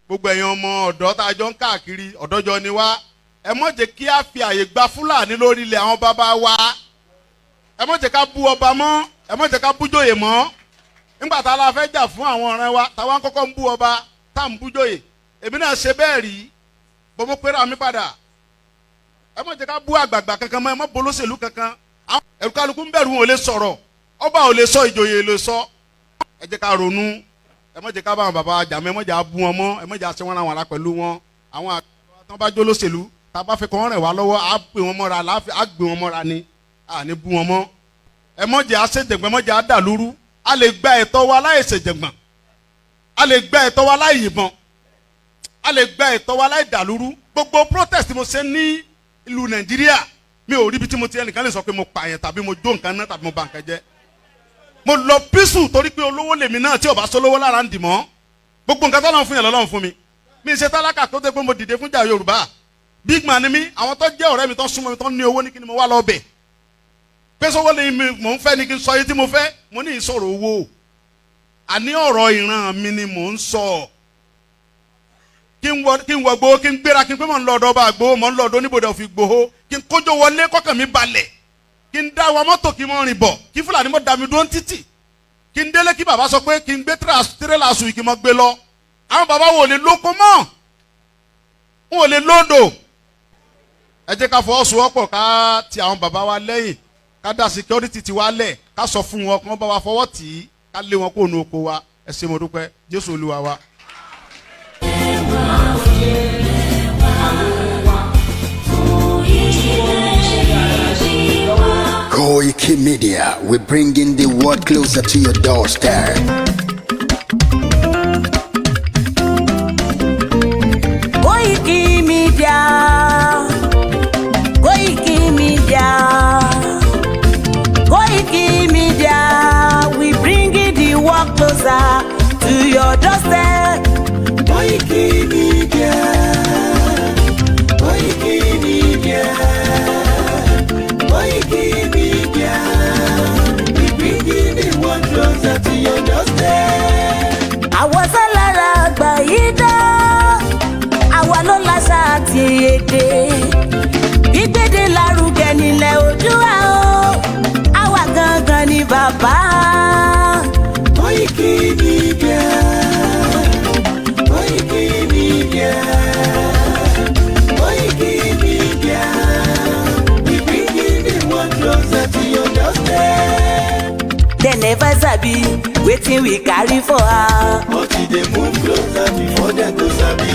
gbogbo ẹ̀yin ọmọ ọ̀dọ́ tá a jọ ń káàkiri ọ̀dọ́jọ́ ni wá ẹ má jẹ́ kí a fi àyè gba Fúlàní lórí ilẹ̀ àwọn bàbá wa ẹ má jẹ́ ká bú ọba mọ́ ẹ má jẹ́ ká bú jòyè mọ́ nígbà tá a la fẹ́ jà fún àwọn ọ̀rẹ́ wa táwa ń kọ́kọ́ ń bú ọba tá à ń bú jòyè èmi náà ṣe bẹ́ẹ̀ rí bọ́mọ pẹ́rẹ́ àmì padà ẹ má jẹ́ ká bú àgbààgbà kankan mọ́ ẹ má bolóṣèlú kankan ẹ̀rù kálukú ń bẹ̀rù wọn ò lè sọ̀rọ̀ ọba ò lè sọ ìjòyè lè sọ ẹ jẹ́ ká ronú ẹ má jẹ́ ká bá àwọn bàbá jà mọ́ ẹ má jẹ́ bú wọn mọ́ ẹ má jẹ́ àṣẹ wọn àwọn ará pẹ̀lú wọn àwọn àgbà tó bá jó lóṣèlú tá a bá fẹ́ kọ́ wọn rẹ̀ wá lọ́wọ́ á gbé wọn mọ́ra á gbé wọn mọ́ra ni à ní bú wọn mọ́ ẹ má jẹ́ àṣejẹ̀gbọ́n ẹ má jẹ́ àdàlúrú a lè gba ẹ̀tọ́ wa láì ṣèjẹ̀gbọ́n a lè gba ẹ̀tọ́ wa láì yìnbọn a lè gba ẹ̀tọ́ wa láì dàlúrú gbogbo protest mo ṣe ní ìlú Nàìjíríà mi ò rí ibi tí mo ti ẹnìkan lè sọ pé mo pààyàn tàbí mo jó nǹkan náà tàbí mo bà nǹkan jẹ́ mo lọ písù torí pé olówó lèmi náà tí ò bá sólówó lára ń dì mọ́ gbogbo nǹkan tó lọ́n fún yẹn lọ́lọ́run fún mi mi ṣe tálákà tó dé pé mo dìde fún jà Yorùbá big man ni mi àwọn tó jẹ́ ọ̀rẹ́ mi tó súnmọ́ mi tó ní owó ní kí ni mo wá lọ bẹ̀ pé sọ́wọ́ lè mi mò ń fẹ́ ni kí n sọ yìí tí mo fẹ́ mo ní ìsọ̀rọ̀ owó àní ọ̀rọ̀ ìran mi ni mò ń sọ kí n wọ gbowó kí n gbéra kí n pé mò ń lọ ọ̀dọ̀ ọba àgbowó mò ń lọ ọ̀dọ̀ oníbodè òfin gbowó kí n kójó wọlé kọ́kàn mi balẹ̀ kí n dá wa mọ́tò kí n mọ́ rìn bọ̀ kí Fúlàní mọ́ da mi dúró títì kí n délé kí bàbá sọ pé kí n gbé tírélà sùn kí n mọ́ gbé lọ àwọn bàbá wo lè lóko mọ́ wọn ò lè lóńdò ẹ jẹ́ ká fọwọ́sowọ́pọ̀ ká ti àwọn bàbá wa lẹ́yìn ká dá security ti wá lẹ̀ ká sọ fún wọn kí wọ́n bá wa fọwọ́ tì í ká lé wọn kó nu oko wa ẹ ṣé mo dúpẹ́ Jésù Olúwa wa. Koikimedia, we're bringing the world closer to your doorstep. Koikimedia, Koikimedia, Koikimedia, we bringing the world closer to your doorstep. Koikimedia, Koikimedia, Koikimedia, we bringing the world closer to your doorstep. Àwa sálára àgbà yìí dá, àwa ló láṣà àti èdè. Gbígbédè lárugẹ nílẹ̀ Oòduà o, àwa gangan ni bàbá. Koikimedia, Koikimedia, Koikimedia, we bringing the world closer to your doorstep. They never sabi wetin we carry for her. But they move closer before they go sabi.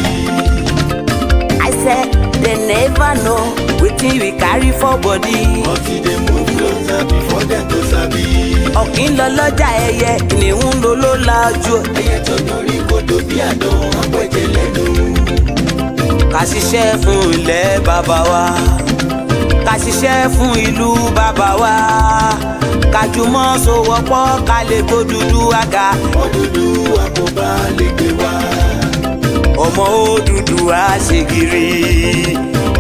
I said they never know wetin we carry for body. But they move closer before they go sabi. Ọ̀kín lọ lọ́jà ẹyẹ, kìnìún ló ló lajú. Ẹyẹ tó lórí kodò bí àdán, àpẹjẹ lẹ́nu. Ká ṣiṣẹ́ fún ilẹ̀ bàbá wa, ká ṣiṣẹ́ fún ìlú bàbá wa, ká jùmọ̀ sowọ́pọ̀ ká lè gbó Odùduwà. Odùduwà kò bá lè gbé wá. Ọmọ Odùduwà ṣe gírí,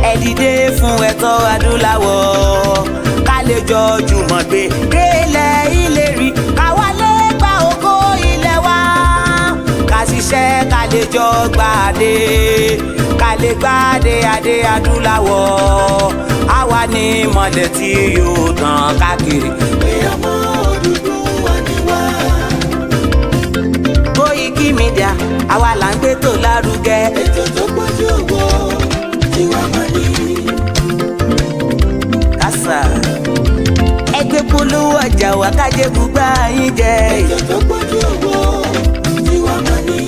ẹ dìde fún ẹ̀tọ́ adúláwọ̀, ká lè jọ jùmọ̀ gbé délẹ̀ ìlérí, ká wálé gba ògo ilẹ̀ wa, ká ṣiṣẹ́ ká lè jọ gbàdé, ká lè gbàdé adé adúláwọ̀, àwa ni mọ̀lẹ̀ tí yóò tàn káàkiri. Pé ọmọ Odùduwà ni wá. Koikimedia, àwa là ń gbé tó lárugẹ. Ètò tó pọ̀jù owó tiwa máa ní. Kásá ẹgbẹ́ polówó ọjà wá kájé gbúgbà yín jẹ. Ètò tó pọ̀jù owó tiwa máa ní.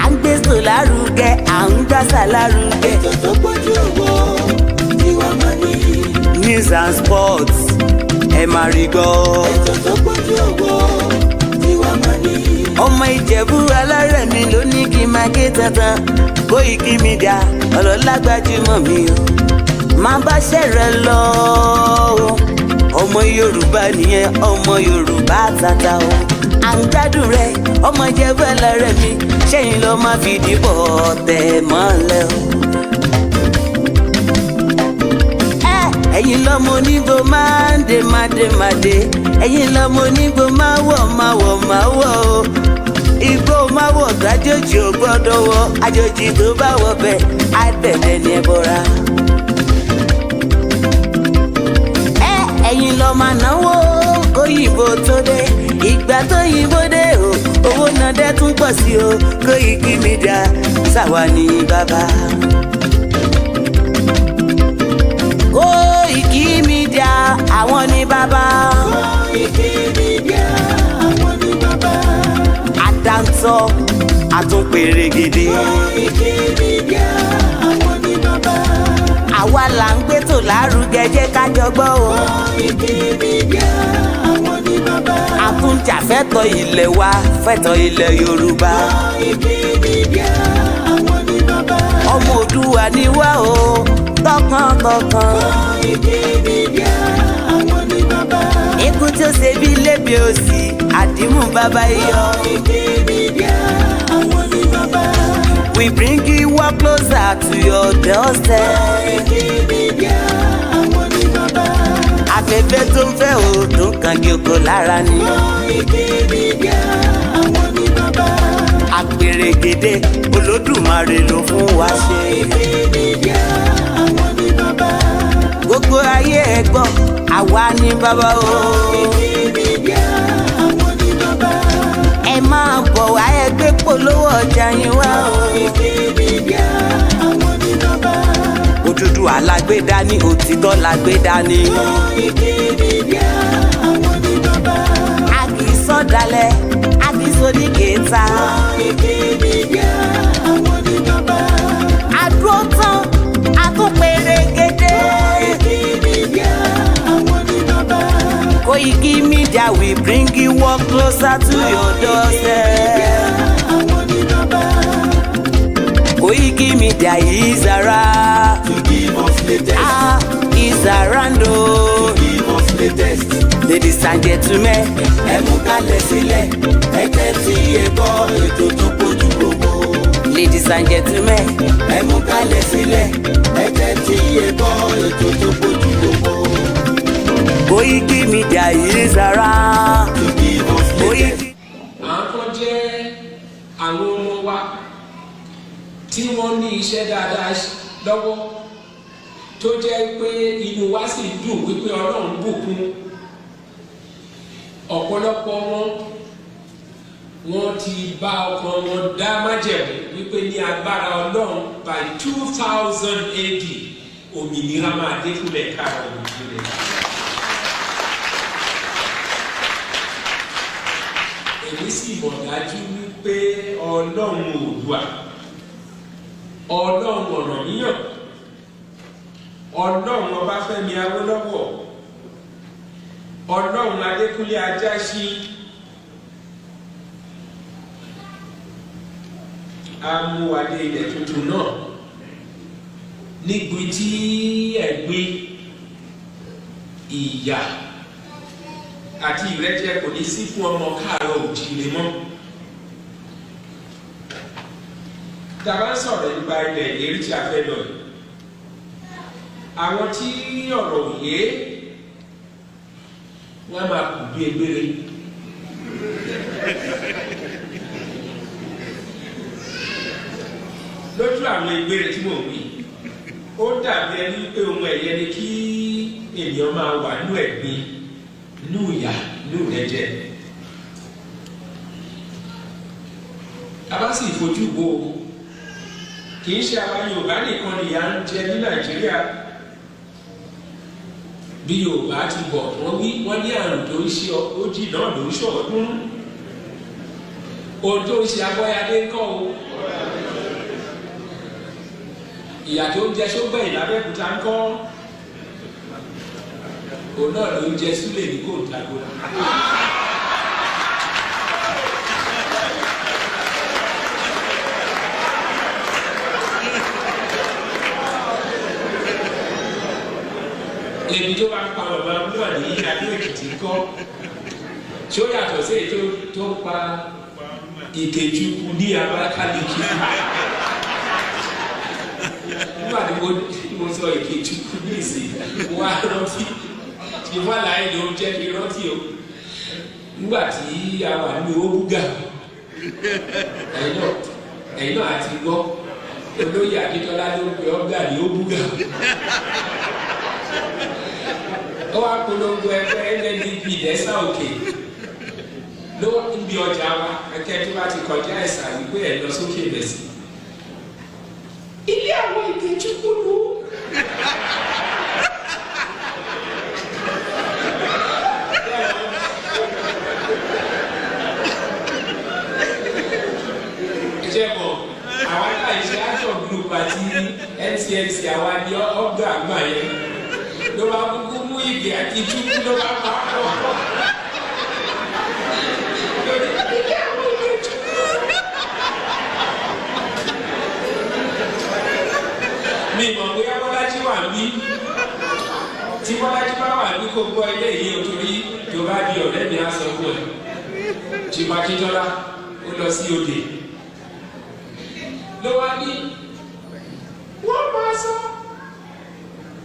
À ń gbé tó lárugẹ, à ń gbàsà lárugẹ. Ètò tó pọ̀jù owó tiwa máa ní. News and sports ẹ máa rí gbọ́. Ètò tó pọ̀jù owó tiwa máa ní. Ọmọ Ìjẹ̀bú alárẹ̀ mi ló ní kí n máa ké tantan. Koikimedia ọlọ́lá gbajúmọ̀ mi o, máa bá ṣẹ̀rẹ̀ lọ o. Ọmọ Yorùbá nìyẹn, ọmọ Yorùbá tata o. À ń gbádùn rẹ, ọmọ Ìjẹ̀bú alárẹ̀ mi, ṣẹ́yìn ló máa fi dìbò tẹ̀ mọ́lẹ̀ o. Ẹ̀yin lọ́mọ onígbò máa ń dé máa dé máa dé, ẹ̀yin lọ́mọ onígbò máa wọ̀ máa wọ̀ máa wọ̀ o. igbó máa wọ̀ àjòjì ò gbọ́dọ̀ wọ àjòjì tó bá wọ bẹ́ẹ̀ á dẹ̀dẹ̀ ní ẹbọra. Ẹ̀yin lọ máa náwó kóyìnbó tó dé ìgbà tó yìnbó dé o owó náà dẹ́ tún pọ̀ sí o Koikimedia ṣàwa ní bàbá. Koikimedia àwọn ní bàbá. Koikimedia àwọn ní bàbá. Àdáńtọ́ àtúnpèrègèdè. Koikimedia àwọn ní bàbá. Àwa là ń gbé tò lárugẹ jẹ́ ká jọ gbọ́ o. Koikimedia àwọn ní bàbá. Àtúnjà fẹ́tọ̀ ilẹ̀ wa fẹ́tọ̀ ilẹ̀ Yorùbá. Koikimedia àwọn ní bàbá. Ọmọ Òdùwà ni wá o tọkàntọkàn. Koikimedia àwọn ní bàbá. Ikú tí ó ṣe bí lébi òsì àdìmú bàbá iyọ. Koikimedia àwọn ní bàbá. We bring you up closer to your doorstep. Koikimedia àwọn ní bàbá. Afẹ́fẹ́ tó ń fẹ́ o tó ń kangi oko lára ni. Koikimedia àwọn ní bàbá. Àpèrègèdè Olódùmarè ló fún wa ṣe. Koikimedia àwọn ní bàbá. Gbogbo ayé ẹ gbọ́ àwa ní bàbá o. Koikimedia àwọn ní bàbá. Ẹ máa bọ̀ wá ẹ gbé polówó ọjà yín wá o. Koikimedia àwọn ní bàbá. Odùduwà lágbé dání òtítọ́ lágbé dání. Koikimedia àwọn ní bàbá. A kì í sọ̀dálẹ̀ a kì í sọdí kẹta. Koikimedia àwọn ní bàbá. Àdúró tán a tún pèrègèdè. Koikimedia àwọn ní bàbá. Koikimedia we bring you up closer to your doorstep. Àwọn ní bàbá. Koikimedia is around. To give us latest. Is around o. To give us latest. Ladies and gentlemen, Ẹ mú kalẹ̀ sílẹ̀, ẹ tẹ́tí ẹ gbọ́ ètò tó kojú gbogbo. ladies and gentlemen, Ẹ mú kalẹ̀ sílẹ̀, ẹ tẹ́tí ẹ gbọ́ ètò tó kojú gbogbo. Koikimedia is around. To give us latest. àwọn kan jẹ́ àwọn ọmọ wa tí wọ́n ní iṣẹ́ dáadáa lọ́wọ́ tó jẹ́ pé inú wa sì dùn wípé Ọlọ́run bùkún ọ̀pọ̀lọpọ̀ wọ́n ti bá ọkàn wọn dá májẹ̀mú wípé ní agbára Ọlọ́run by 2000 AD òmìnira máa dé fúnlẹ̀ káàrọ̀ òmìnira. Èmi sì mọ̀ dájú wípé Ọlọ́run Oòduà, Ọlọ́run Ọ̀rànmíyàn, Ọlọ́run Ọbáfẹ́mi Awólọ́wọ̀, Ọlọ́run Adékúnlé Ajáṣin amúwadé ilẹ̀ tuntun náà nígbì tí ẹ̀gbin ìyà àti ìrẹ́jẹ kò ní sí fún ọmọ káàárọ̀ òjíire mọ́. Tàbá ń sọ̀rọ̀ nípa ilẹ̀ ìlérí tí a fẹ́ lọ yìí. Àwọn tí ọ̀rọ̀ òye wọ́n máa kù bí egbére. Lójú àwọn egbére tí mò ń wí, ó dàbí ẹni pé ohun ẹ̀yẹ ni kí ènìyàn máa wà nínú ẹ̀gbin, nínú ìyà, nínú ìrẹ́jẹ. A bá sì fojú wo kì í ṣe àwa Yorùbá nìkan ni ìyà ń jẹ ní Nàìjíríà. Bí Yorùbá ti bọ̀ wọ́n ní àrùn tó ń ṣe ojì náà ló ń ṣọ̀ọ́dún. Ohun tó ń ṣe Abọ́yadé ń kọ́ o. Ìyà tó ń jẹ Ṣógbẹ̀yìn l'Abẹ́òkúta ń kọ́. Òun náà ló ń jẹ Súlè ní Kòńtàgó. Èmi tó bá ń pa bàbá náà ní Adó Èkìtì kọ́ tí ó yàtọ̀ sí èyí tó ń pa Ìkejìkù ní Abakaliki. Nígbà tí mo sọ Ìkejìkù ní ìsìn wá rántí tí wọ́n láyé ló ń jẹ́ kí rántí o. Nígbà tí a wà ní Orúgà ẹ̀yin náà àti gbọ́ olóyè Akíntọ́lá ló pe ọ́gà ní ó búgà ó wá polongo ẹgbẹ́ NNDP lẹ́sà òkè ló ń bí ọjà wa ẹ̀kẹ́ tó bá ti kọjá ẹ̀sà wípé ẹ̀ lọ sókè bẹ̀sì ilé àwọn Ìkejìkúlù. Jẹ́bọ̀ àwọn aláìṣe action group àti NCNC àwa ni ọ̀gá àgbà yẹn ló bá kúkú mú ìgè àti túkú ló bá pa á lọ. Mi mọ̀ bóyá Bọ́lájí wà ní tí Bọ́lájí bá wà ní kó gbọ́ ilé yìí o torí tó bá di ọ̀rẹ́ mi á sọ fún ẹ. Ṣùgbọ́n Akíntọ́lá ó lọ sí òde. Ló wá ní wọ́n máa sọ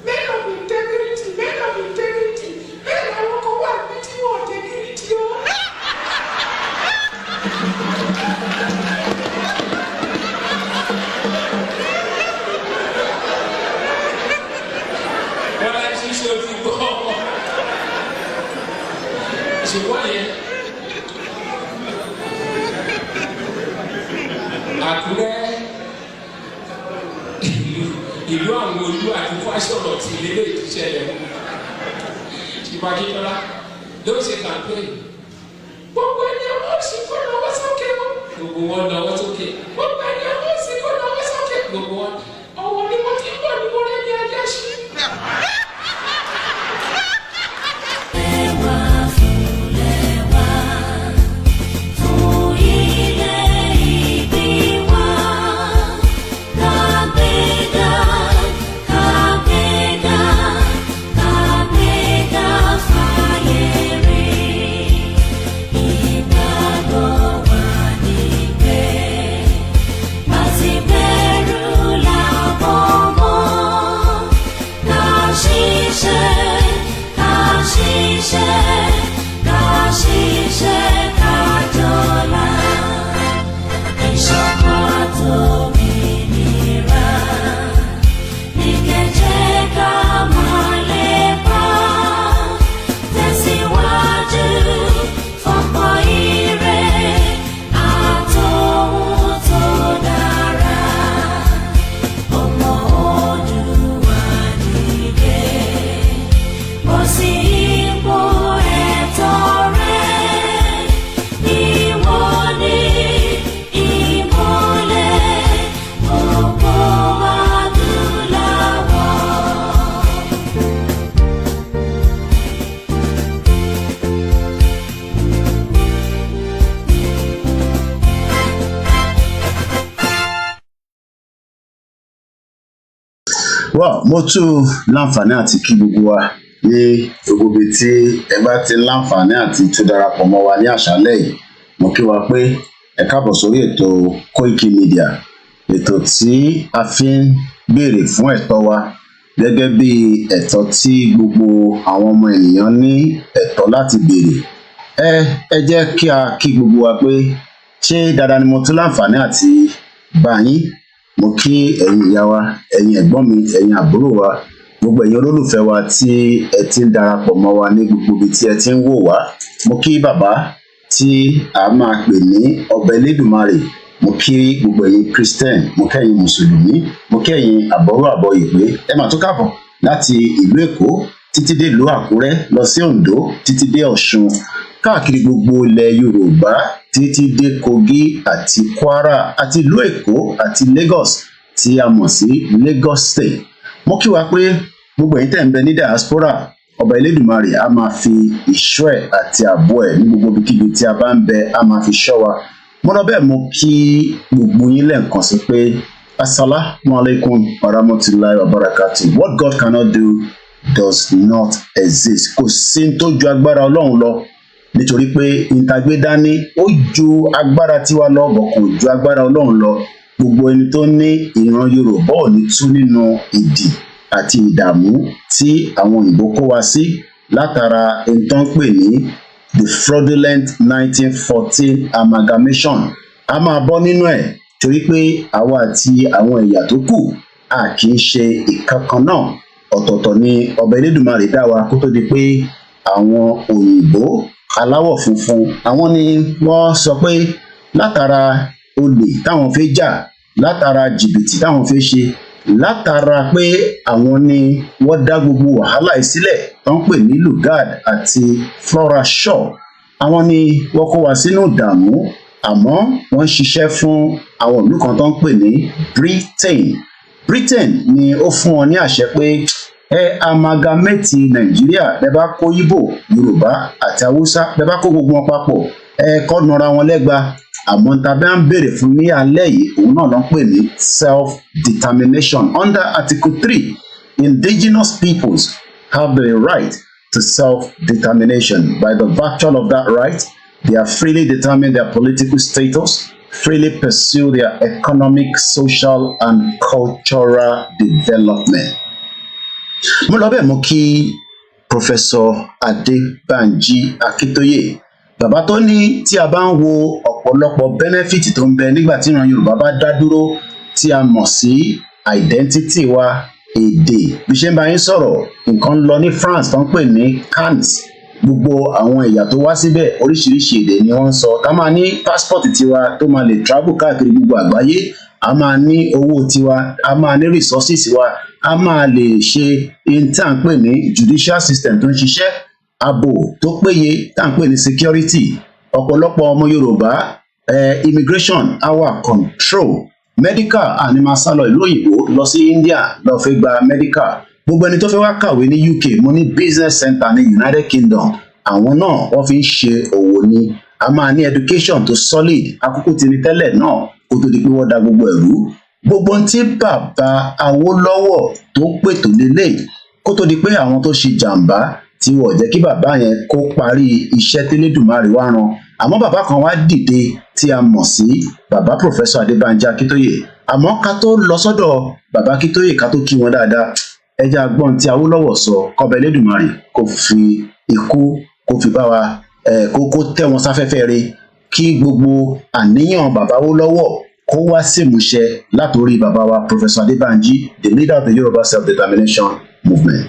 men of integrity bẹ́ẹ̀ làwọn kan wà ní tí wọ́n integrity o. Wọ́n á ṣí ṣe òfin gbọ́ ṣùgbọ́n yẹn Àkúrẹ́ ìlú àwọn olú àti fásọ̀rọ̀ tí ilé ìṣẹ̀lẹ̀ ṣùgbọ́n Akíntọ́lá ló ṣe campaign gbogbo ẹni ọwọ́ sì kó lọ́wọ́ sókè o gbogbo wọn lọ́wọ́ sókè gbogbo ẹni ọwọ́ sì kó lọ́wọ́ sókè gbogbo wọn ọwọ́ ni mo ti ń bọ̀ ní mo rẹ́ ní ajá sí. Mo tún láǹfààní àti kí gbogbo wa ní gbogbo ibi tí ẹ bá ti láǹfààní àti tó darapọ̀ mọ́ wa ní àṣálẹ́ yìí. Mo kí wa pé ẹ káàbọ̀ sórí ètò Koikimedia, ètò tí a fi ń béèrè fún ẹ̀tọ́ wa gẹ́gẹ́ bí ẹ̀tọ́ tí gbogbo àwọn ọmọ ènìyàn ní ẹ̀tọ́ láti béèrè. Ẹ jẹ́ kí a kí gbogbo wa pé ṣé dáadáa ni mo tún láǹfààní àti bá yín. Mo kí ẹ̀yin ìyá wa, ẹ̀yin ẹ̀gbọ́n mi, ẹ̀yin àbúrò wa, gbogbo ẹ̀yin olólùfẹ́ wa tí ẹ ti ń darapọ̀ mọ́ wa ní gbogbo ibi tí ẹ ti ń wò wá. Mo kí bàbá tí a máa pè ní ọba Elédùmarè. Mo kí gbogbo ẹ̀yin Christian, mo kí ẹ̀yin Mùsùlùmí, mo kí ẹ̀yin àbọ̀yè pé ẹ máa tún káàbọ̀ láti ìlú Èkó títí dé ìlú Àkúrẹ́ lọ sí Oǹdó títí dé Ọ̀ṣun, káàkiri gbogbo ilẹ̀ Yorùbá títí dé Kogi àti Kwara àti ìlú Èkó àti Lagos tí a mọ̀ sí Lagos State. Mo kí wa pé gbogbo ẹ̀yin tẹ́ ń bẹ ní diaspora, ọba Elédùmarè a máa fi ìṣọ́ ẹ̀ àti ààbò ẹ̀ ní gbogbo ibikíbi tí a bá ń bẹ a máa fi ṣọ́ wa. Mo lọ bẹ́ẹ̀ mo kí gbogbo yín lẹ́ẹ̀kan sí pé assalamu alaikum warahmatullahi wabarakatuh. What God cannot do does not exist. Kò sí tó ju agbára Ọlọ́run lọ, nítorí pé ìtagbé dání ó ju agbára tiwa lọ, bọ̀ kò ju agbára Ọlọ́run lọ. Gbogbo ẹni tó ní ìran Yorùbá ò ní tú nínú ìdì àti ìdààmú tí àwọn òyìnbó kó wa sí látara ẹni tó ń pè ní the fraudulent 1914 amalgamation a máa bọ́ nínú ẹ̀ torí pé àwa àti àwọn ẹ̀yà tó kù a kì í ṣe ìkankan náà ọ̀tọ̀ọ̀tọ̀ ni ọba Elédùmarè dá wa kó tó di pé àwọn òyìnbó aláwọ̀ funfun àwọn ni wọ́n sọ pé látara olè táwọn fẹ́ jà látara jìbìtì táwọn fẹ́ ṣe látara pé àwọn ni wọ́n dá gbogbo wàhálà yìí sílẹ̀ tó ń pè ní Lugard àti Flora Shaw àwọn ni wọ́n kó wa sínú ìdààmú àmọ́ wọ́n ń ṣiṣẹ́ fún àwọn ìlú kan tó ń pè ní Britain ni ó fún wọn ní àṣẹ pé ẹ amalgamate Nàìjíríà bẹ́ẹ̀ bá kó Ìgbò Yorùbá àti Haúsá bẹ́ẹ̀ bá kó gbogbo wọn papọ̀ ẹ kọ́ nọra wọn lẹ́gba àmọ́ tàbí à ń béèrè fún ní alẹ́ yìí òun náà ló ń pè ní self-determination under Article 3 indigenous peoples have the right to self-determination. By the virtue of that right, they are freely determine their political status, freely pursue their economic, social, and cultural development. Mo lọ bẹ́ẹ̀ mo kí Professor Adebanji Akintoye bàbá tó ní tí a bá ń wo ọ̀pọ̀lọpọ̀ benefit tó ń bẹ nígbà tí ìran Yorùbá bá dá dúró tí a mọ̀ sí identity wa èdè bí ṣe ń bá yín sọ̀rọ̀ nǹkan lọ ní France tó ń pè ní Cannes gbogbo àwọn ẹ̀yà tó wá síbẹ̀ oríṣiríṣi èdè ni wọ́n ń sọ ká máa ní passport tiwa tó máa lè travel káàkiri gbogbo àgbáyé a máa ní owó tiwa a máa ní resources wa a máa lè ṣe in tí à ń pè ní judicial system tó ń ṣiṣẹ́ ààbò tó péye tá à ń pè ní security ọ̀pọ̀lọpọ̀ ọmọ Yorùbá immigration our control medical àní máa sá lọ ìlú òyìnbó lọ sí India lọ fẹ́ gba medical gbogbo ẹni tó fẹ́ wá kàwé ní UK mo ní business center ní United Kingdom àwọn náà wọ́n fi ń ṣe òwò ni a máa ní education tó solid akókó ti ní tẹ́lẹ̀ náà kó tó di pé wọ́n da gbogbo ẹ̀rú gbogbo ohun tí bàbá Awólọ́wọ̀ tó pètò lélẹ̀ kó tó di pé àwọn tó ṣe jàǹbá tí wọ́n jẹ́ kí bàbá yẹn kó parí iṣẹ́ tẹ́lẹ̀dùmarè wá ran àmọ́ bàbá kan wá dìde tí a mọ̀ sí bàbá Professor Adebanji Akintoye àmọ́ ká tó lọ sọ́dọ̀ bàbá Akintoye ká tó kí wọn dáadáa ẹja gbọ́n tí Awólọ́wọ̀ sọ kọ́bẹ̀ Elédùmarè kó fi ikú kó fi bá wa kó tẹ́ wọn sáfẹ́fẹ́ rẹ̀ kí gbogbo àníyàn bàbá Awólọ́wọ̀ kó wá sí ìmúṣẹ látòrí bàbá wa Professor Adebanji the leader of the Yoruba self-determination movement.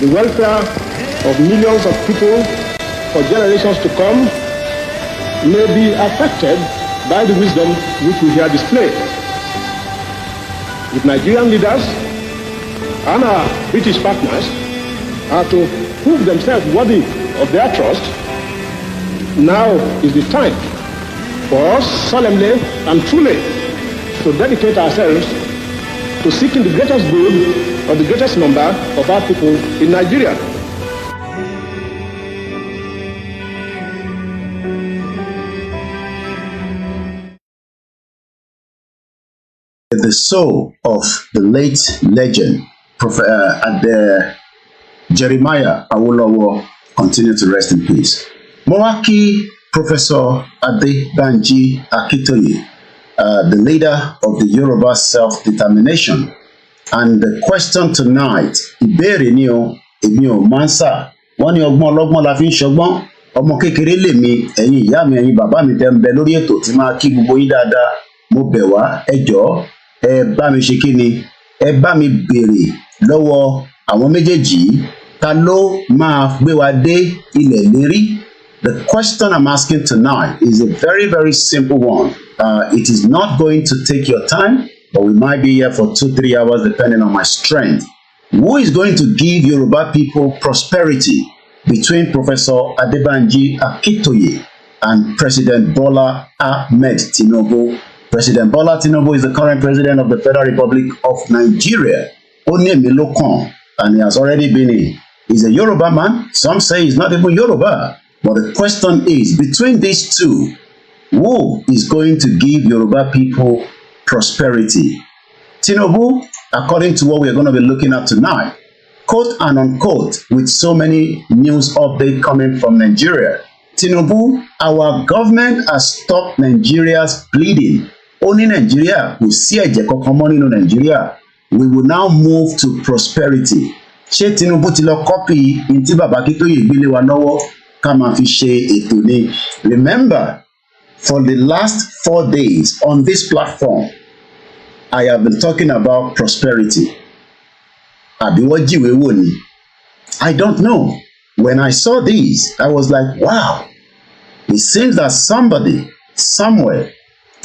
The welfare of millions of people for generations to come may be affected by the wisdom which we here display. If Nigerian leaders and our British partners are to prove themselves worthy of their trust, now is the time for us solemnly and truly to dedicate ourselves to seeking the greatest good of the greatest number of our people in Nigeria. The soul of the late legend, Jeremiah Awolowo, continue to rest in peace. Mo wá kí Professor Adebanji Akintoye, the leader of the Yoruba self-determination. And the question tonight, ìbéèrè ni o, èmi ò máa ń sà, wọ́n ní ọgbọ́n ọlọ́gbọ́n la fi ń ṣọgbọ́n, ọmọ kékeré lèmi, ẹ̀yin ìyá mi, ẹ̀yin bàbá mi tẹ́ ń bẹ lórí ètò tí máa kí gbogbo yín dáadáa, mo bẹ̀ wá, ẹ jọ̀ọ́, ẹ bá mi ṣe kí ni, ẹ bá mi béèrè lọ́wọ́ àwọn méjèèjì yìí, ta ló máa gbé wa dé ilẹ̀ lérí? The question I'm asking tonight is a very, very simple one. It is not going to take your time, but we might be here for 2-3 hours depending on my strength. Who is going to give Yoruba people prosperity between Professor Adebanji Akintoye and President Bola Ahmed Tinubu? President Bola Tinubu is the current president of the Federal Republic of Nigeria. Onemi Lokan, and he has already been in. He's a Yoruba man. Some say he's not even Yoruba. But the question is, between these two, who is going to give Yoruba people prosperity? Tinubu, according to what we're going to be looking at tonight, quote and unquote, with so many news updates coming from Nigeria. Tinubu, our government has stopped Nigeria's bleeding. Only Nigeria kò sí ẹ̀jẹ̀ kankan mọ́ nínú Nigeria. we will now move to prosperity. Ṣé Tinubu ti lọ copy in tí bàbá Akintoye gbélé wa lọ́wọ́ ká máa fi ṣe ètò ni? Remember, for the last 4 days on this platform, I have been talking about prosperity. Àbí wọ́n jíwèé wò ni? I don't know. When I saw this, I was like, wow. It seems that somebody somewhere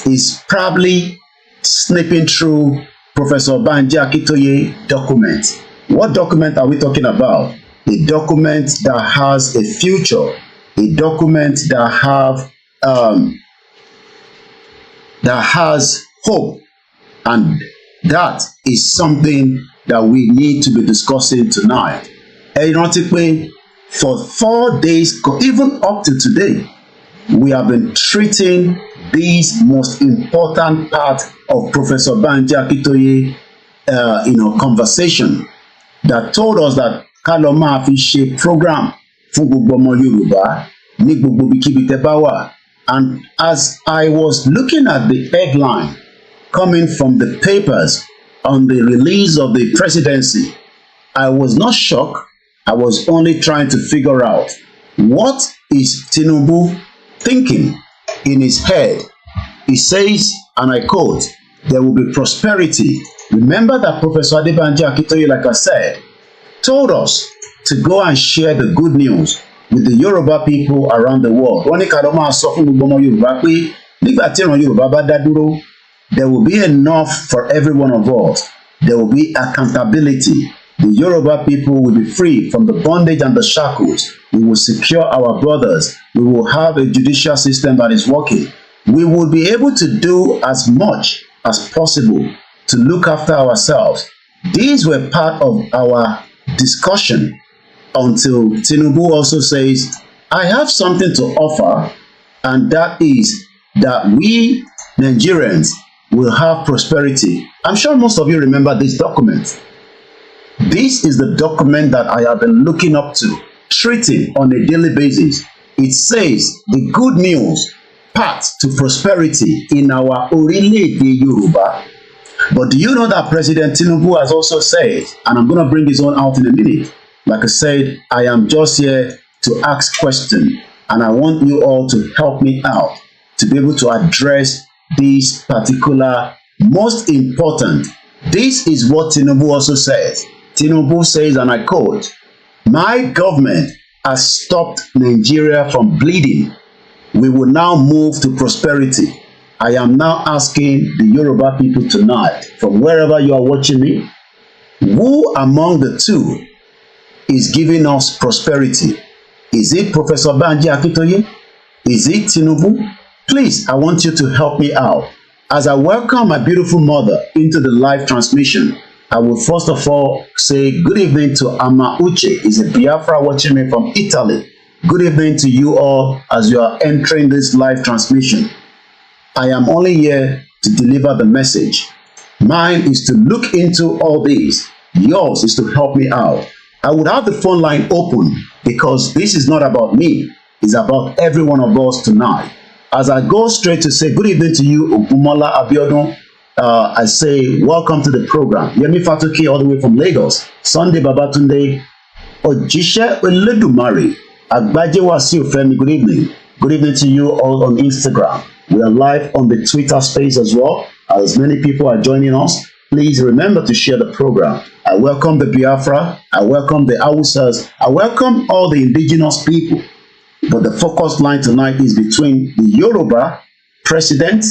is probably snipping through Professor Banji Akintoye document. What document are we talking about? A document that has a future, a document that has hope, and that is something that we need to be discussing tonight. Ẹ rántí pé for 4 days, even up to today, we have been treating this most important part of Professor Banji Akintoye conversation that told us that ká lọ máa fi ṣe program fún gbogbo ọmọ Yorùbá ní gbogbo ibikíbi tẹ́ bá wà. And as I was looking at the headline coming from the papers on the release of the presidency, I was not shocked. I was only trying to figure out what is Tinubu thinking in his head. He says, and I quote, there will be prosperity. Remember that Professor Adebanji Akintoye, like I said, told us to go and share the good news with the Yoruba people around the world. Wọ́n ní ká lọ máa sọ fún gbogbo ọmọ Yorùbá pé nígbà tí ìran Yorùbá bá dá dúró, there will be enough for every one of us. There will be accountability. The Yoruba people will be free from the bondage and the shackles. We will secure our brothers. We will have a judicial system that is working. We will be able to do as much as possible to look after ourselves. These were part of our discussion until Tinubu also says, I have something to offer, and that is that we Nigerians will have prosperity. I'm sure most of you remember this document. This is the document that I have been looking up to, treating on a daily basis. It says the good news path to prosperity in our Orílẹ̀-èdè Yoruba. But do you know that President Tinubu has also said, and I'm going to bring his own out in a minute, like I said, I am just here to ask questions, and I want you all to help me out to be able to address this particular most important. This is what Tinubu also says. Tinubu says, and I quote, my government has stopped Nigeria from bleeding. We will now move to prosperity. I am now asking the Yoruba people tonight, from wherever you are watching me, who among the two is giving us prosperity? Is it Professor Banji Akintoye? Is it Tinubu? Please, I want you to help me out. As I welcome my beautiful mother into the live transmission, I will first of all say good evening to Ama Uche. Is a Biafra watching me from Italy. Good evening to you all as you are entering this live transmission. I am only here to deliver the message. Mine is to look into all this. Yours is to help me out. I would have the phone line open because this is not about me. It's about every one of us tonight. As I go straight to say good evening to you, Ogumola Abiodun, I say welcome to the program. Yemi Fatoke all the way from Lagos. Sunday Babatunde, Ojishe Oledumare, Agbaje Wasiu Femi, good evening. Good evening to you all on Instagram. We are live on the Twitter space as well. As many people are joining us, please remember to share the program. I welcome the Biafra. I welcome the Hausas. I welcome all the indigenous people. But the focus line tonight is between the Yoruba president,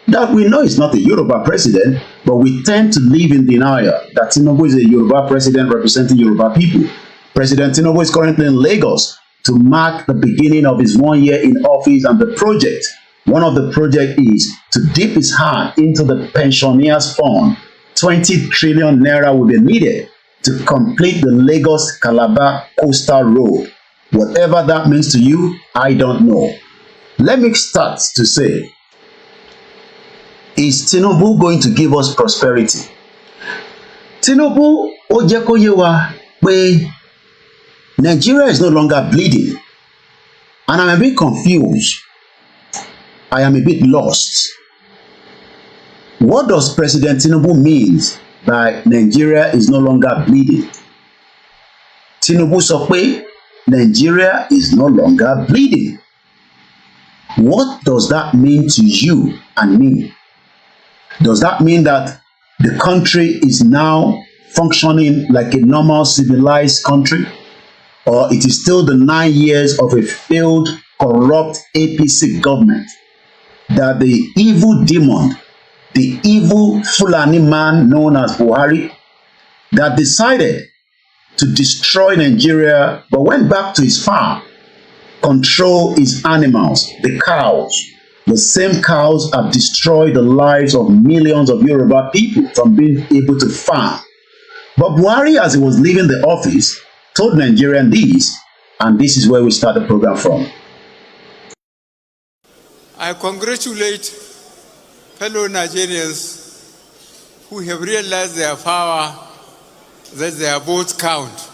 that we know is not a Yoruba president, but we tend to live in denial that Tinubu is a Yoruba president representing Yoruba people. President Tinubu is currently in Lagos to mark the beginning of his 1 year in office, and the project, one of the projects is to dip his hand into the pensioners fund. 20 trillion naira will be needed to complete the Lagos-Calabar coastal road. Whatever that means to you, I don't know. Let me start to say, is Tinubu going to give us prosperity? Tinubu ó jẹ́ kó yé wa pé Nigeria is no longer bleeding, and I'm a bit confused. I am a bit lost. What does President Tinubu mean by Nigeria is no longer bleeding. Tinubu sọ pé Nigeria is no longer bleeding. What does that mean to you and me? Does that mean that the country is now functioning like a normal civilized country? Or it is still the 9 years of a failed, corrupt APC government that the evil demon, the evil Fulani man known as Buhari, that decided to destroy Nigeria but went back to his farm, control his animals, the cows. The same cows have destroyed the lives of millions of Yoruba people from being able to farm. But Buhari, as he was leaving the office, told Nigerians this, and this is where we start the program from. I congratulate fellow Nigerians who have realized their power, that their votes count.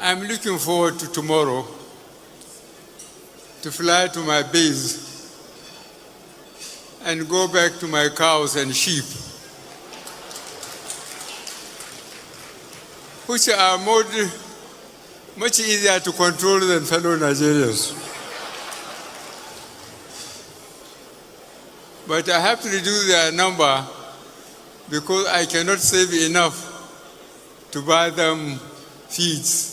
I'm looking forward to tomorrow to fly to my base and go back to my cows and sheep, which are much easier to control than fellow Nigerians. But I have to reduce their number because I cannot save enough to buy them feeds.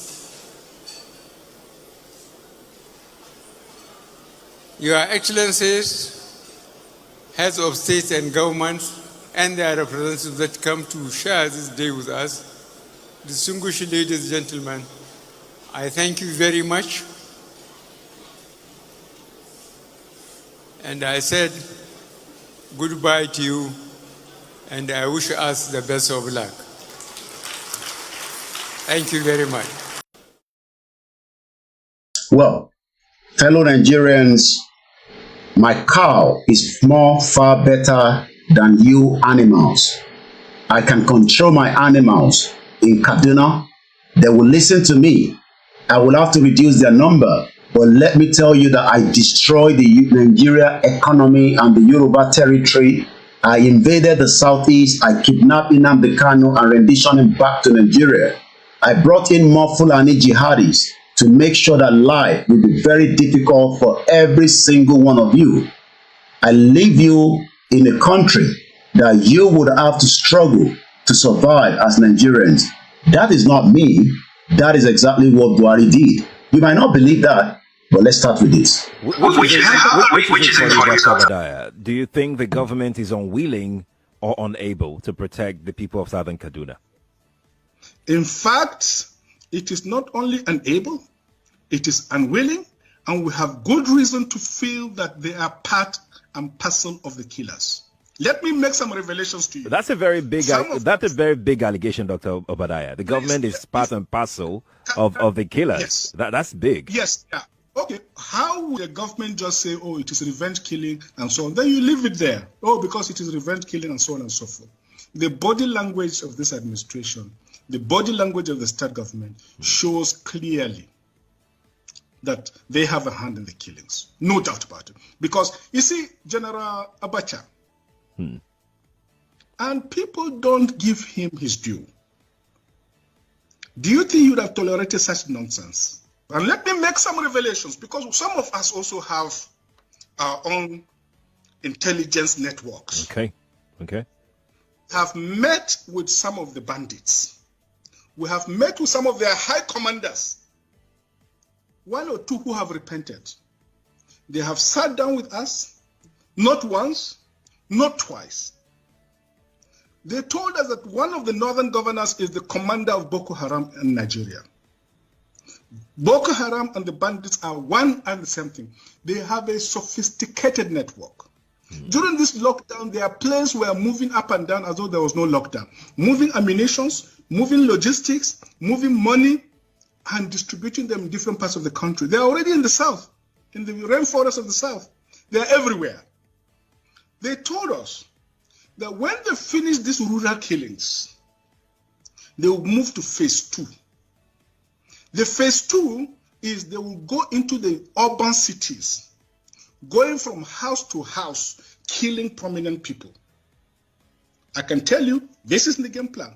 Your Excellencies, heads of state and governments, and their representatives that come to share this day with us, distinguished ladies and gentlemen, I thank you very much. And I said goodbye to you, and I wish us the best of luck. Thank you very much. Well, fellow Nigerians, my cow is far better than you animals. I can control my animals in Kaduna. They will listen to me. I will have to reduce their number. But let me tell you that I destroyed the Nigeria economy and the Yoruba territory. I invaded the southeast. I kidnapped Nnamdi Kanu and renditioned him back to Nigeria. I brought in more Fulani jihadis to make sure that life will be very difficult for every single one of you. I leave you in a country that you would have to struggle to survive as Nigerians. That is not me. That is exactly what Buhari did. You might not believe that, but let's start with this. Which is it for you, Dr. Obadiah? Do you think the government is unwilling or unable to protect the people of Southern Kaduna? In fact, it is not only unable, it is unwilling, and we have good reason to feel that they are part and parcel of the killers. Let me make some revelations to you. That's a very big allegation, Dr. Obadiah. The government is part and parcel of the killers. Yes. That's big. Yes. Yeah. Okay. How would the government just say, oh, it is revenge killing and so on? Then you leave it there. Oh, because it is revenge killing and so on and so forth. The body language of this administration, the body language of the state government shows clearly that they have a hand in the killings. No doubt about it. Because, you see, General Abacha, and people don't give him his due. Do you think you would have tolerated such nonsense? And let me make some revelations, because some of us also have our own intelligence networks. Okay. Have met with some of the bandits. We have met with some of their high commanders. One or two who have repented. They have sat down with us, not once, not twice. They told us that one of the northern governors is the commander of Boko Haram in Nigeria. Boko Haram and the bandits are one and the same thing. They have a sophisticated network. During this lockdown, their planes were moving up and down as though there was no lockdown. Moving ammunitions, moving logistics, moving money, and distributing them in different parts of the country. They're already in the south, in the rainforest of the south. They're everywhere. They told us that when they finish these rural killings, they will move to phase 2. The phase 2 is they will go into the urban cities, going from house to house, killing prominent people. I can tell you, this is the game plan.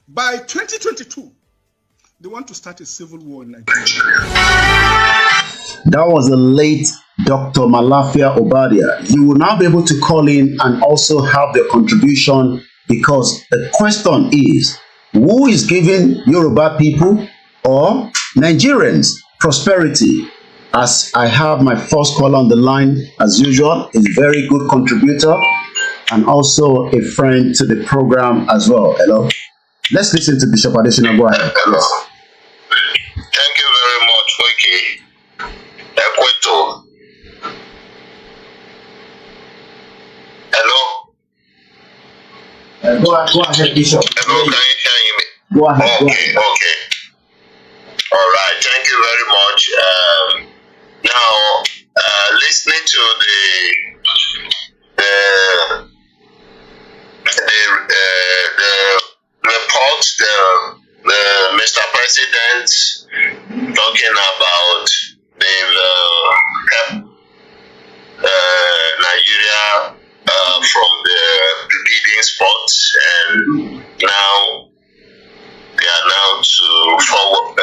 By 2022, they want to start a civil war in Nigeria. That was the late Dr. Malafia Obadia. You will now be able to call in and also have the contribution, because the question is, who is giving Yoruba people or Nigerians prosperity? As I have my first caller on the line, as usual, is a very good contributor and also a friend to the program as well. Hello. Let's listen to Bishop Adesina. Go ahead. Yes. Thank you very much, Koiki. Ekweto. Hello. Go ahead, Bishop. Hello, can you hear me? Go ahead. Okay. All right. Thank you very much. Now, listening to the report, the Mr. President talking about they've kept Nigeria from the leading spots, and now they are now to forward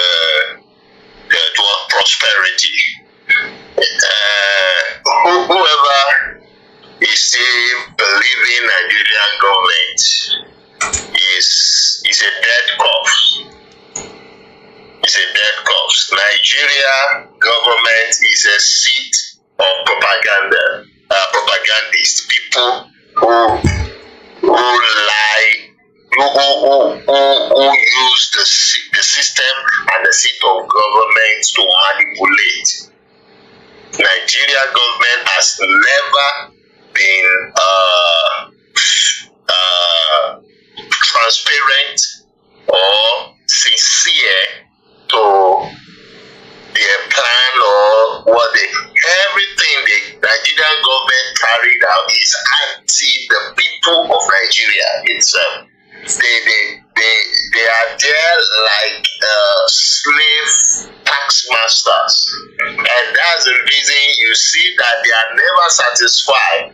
toward prosperity. Whoever is still believing Nigerian government is a dead corpse. It's a dead corpse. Nigeria government is a seat of propagandists, people who lie, who use the system and the seat of government to manipulate. Nigeria government has never been transparent or sincere to their plan or what everything the Nigerian government carried out is anti the people of Nigeria itself. They are there like slave tax masters, and that's the reason you see that they are never satisfied.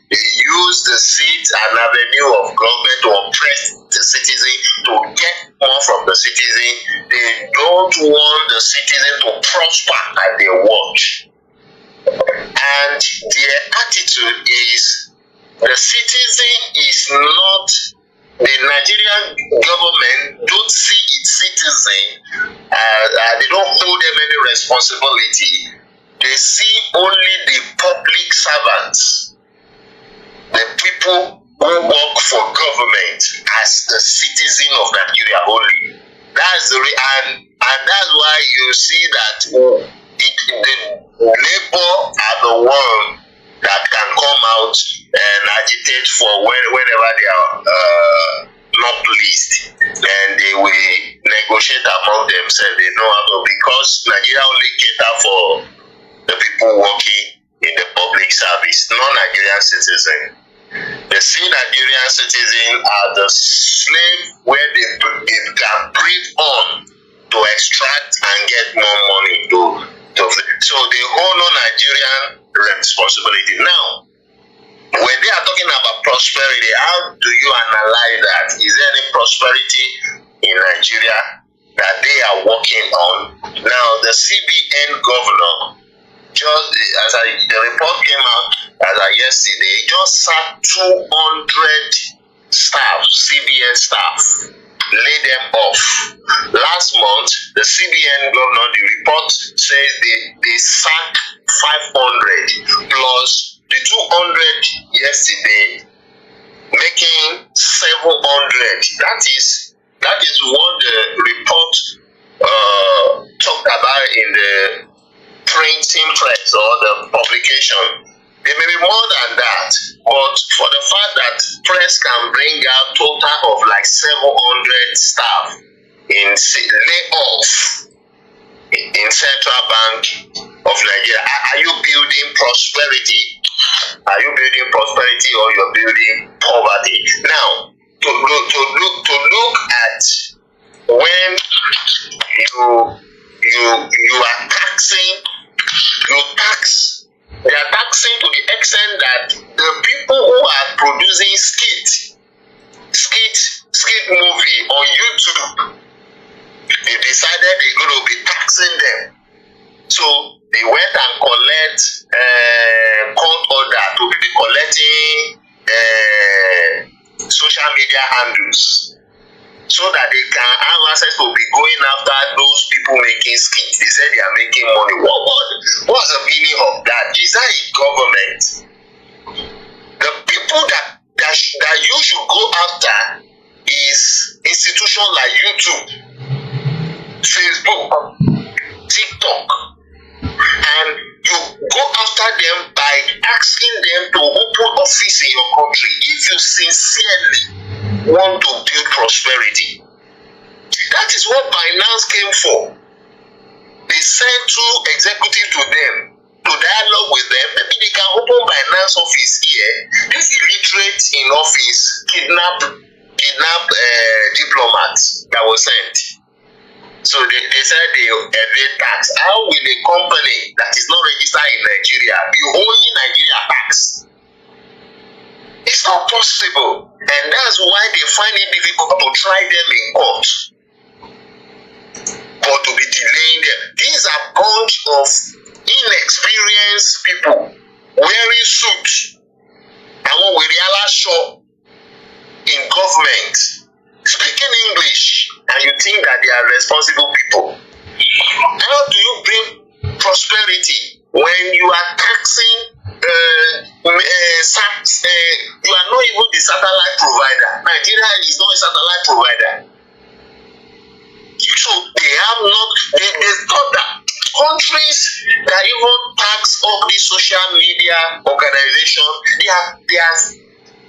They use the seat and avenue of government to oppress the citizen, to get more from the citizen. They don't want the citizen to prosper at their watch. And their attitude is the citizen is not, the Nigerian government don't see its citizen, they don't hold them any responsibility. They see only the public servants, the people who work for government, as the citizen of Nigeria only. That's the and that's why you see that the labor are the one that can come out and agitate for whenever they are not pleased, and they will negotiate among themselves. They know how to, because Nigeria only cater for the people working in the public service, non-Nigerian citizens. The Nigerian citizens are the slave where they can breathe on to extract and get more money so they hold no Nigerian responsibility. Now, when they are talking about prosperity, how do you analyze that? Is there any prosperity in Nigeria that they are working on? Now, the CBN governor, just as the report came out yesterday, just sacked 200 staff, CBN staff, lay them off. Last month, the CBN governor, the report says they sacked 500 plus the 200 yesterday, making 700. That is what the report talked about in the printing press or the publication. There may be more than that, but for the fact that press can bring out total of like 700 staff in layoff in Central Bank of Nigeria, are you building prosperity? Are you building prosperity, or you're building poverty? Now, to look at when you are taxing access to be going after those people making skits. They say they are making money. What's the meaning of that? Is that a government? The people that you should go after is institutions like YouTube, Facebook, TikTok, and you go after them by asking them to open office in your country if you sincerely want to build prosperity. That is what Binance came for. They sent two executives to them to dialogue with them. Maybe they can open Binance office here. This illiterate in office kidnap diplomats that were sent. So they said they evade tax. How will a company that is not registered in Nigeria be owing Nigeria tax? It's not possible. And that's why they find it difficult to try them in court. But to be delaying them. These are a bunch of inexperienced people wearing suits. And what we realize show in government speaking English, and you think that they are responsible people. How do you bring prosperity when you are taxing you are not even the satellite provider? Nigeria is not a satellite provider. So they have not, they thought that countries that even tax all these social media organizations, they are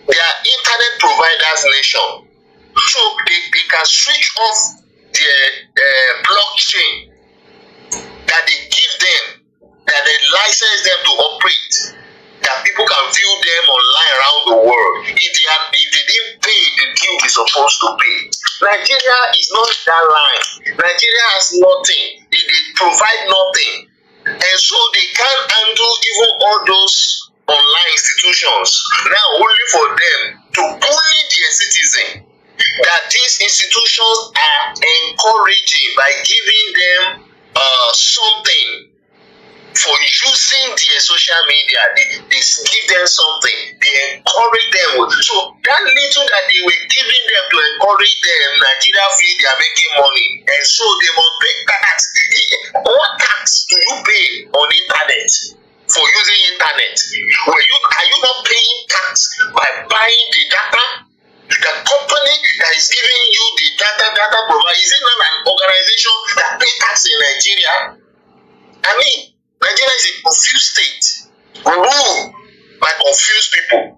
internet providers nation. So they can switch off their blockchain that they give them, that they license them to operate, that people can view them online around the world. If they didn't pay the due they're supposed to pay. Nigeria is not that line. Nigeria has nothing. They provide nothing. And so they can't handle even all those online institutions. Now only for them to bully their citizens. That these institutions are encouraging by giving them something for using their social media. They give them something. They encourage them. So that little that they were giving them to encourage them, Nigeria feel they are making money, and so they must pay tax. What tax do you pay on internet for using internet? Are you not paying tax by buying the data? The company that is giving you the data provider, is it not an organization that pays tax in Nigeria? I mean, Nigeria is a confused state, ruled by confused people.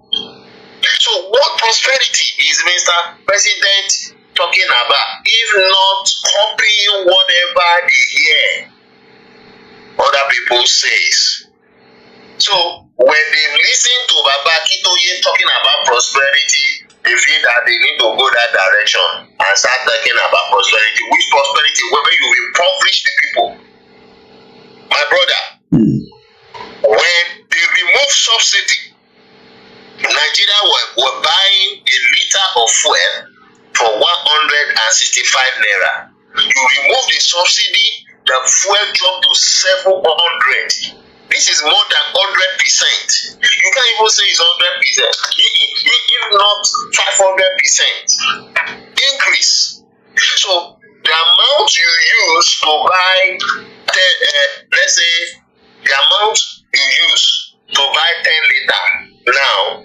So what prosperity is Mr. President talking about, if not copying whatever they hear other people says? So when they listen to Baba Akintoye talking about prosperity, they feel that they need to go that direction and start talking about prosperity. Which prosperity? Where you impoverish the people. My brother, when they remove subsidy, Nigeria were buying a liter of fuel for 165 naira. You remove the subsidy, the fuel dropped to 700. This is more than 100%. You can't even say it's 100%. If not 500% increase. So the amount you use to buy, let's say the amount you use to buy 10 liter now,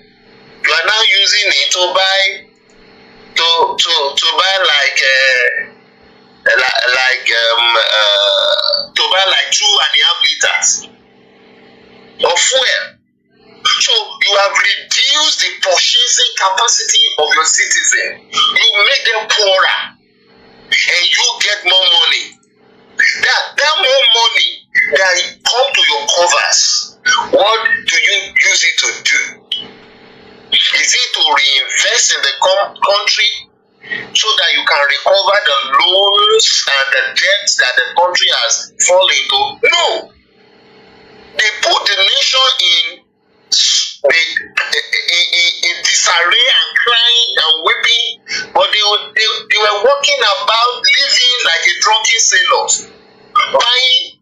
you are now using it to buy to buy like 2.5 liters of fuel. So you have reduced the purchasing capacity of your citizen. You make them poorer, and you get more money. That more money that come to your covers, what do you use it to do? Is it to reinvest in the country so that you can recover the loans and the debts that the country has fallen into? No. They put the nation in disarray and crying and weeping, but they were walking about living like a drunken sailors, buying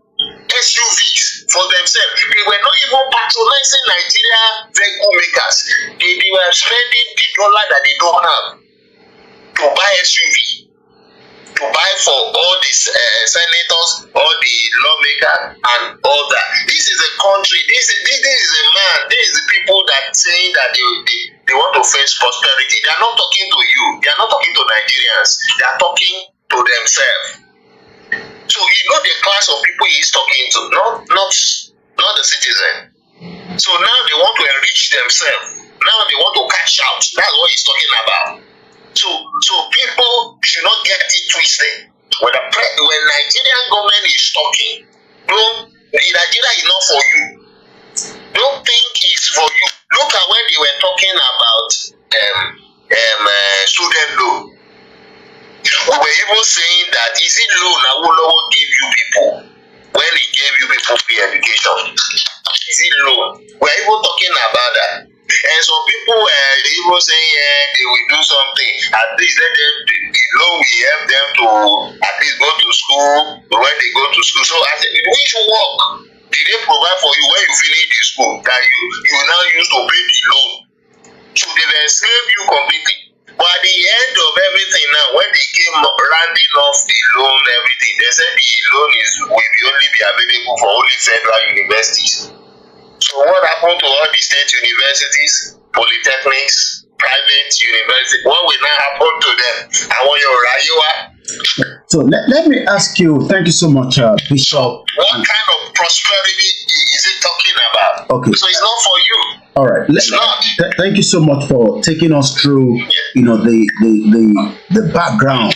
SUVs for themselves. They were not even patronizing Nigeria vehicle makers. They were spending the dollar that they don't have to buy SUV, to to buy for all the senators, all the lawmakers, and all that. This is a country. This is a man. This is the people that saying that they want to face prosperity. They are not talking to you. They are not talking to Nigerians. They are talking to themselves. So you know the class of people he is talking to, not the citizen. So now they want to enrich themselves. Now they want to cash out. That's what he's talking about. So people should not get it twisted. When Nigerian government is talking, Nigeria is not for you. Don't think it's for you. Look at when they were talking about student loan. We were even saying that is it loan that Awolowo give you people when he gave you people free education? Is it loan? We are even talking about that. And some people were even saying they will do something. At least let them, the loan will help them to at least go to school when they go to school. So I said, which work did they provide for you when you finish the school that you now use to pay the loan? So they will enslave you completely. But at the end of everything now, when they came rounding off the loan, everything, they said the loan will only be available for only federal universities. So what happened to all the state universities, polytechnics, private universities? What will now happen to them? I want your Rayuwa. So let me ask you, thank you so much, Bishop. What kind of prosperity is it talking about? Okay. So it's not for you. All right. It's not. Thank you so much for taking us through, the background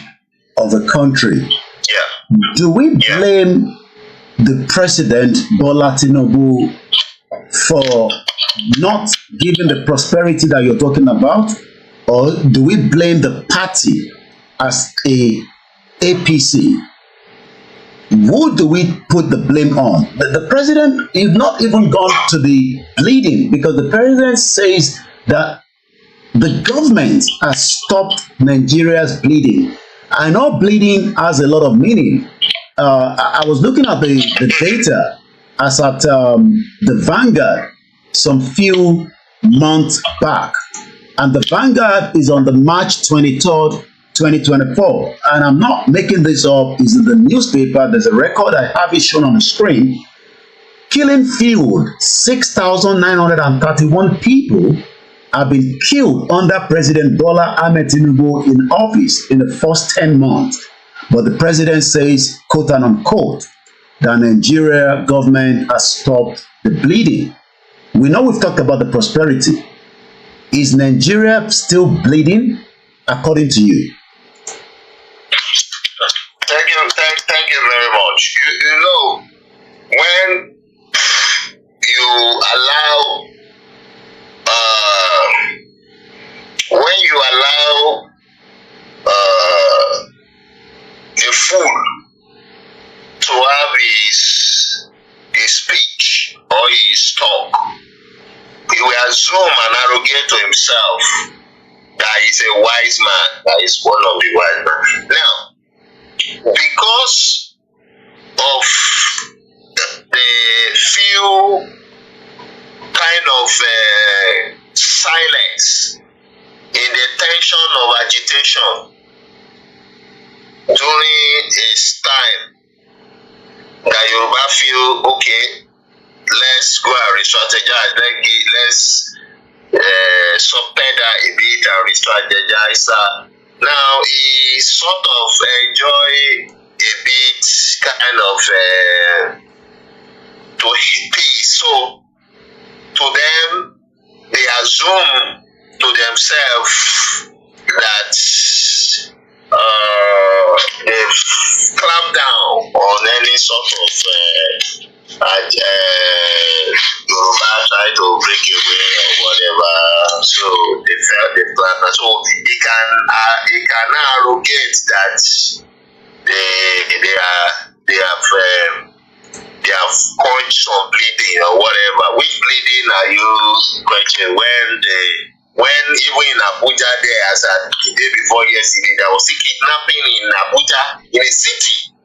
of the country. Yeah. Do we blame the president, Bola Tinubu, for not giving the prosperity that you're talking about? Or do we blame the party as a APC? Who do we put the blame on? The president is not even gone to the bleeding, because the president says that the government has stopped Nigeria's bleeding. I know bleeding has a lot of meaning. I was looking at the data as at the Vanguard some few months back, and the Vanguard is on the March 23rd, 2024, and I'm not making this up. It's in the newspaper. There's a record. I have it shown on the screen. Killing field, 6,931 people have been killed under President Bola Ahmed Tinubu in office in the first 10 months. But the president says, quote and unquote, the Nigeria government has stopped the bleeding. We know we've talked about the prosperity. Is Nigeria still bleeding, according to you? Thank you very much. You know, when you allow a fool to have his speech or his talk, he will assume and arrogate to himself that he's a wise man, that he's one of the wise men. Now, because of the few kind of silence in the tension of agitation during his time, that Yoruba feel, okay, let's go and re-strategize, let's subpedal a bit and re-strategize. Now he sort of enjoy a bit kind of to his peace. So to them, they assume to themselves that they've clamped down on any sort of Yoruba try to break away or whatever. So they felt the plan. So he can now arrogate that they have caused some bleeding or whatever. Which bleeding are you questioning? When even in Abuja there, as the day before yesterday, there was a kidnapping in Abuja, in a city.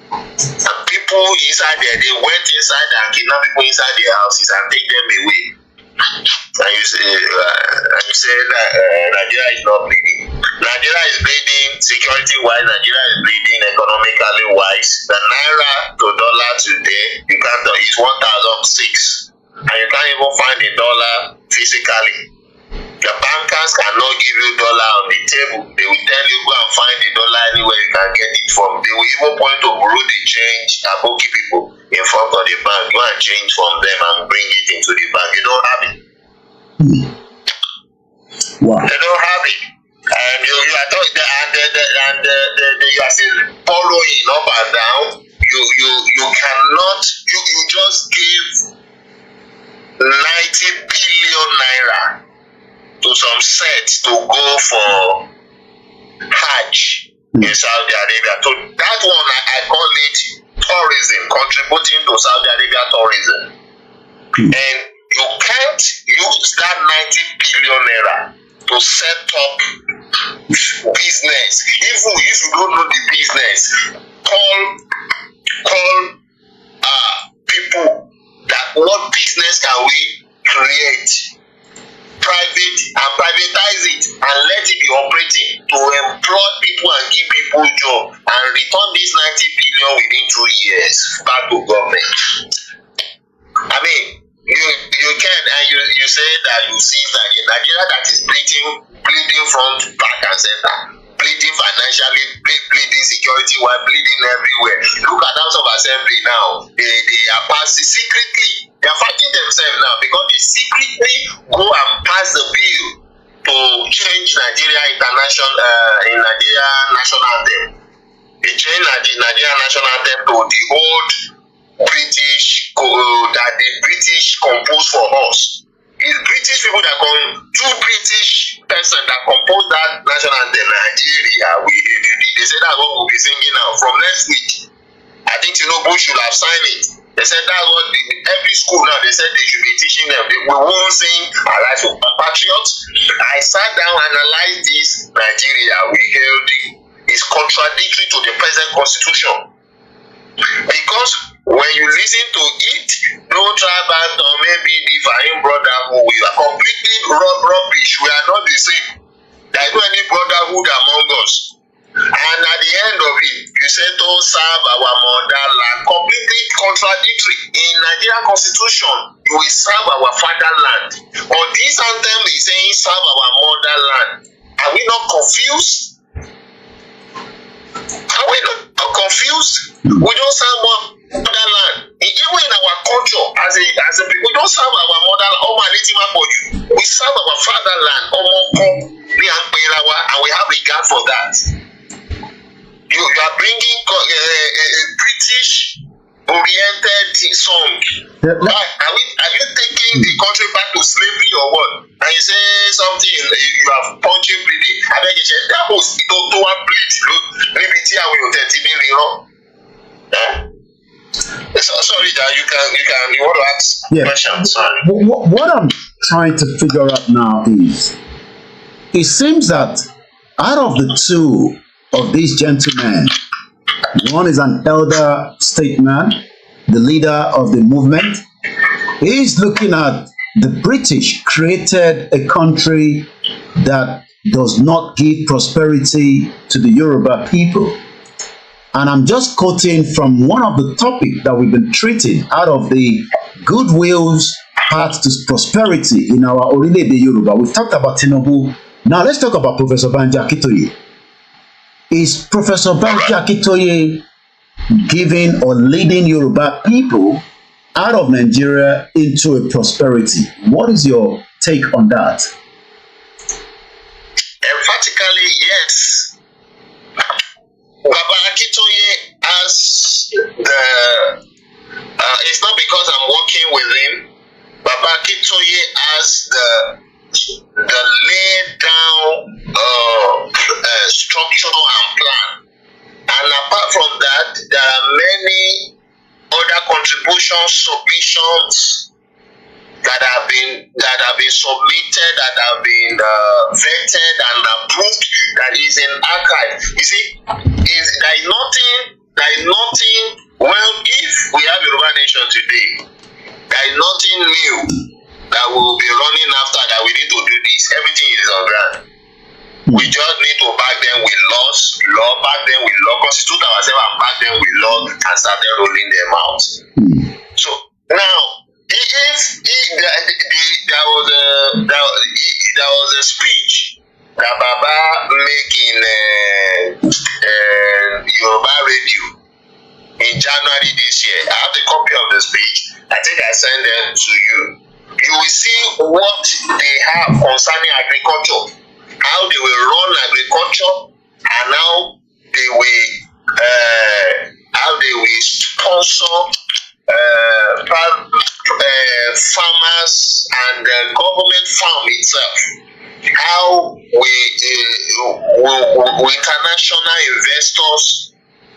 And people inside there, they went inside and kidnapped people inside their houses and take them away. And you say that Nigeria is not bleeding. Nigeria is bleeding security-wise. Nigeria is bleeding economically-wise. The naira to dollar today, you can't is 1,006, and you can't even find a dollar physically. The bankers cannot give you dollar on the table. They will tell you go and find the dollar anywhere you can get it from. They will even point to borrow the change Aboki people in front of the bank. Go and change from them and bring it into the bank. You don't have it. Wow. They don't have it. And you are talking, and you are still following up and down. You cannot. You just give 90 billion naira to some sets to go for Hajj in Saudi Arabia. So that one I call it tourism, contributing to Saudi Arabia tourism. And you can't use that 90 billion naira to set up business. Even if you don't know the business, call people that what business can we create? Private and privatize it and let it be operating to employ people and give people job and return this 90 billion within 2 years back to government. I mean, you can, and you say that you see that in Nigeria that is bleeding front, back and center, bleeding financially, bleeding security, while bleeding everywhere. Look at House of Assembly now. They are passing secretly. They are fighting themselves now because they secretly go and pass the bill to change Nigeria Nigeria national anthem. They change Nigeria national anthem to the old British that the British compose for us. It's British people that two British person that compose that national anthem. Nigeria, they say that's what we'll be singing now from next week. I think Tinubu should have signed it. They said that's what every school now, they said they should be teaching them. We won't sing Allies for Patriots. I sat down and analyzed this Nigeria we held is contradictory to the present constitution. Because when you listen to it, no tribal or maybe the Fahim brotherhood, we are completely rubbish. We are not the same. There is no any brotherhood among us. And at the end of it, you say to serve our motherland, completely contradictory. In Nigerian constitution, you will serve our fatherland. But this anthem is saying serve our motherland. Are we not confused? Are we not confused? We don't serve our motherland. Even in our culture, as a people, we don't serve our motherland. We serve our fatherland. And we have regard for that. You are bringing a British-oriented song. Are you taking the country back to slavery or what? And you say something, you have punctured bleeding. I beg you, that was to one bleed. Sorry, you want to ask questions? Sorry. What I'm trying to figure out now is, it seems that out of the two of these gentlemen, one is an elder statesman, the leader of the movement. He is looking at the British created a country that does not give prosperity to the Yoruba people. And I'm just quoting from one of the topics that we've been treating out of the goodwill's path to prosperity in our Orile-Ede Yoruba. We've talked about Tinubu. Now let's talk about Professor Banji Akintoye. Is Professor Banji Akintoye giving or leading Yoruba people out of Nigeria into a prosperity? What is your take on that? Emphatically, yes. Baba Akintoye has it's not because I'm working with him. Baba Akintoye has the laid down structure and plan. And apart from that, there are many other contributions, submissions that have been submitted, that have been vetted and approved, that is in archive. You see, there is nothing. Well, if we have Yoruba nation today, there is nothing new that we will be running after, that we need to do this. Everything is on ground. We just need to back them with back them with law, constitute ourselves and back them with law and started rolling them out. So now, if there was a speech that Baba make in Yoruba radio in January this year. I have a copy of the speech. I think I sent them to you. You will see what they have concerning agriculture, how they will run agriculture, and how they will sponsor farmers and the government farm itself. How we international investors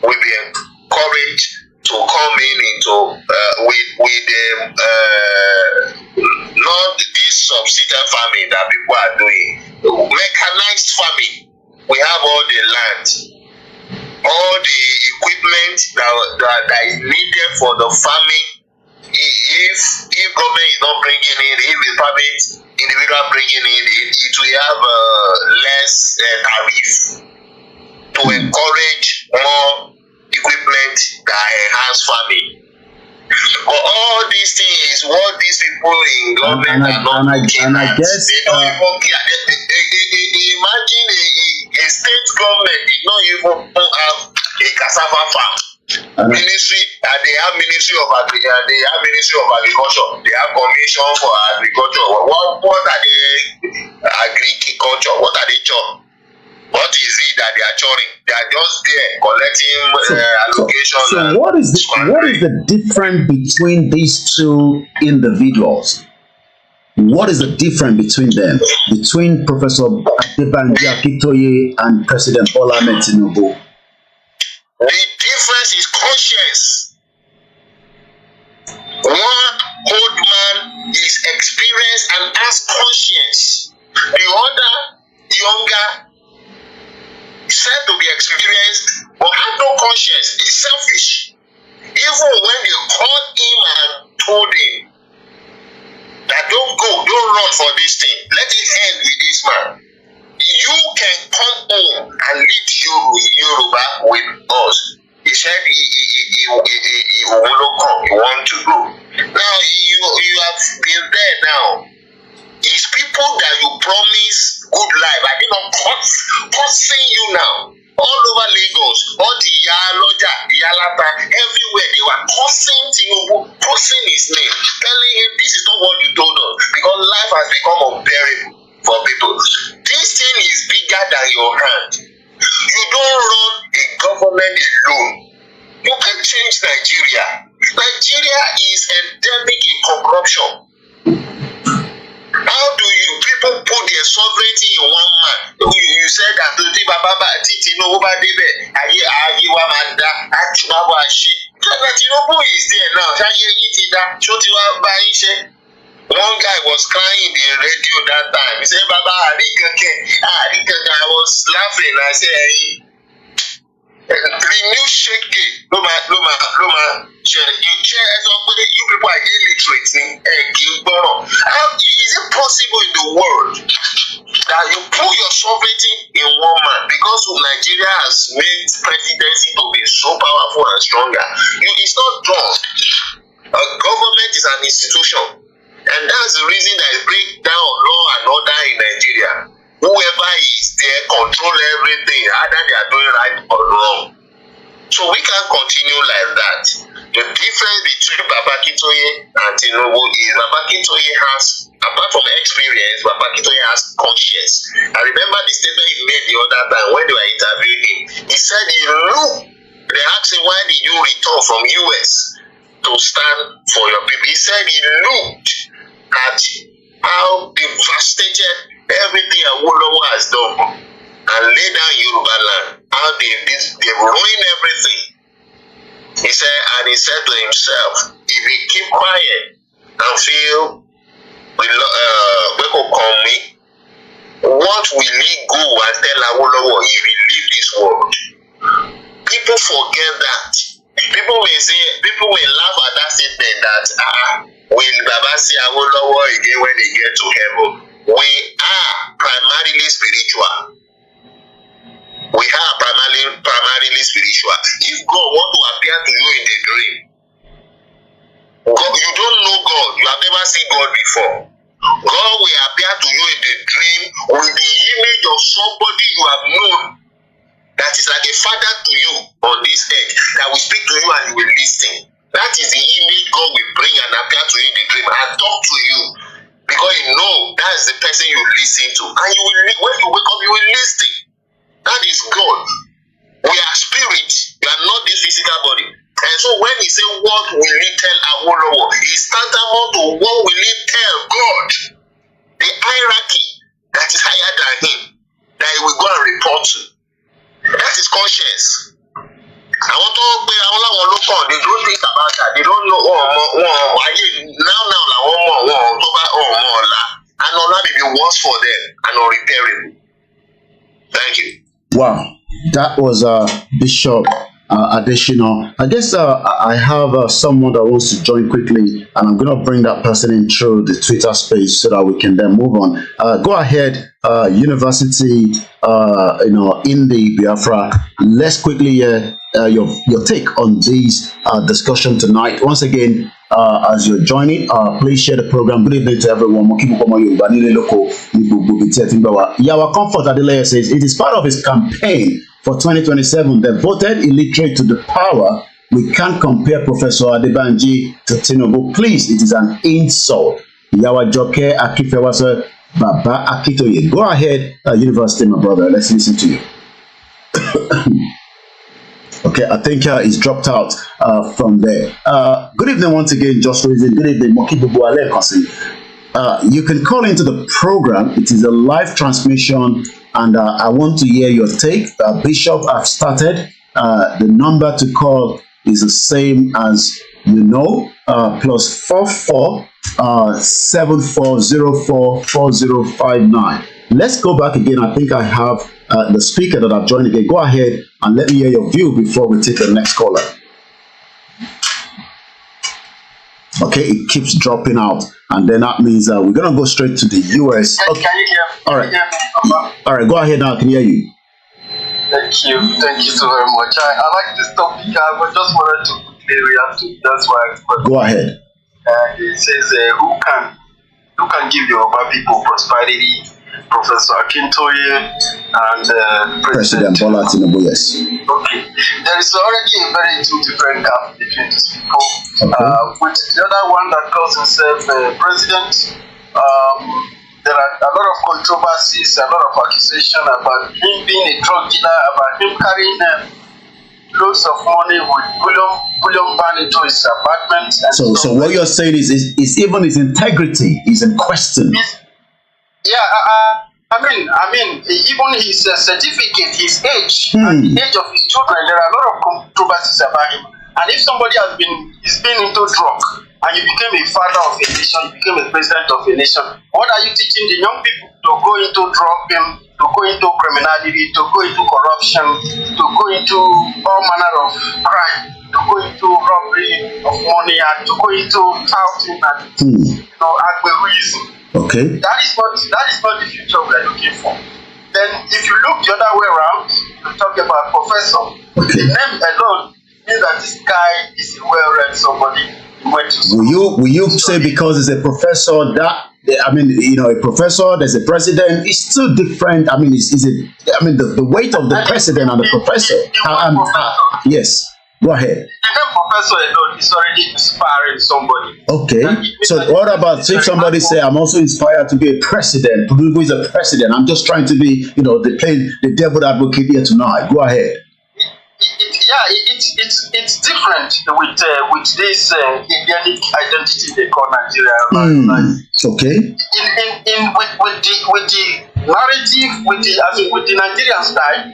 will be encouraged to come in into not this subsistence farming that people are doing, mechanized farming. We have all the land, all the equipment that is needed for the farming. If government is not bringing in, if the private individual bringing in, it will have less tariff to encourage more equipment that enhance farming. But all these things, what these people in government are not looking at, they don't even care. Imagine a state government did not even have a cassava farm. Ministry, they have Ministry of Agriculture, they have Commission for Agriculture. What are they agriculture? What are they churning? What is it that they are churning? They are just there collecting allocation. So what is the difference between these two individuals? What is the difference between them? Between Professor Adebanji Akintoye and President Bola Tinubu? The difference is conscience. One old man is experienced and has conscience. The other, younger, said to be experienced, but had no conscience. He's selfish. Even when they called him and told him that don't run for this thing, let it end with this man. You can come home and lead Yoruba with us. He said he will not come. He want to go. Now you have been there now. It's people that you promise good life. I did not cursing you now. All over Lagos, all the Yaloja, Yalata, everywhere they were cursing Tinubu, cursing his name, telling him this is not what you told us, because life has become unbearable for people. This thing is bigger than your hand. You don't run a government alone. You can change Nigeria. Nigeria is endemic in corruption. How do you people put their sovereignty in one man? You said that Tinubu is there now. One guy was crying in the radio that time. He said, Baba, I was laughing. I said, renew shake it. No man, you people are illiterate. How is it possible in the world that you put your sovereignty in one man? Because Nigeria has made presidency to be so powerful and stronger. It's not done. A government is an institution. And that's the reason that it brings down law and order in Nigeria. Whoever is there control everything, either they are doing right or wrong. So we can't continue like that. The difference between Baba Akintoye and Tinubu is Baba Akintoye has, apart from experience, Baba Akintoye has conscience. I remember the statement he made the other time when they were interviewing him. He said he looked, they asked him, why did you return from US to stand for your people? He said he looked at how devastated everything Awolowo has done and laid down Yoruba land, how they've ruined everything. He said to himself, if he keep quiet and feel we could come me, what will he go and tell Awolowo if he leave this world? People forget that. People may laugh at that statement that will Baba see Awolowo again when don't know God, you have never seen God before, God will appear to you in the dream with the image of somebody you have known that is like a father to you on this earth that will speak to you and you will listen. That is the image God will bring and appear to you in the dream and talk to you, because you know that is the person you listen to, and you will, when you wake up, you will listen. That is God. We are spirit. We are not this physical body. And so when he say, what will he tell Awolowo? It's tantamount to what will he tell God? The hierarchy that is higher than him, that he will go and report to. That is conscience. I want to be they don't think about that. They don't know and all that may be worse for them and unrepairable. Thank you. Wow, that was Bishop additional. I guess I have someone that wants to join quickly, and I'm going to bring that person in through the Twitter space so that we can then move on. Go ahead, University, in the Biafra. Let's quickly hear your take on this discussion tonight. Once again, as you're joining, please share the program. Good evening to everyone. Yawa Comfort Adeleye says it is part of his campaign for 2027. They voted illiterate to the power. We can't compare Professor Adebanji to Tinubu. Please, it is an insult. Yawa Joke Akifewasa Baba Akintoye. Go ahead, University, my brother. Let's listen to you. Okay, I think he's dropped out from there. Good evening once again, Just Reason. Good evening, Mokibubu Alekosi. You can call into the program. It is a live transmission, and I want to hear your take. Bishop, I've started. The number to call is the same as you know, +44 7404 4059. Let's go back again. I think I have the speaker that I've joined again. Go ahead and let me hear your view before we take the next caller. Okay, it keeps dropping out, and then that means we're gonna go straight to the US. Okay. Can you hear me? All right. All right, go ahead now. I can hear you. Thank you so very much. I like this topic. I just wanted to quickly react to it. That's why I go ahead. It says, who can give Yoruba people prosperity? Professor Akintoye and President Bola Tinubu, yes. Okay. There is already a very two different gap between these people. Okay. With the other one that calls himself president, there are a lot of controversies, a lot of accusation about him being a drug dealer, about him carrying loads of money with bullion van into his apartment. And so what you're saying is even his integrity is in question. Yeah, I mean, even his certificate, his age, and the age of his children, there are a lot of controversies about him. And if somebody has been into drug, and you became a father of a nation, you became a president of a nation, what are you teaching the young people to go into drug game, to go into criminality, to go into corruption, to go into all manner of crime, to go into robbery of money, and to go into touting and agberuism? Okay. That is not the future we are looking for. Then, if you look the other way around, you talk about professor. Okay. The name alone means that this guy is a well-read somebody who went to school. Will you say because he's a professor that a professor, there's a president, it's still different. I mean, the weight of the president and the professor. Yes. Go ahead. The name professor alone is already inspiring somebody. Okay. So what about if somebody say, I'm also inspired to be a president? Who is a president? I'm just trying to be, the devil advocate here tonight. Go ahead. It's different with this Indianic identity they call Nigeria. Okay. With the narrative, with the Nigerian style,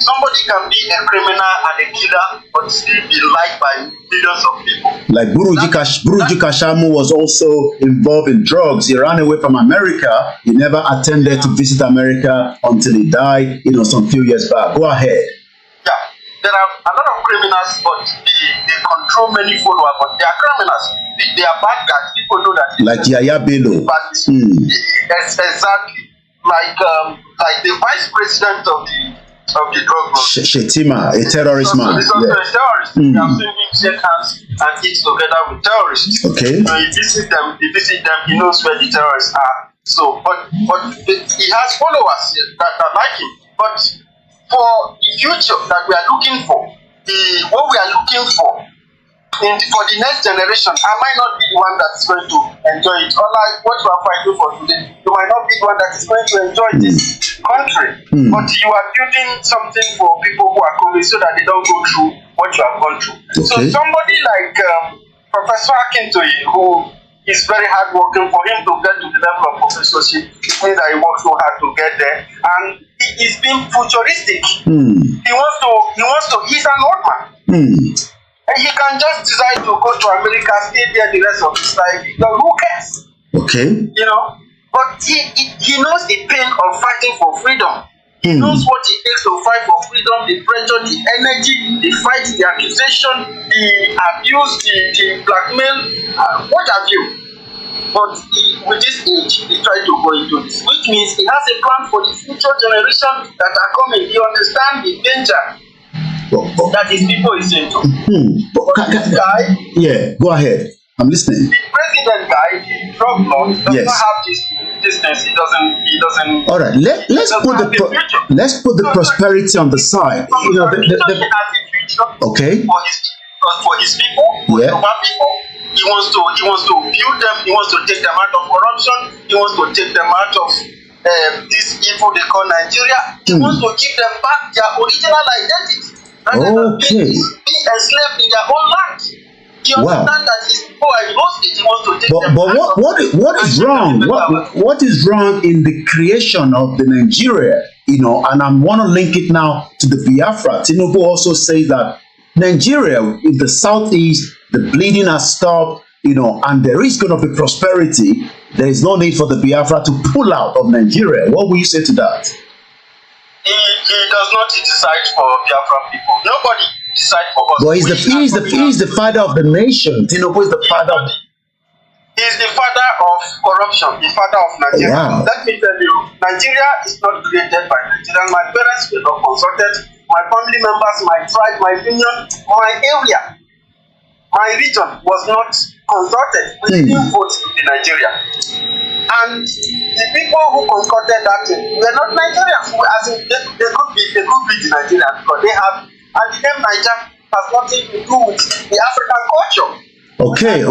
somebody can be a criminal and a killer, but still be liked by millions of people. Like Buruji Kashamu was also involved in drugs. He ran away from America. He never attended to visit America until he died, some few years back. Go ahead. Yeah, there are a lot of criminals, but they control many followers, but they are criminals. They are bad guys. People know that. Like Yaya Bello. Exactly. Like the vice president of the of the drug lord. Shetima, a terrorist man. He's also a terrorist. We have seen him shake hands and eat together with terrorists. Okay. So he visits them, he knows where the terrorists are. So, but he has followers that like him. But for the future that we are looking for, what we are looking for, for the next generation, I might not be the one that is going to enjoy it. Or like what you are fighting for today, you might not be the one that is going to enjoy this country. But you are building something for people who are coming so that they don't go through what you have gone through. Okay. So somebody like Professor Akintoye, who is very hardworking, for him to get to the level of professorship, it means that he works so hard to get there. And he's being futuristic. He's an old man. And he can just decide to go to America, stay there the rest of his life. Who cares? Okay. You know? But he knows the pain of fighting for freedom. He knows what it takes to fight for freedom, the pressure, the energy, the fight, the accusation, the abuse, the blackmail, what have you. But with this age, he tried to go into this, which means he has a plan for the future generation that are coming. He understands the danger that his people is into. But this guy, go ahead. I'm listening. The president guy, the drug lord, does not have this thing. He doesn't. All right. Let's put the prosperity on the side. You know, okay. For his people, for Yoruba people, he wants to build them. He wants to take them out of corruption. He wants to take them out of this evil they call Nigeria. He wants to give them back their original identity. Okay. Be enslaved in their own land. You understand that his people are lost it. He wants to take them back. But what is wrong? What is wrong in the creation of the Nigeria? You know, and I want to link it now to the Biafra. Tinubu also says that Nigeria, in the southeast, the bleeding has stopped, you know, and there is going to be prosperity. There is no need for the Biafra to pull out of Nigeria. What will you say to that? He does not decide for Biafra people. Nobody decides for us. But he's the father of the nation. Tinubu is the father of... He's the father of corruption, the father of Nigeria. Wow. Let me tell you, Nigeria is not created by Nigerians. My parents were not consulted. My family members, my tribe, my union, my area, my region was not consulted. We didn't vote in Nigeria. And the people who concocted that thing were not Nigerians. As in, they could be the Nigerians because they have, and the name Niger has nothing to do with the African culture. Okay,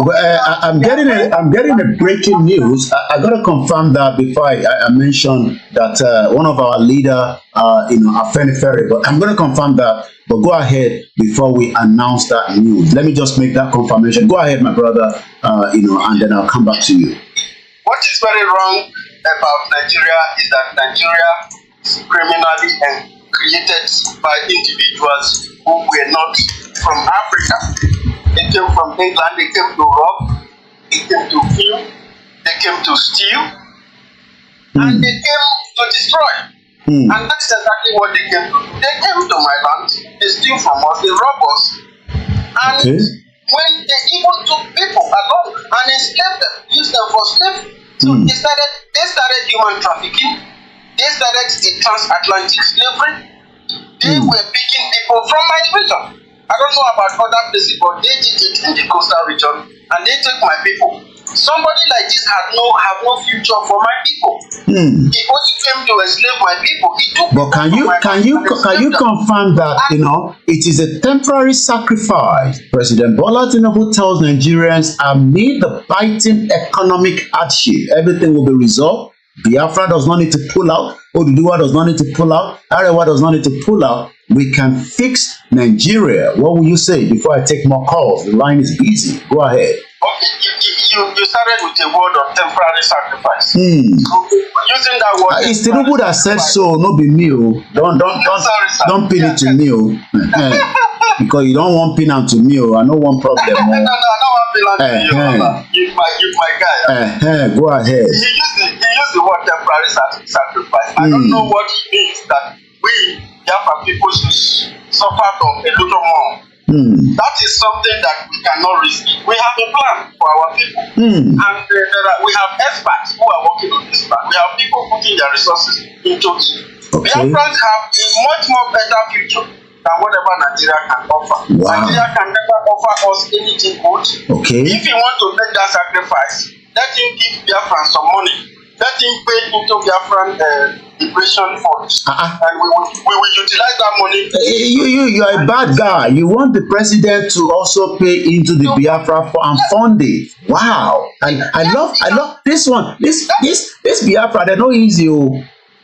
I'm getting a breaking news. I gotta confirm that before I mention that one of our leader, Afenifere, but I'm gonna confirm that. But go ahead before we announce that news. Let me just make that confirmation. Go ahead, my brother. And then I'll come back to you. What is very wrong about Nigeria is that Nigeria is criminally and created by individuals who were not from Africa. They came from England, they came to rob, they came to kill, they came to steal, and they came to destroy. And that's exactly what they came to do. They came to my land, they steal from us, they rob us, and when they even took people along and enslaved them, used them for slavery. So they started human trafficking, they started the transatlantic slavery, they were picking people from my region. I don't know about other places, but they did it in the coastal region, and they took my people. Somebody like this have no future for my people. He only came to enslave my people. He took. But can you confirm that it is a temporary sacrifice? President Bola Tinubu tells Nigerians, amid the biting economic hardship, everything will be resolved. Biafra does not need to pull out. Oduduwa does not need to pull out. Arewa does not need to pull out. We can fix Nigeria. What will you say before I take more calls? The line is busy. Go ahead. Okay, you started with a word of temporary sacrifice. Using that word. It's Tinubu that said so, not be me. Don't pin it to me. Because you don't want pin to me. I know one problem. No, I don't want pin to you. You my guy. Go ahead. He used the word temporary sacrifice. I don't know what it means that we Biafra people should suffer from a little more. That is something that we cannot risk. We have a plan for our people, and we have experts who are working on this plan. We have people putting their resources into it. Okay. Biafrans have a much more better future than whatever Nigeria can offer. Wow. Nigeria can never offer us anything good. Okay. If you want to make that sacrifice, let him give Biafran some money. Let him pay into Biafran liberation funds, and we will utilize that money. You are a bad guy. You want the president to also pay into the Biafra and fund it. Wow. I love this one. This Biafra, they're not easy.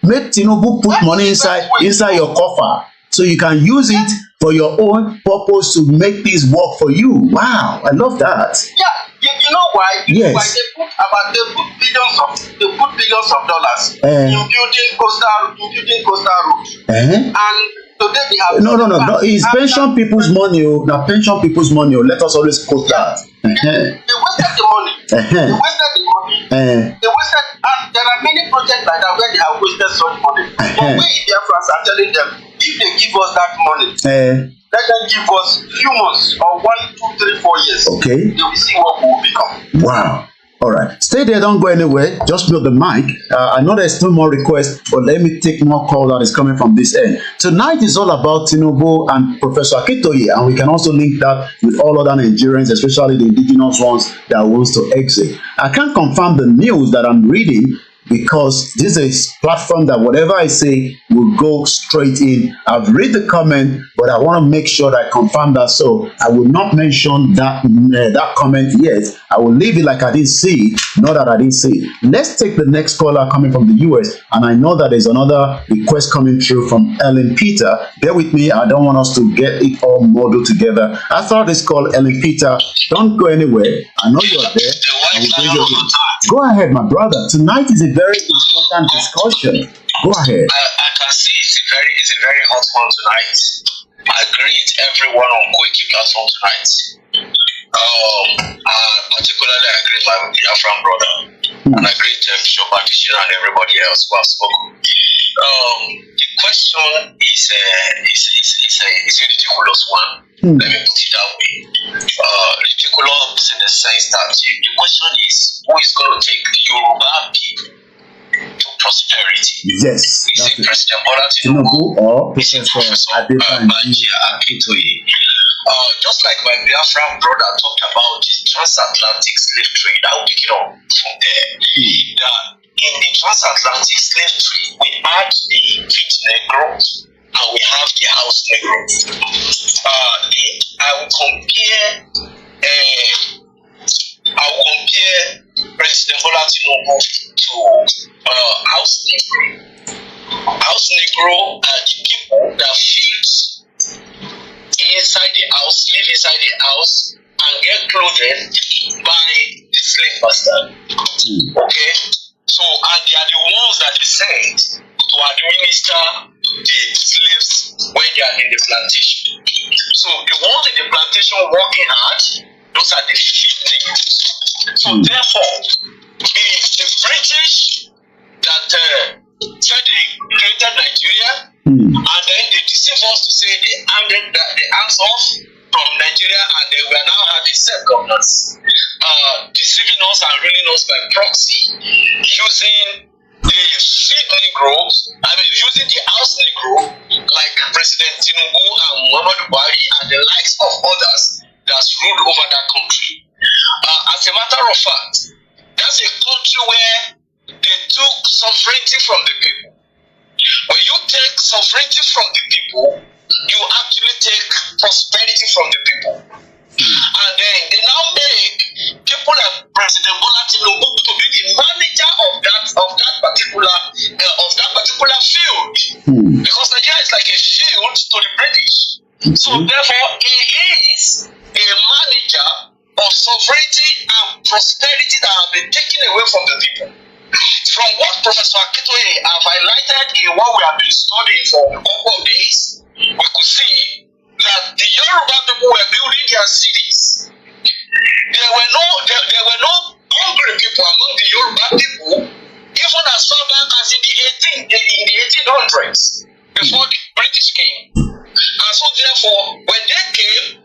Make Tinubu put money inside your coffer so you can use it for your own purpose to make things work for you. Wow, I love that. Yeah, you know why? Yes. Why they put billions of dollars in building coastal roads. And today they have no. It's pension people's money. Now pension people's money. Let us always quote that. They wasted the money. They wasted the money. They wasted, and there are many projects like that where they have wasted such money. But we Biafrans are telling them, if they give us that money, let them give us few months or 1, 2, 3, 4 years. Okay. They will see what we will become. Wow. All right. Stay there. Don't go anywhere. Just mute the mic. I know there's still more requests, but let me take more call that is coming from this end. Tonight is all about Tinubu and Professor Akintoye, and we can also link that with all other Nigerians, especially the indigenous ones that wants to exit. I can't confirm the news that I'm reading, because this is a platform that whatever I say will go straight in. I've read the comment, but I want to make sure that I confirm that, so I will not mention that comment yet. I will leave it like I didn't see it, not that I didn't see it. Let's take the next caller coming from the US, and I know that there's another request coming through from Ellen Peter. Bear with me, I don't want us to get it all muddled together. After this call, Ellen Peter, don't go anywhere. I know you're there. I will bring you in. Go ahead, my brother. Tonight is a very important discussion. Go ahead. I can see it's a very hot one tonight. I greet everyone on Koiki platform tonight. Particularly I greet my Biafran brother, and I greet Bishop Adishina and everybody else who have spoken. The question is a ridiculous one. Let me put it that way. Ridiculous in the sense that the question is, who is going to take the Yoruba people to prosperity? Yes. Is it President Bola Tinubu or Professor Adebanji Akintoye? Just like my Biafran brother talked about the transatlantic slave trade, I'll pick it up from there. That in the transatlantic slave trade, we had the Fit Negro and we have the House Negro. I will compare President Bola Tinubu to House Negro. House Negro are the people that fit inside the house, live inside the house, and get clothed by the slave master. Okay? So, and they are the ones that they send to administer the slaves when they are in the plantation. So, the ones in the plantation working hard, those are the niggas. So, therefore, the British that said they created Nigeria, and then they deceive us to say they handed the hands off from Nigeria, and they were now having self-governance, deceiving us and ruling us by proxy, using the street Negroes, using the house Negro, like President Tinubu and Muhammadu Buhari and the likes of others that's ruled over that country. As a matter of fact, that's a country where they took sovereignty from the people. When you take sovereignty from the people, you actually take prosperity from the people. And then they now make people like President Bola Tinubu to be the manager of that particular field. Because Nigeria is like a shield to the British. So therefore, he is a manager of sovereignty and prosperity that have been taken away from the people. From what Professor Akintoye have highlighted in what we have been studying for a couple of days, we could see that the Yoruba people were building their cities. There were no hungry people among the Yoruba people, even as far back as in the 1800s, before the British came. And so therefore, when they came,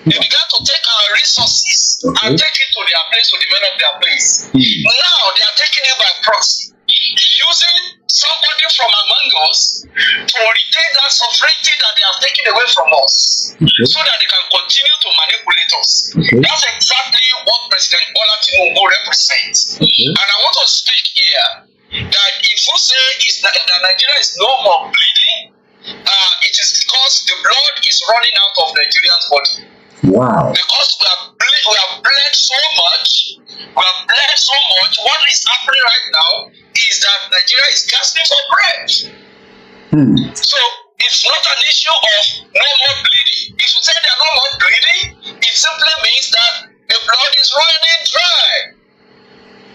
they began to take our resources and take it to their place to develop their place. Now they are taking it by proxy, using somebody from among us to retain that sovereignty that they have taken away from us, so that they can continue to manipulate us. That's exactly what President Bola Tinubu represents. And I want to speak here that if you say that Nigeria is no more bleeding, it is because the blood is running out of Nigerians' body. Wow. Because we have bled so much. What is happening right now is that Nigeria is gasping for breath. So it's not an issue of no more bleeding. If you say there are no more bleeding, it simply means that the blood is running dry.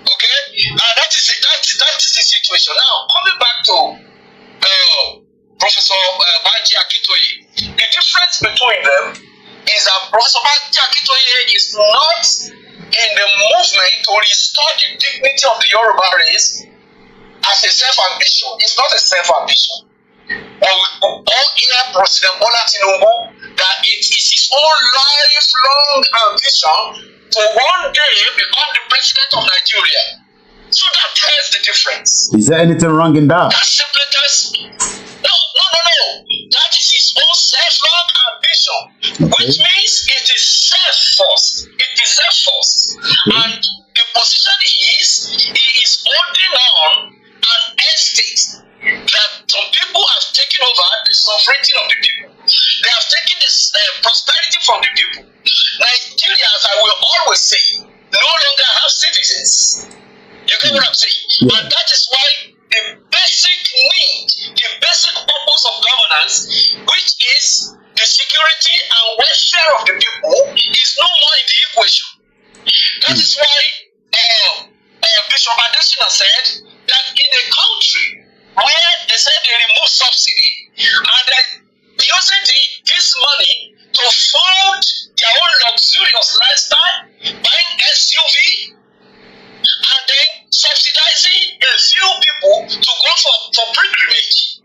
Okay? And that is the situation. Now, coming back to Professor Banji Akintoye, the difference between them is that Professor Banji Akintoye is not in the movement to restore the dignity of the Yoruba race as a self-ambition. It's not a self-ambition. But we all hear President Bola Tinubu that it is his own lifelong ambition to one day become the president of Nigeria. So that tells the difference. Is there anything wrong in that? That simply tells. No. That is his own self-long ambition, which means it is self-forced. And the position he is holding on an estate that some people have taken over the sovereignty of the people. They have taken this prosperity from the people. Nigeria, as I will always say, no longer have citizens. You get what I'm saying? And that is why the basic need, the basic purpose of governance, which is the security and welfare of the people, is no more in the equation. That is why Bishop Adesina said that in a country where they said they remove subsidy and they're using this money to fund their own luxurious lifestyle, buying SUV, and then subsidizing a few people to go for pilgrimage.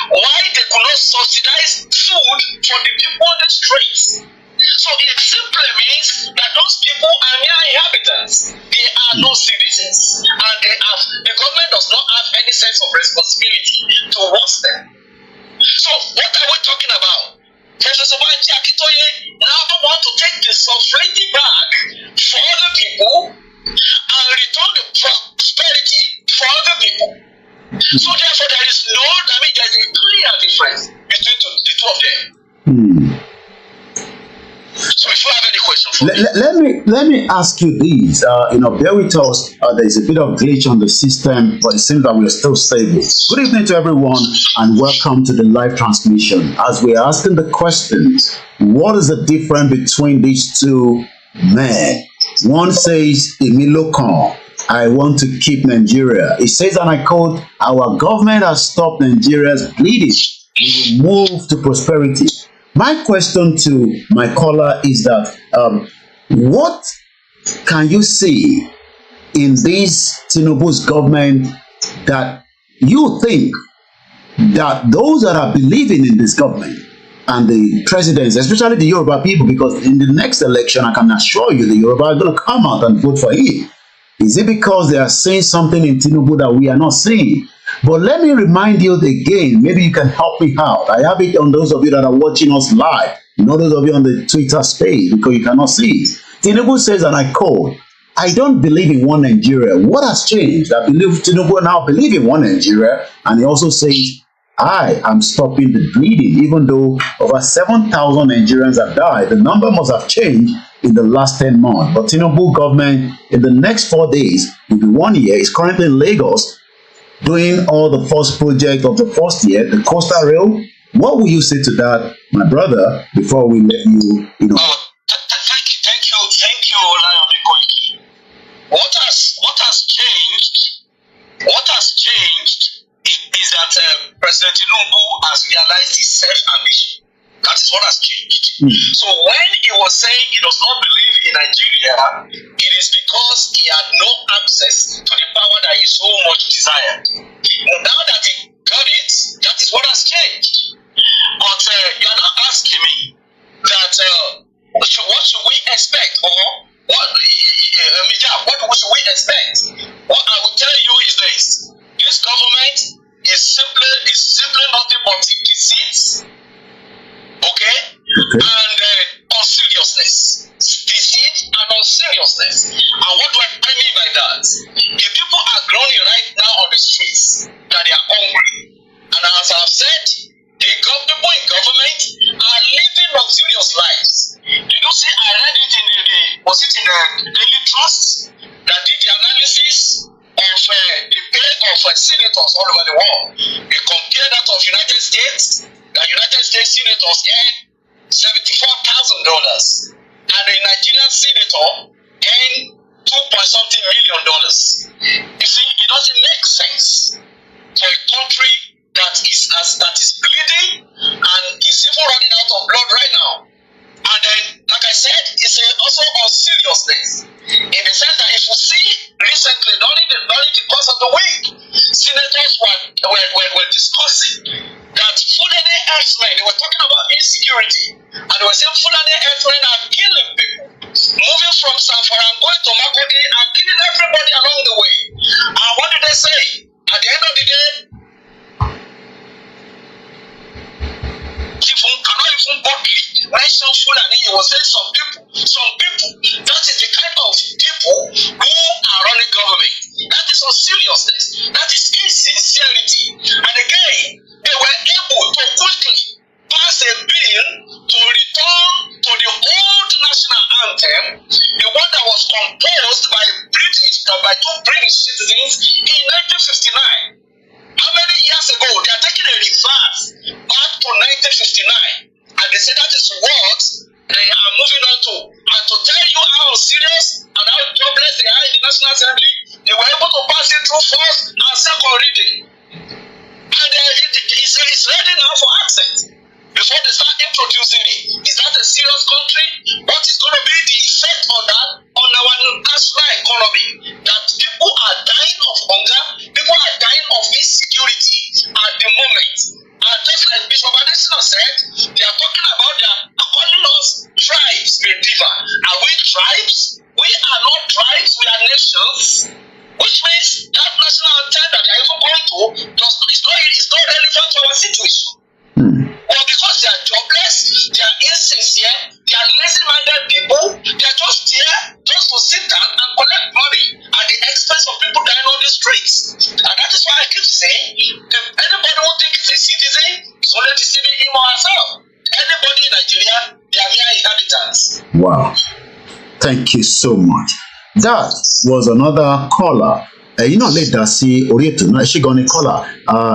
Why they could not subsidize food for the people on the streets? So it simply means that those people are mere inhabitants. They are no citizens, and the government does not have any sense of responsibility towards them. So what are we talking about? Professor Banji Akintoye now want to take the sovereignty back for the people and return the prosperity for the people. So therefore there is there's a clear difference between the two of them. So if you have any questions let me ask you this. Bear with us. There's a bit of glitch on the system, but it seems that we're still stable. Good evening to everyone, and welcome to the live transmission. As we're asking the question, what is the difference between these two men? One says, Emilokan, I want to keep Nigeria. It says, and I quote, our government has stopped Nigeria's bleeding. We will move to prosperity. My question to my caller is that what can you see in this Tinubu's government that you think that those that are believing in this government and the presidents, especially the Yoruba people, because in the next election, I can assure you the Yoruba are going to come out and vote for him. Is it because they are seeing something in Tinubu that we are not seeing? But let me remind you again, maybe you can help me out. I have it on those of you that are watching us live, not those of you on the Twitter space, because you cannot see it. Tinubu says, and I quote, I don't believe in one Nigeria. What has changed? I believe Tinubu now believe in one Nigeria, and he also says, I am stopping the bleeding, even though over 7,000 Nigerians have died. The number must have changed in the last 10 months. But Tinubu government, in the next 4 days, will be 1 year, is currently in Lagos, doing all the first project of the first year, the coastal rail. What will you say to that, my brother, before we let you, Thank you, OLAYOMI KOIKI. What has changed is that President Tinubu has realized his self-ambition. That is what has changed. So when he was saying he does not believe in Nigeria, it is because he had no access to the power that he so much desired. Now that he got it, that is what has changed. But you are not asking me that what should we expect, or what should we expect? What I will tell you is this: this government is simply nothing but deceit, okay? And unseriousness. Deceit and unseriousness. And what do I mean by that? If people are groaning right now on the streets that they are hungry, and as I've said, the people in government are living luxurious lives. Did you see? I read it in the Daily Trust that did the analysis of the pay of senators all over the world. They compare that of United States. The United States senators earn $74,000, and the Nigerian senator earn $2.something million. You see, it doesn't make sense for a country that is bleeding and is even running out of blood right now. And then, like I said, it's also on seriousness, in the sense that if you see recently during the course of the week, senators were discussing that Fulani herdsmen, they were talking about insecurity, and they were saying Fulani herdsmen are killing people, moving from Sanfara and going to Makodi and killing everybody along the way. And what did they say? At the end of the day, cannot even boldly mention Fulani. You will say some people, that is the kind of people who are running government. That is unseriousness. That is insincerity. And again, they were able to quickly pass a bill to return to the old national anthem, the one that was composed by two British citizens in 1959. How many years ago? They are taking a reverse back to 1959, and they say that is what they are moving on to. And to tell you how serious and how jobless they are in the National Assembly, they were able to pass it through first and second reading, and it's ready now for accent before they start introducing it. Is that a serious country? What is going to be the effect on that on our national economy? That people are dying of hunger, people are dying of insecurity at the moment. And just like Bishop Adesina said, they are talking about calling us tribes, Mediva. Are we tribes? We are not tribes, we are nations. Which means that national anthem that they are even going to is not relevant to our situation. Well, because they are jobless, they are insincere, they are lazy-minded people, they are just there just to sit down and collect money at the expense of people dying on the streets. And that is why I keep saying, anybody who thinks he's a citizen is only deceiving him or herself. Anybody in Nigeria, they are mere inhabitants. Wow. Thank you so much. That was another caller. Later see Orieto, no, she gonna caller.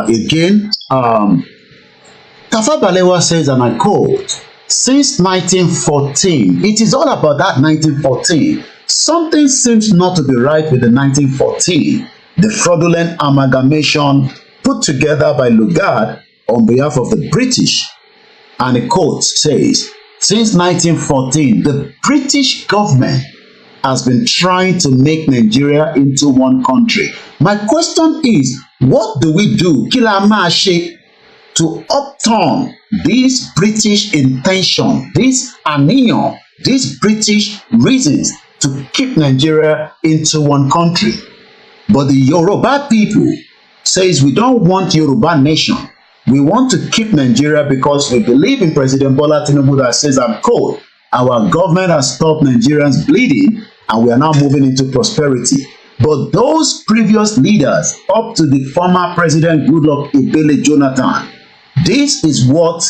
Again, Tafa Balewa says, and I quote, since 1914, it is all about that 1914. Something seems not to be right with the 1914, the fraudulent amalgamation put together by Lugard on behalf of the British. And a quote says, since 1914, the British government has been trying to make Nigeria into one country. My question is, what do we do? Kila ma se to upturn this British intention, this àníyàn, these British reasons to keep Nigeria into one country. But the Yoruba people says we don't want Yoruba nation. We want to keep Nigeria because we believe in President Bola Tinubu that says, I'm cold. Our government has stopped Nigerians bleeding and we are now moving into prosperity. But those previous leaders, up to the former President Goodluck Ebele Jonathan, this is what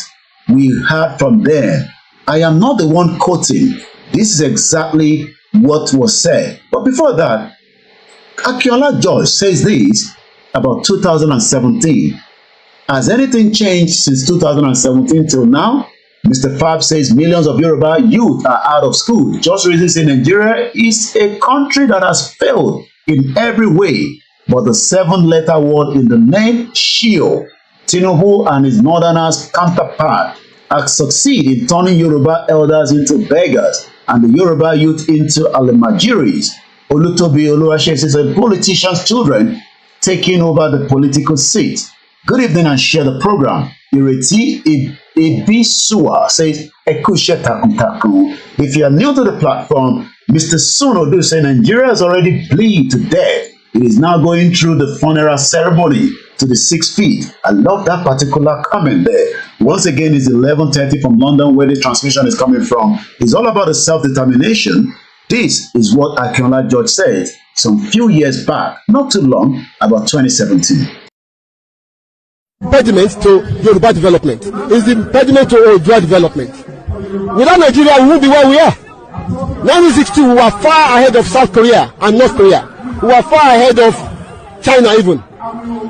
we heard from them. I am not the one quoting. This is exactly what was said. But before that, Akinola George says this about 2017. Has anything changed since 2017 till now? Mr. Fab says millions of Yoruba youth are out of school. Just reasons in Nigeria is a country that has failed in every way. But the 7-letter word in the name, Shio, Tinubu and his northerners counterpart have succeeded in turning Yoruba elders into beggars and the Yoruba youth into almajiris. Olutobi Oluwase says a politician's children taking over the political seat. Good evening and share the program. Ireti Ibisua says Ekushe Takuntaku. If you are new to the platform, Mr. Sunodu say Nigeria has already bleed to death. It is now going through the funeral ceremony to the 6 feet. I love that particular comment there. Once again, it's 11:30 from London, where this transmission is coming from. It's all about the self-determination. This is what Akinola George said some few years back, not too long, about 2017. Impediment to Yoruba development. It's the impediment to Odua development. Without Nigeria, we won't be where we are. 1962, we were far ahead of South Korea and North Korea. We were far ahead of China even.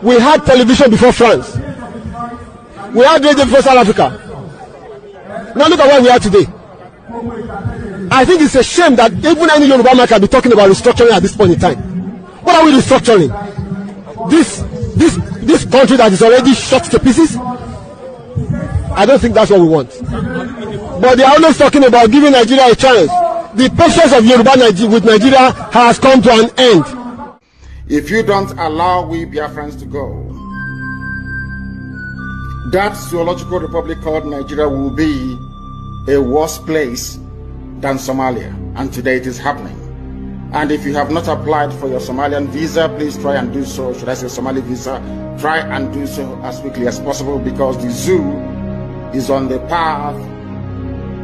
We had television before France. We had radio before South Africa. Now look at where we are today. I think it's a shame that even any Yoruba man can be talking about restructuring at this point in time. What are we restructuring? This country that is already shot to pieces? I don't think that's what we want. But they are always talking about giving Nigeria a chance. The patience of Yoruba with Nigeria has come to an end. If you don't allow we Biafrans to go, that zoological republic called Nigeria will be a worse place than Somalia. And today it is happening. And if you have not applied for your Somalian visa, please try and do so. Should I say Somali visa? Try and do so as quickly as possible, because the zoo is on the path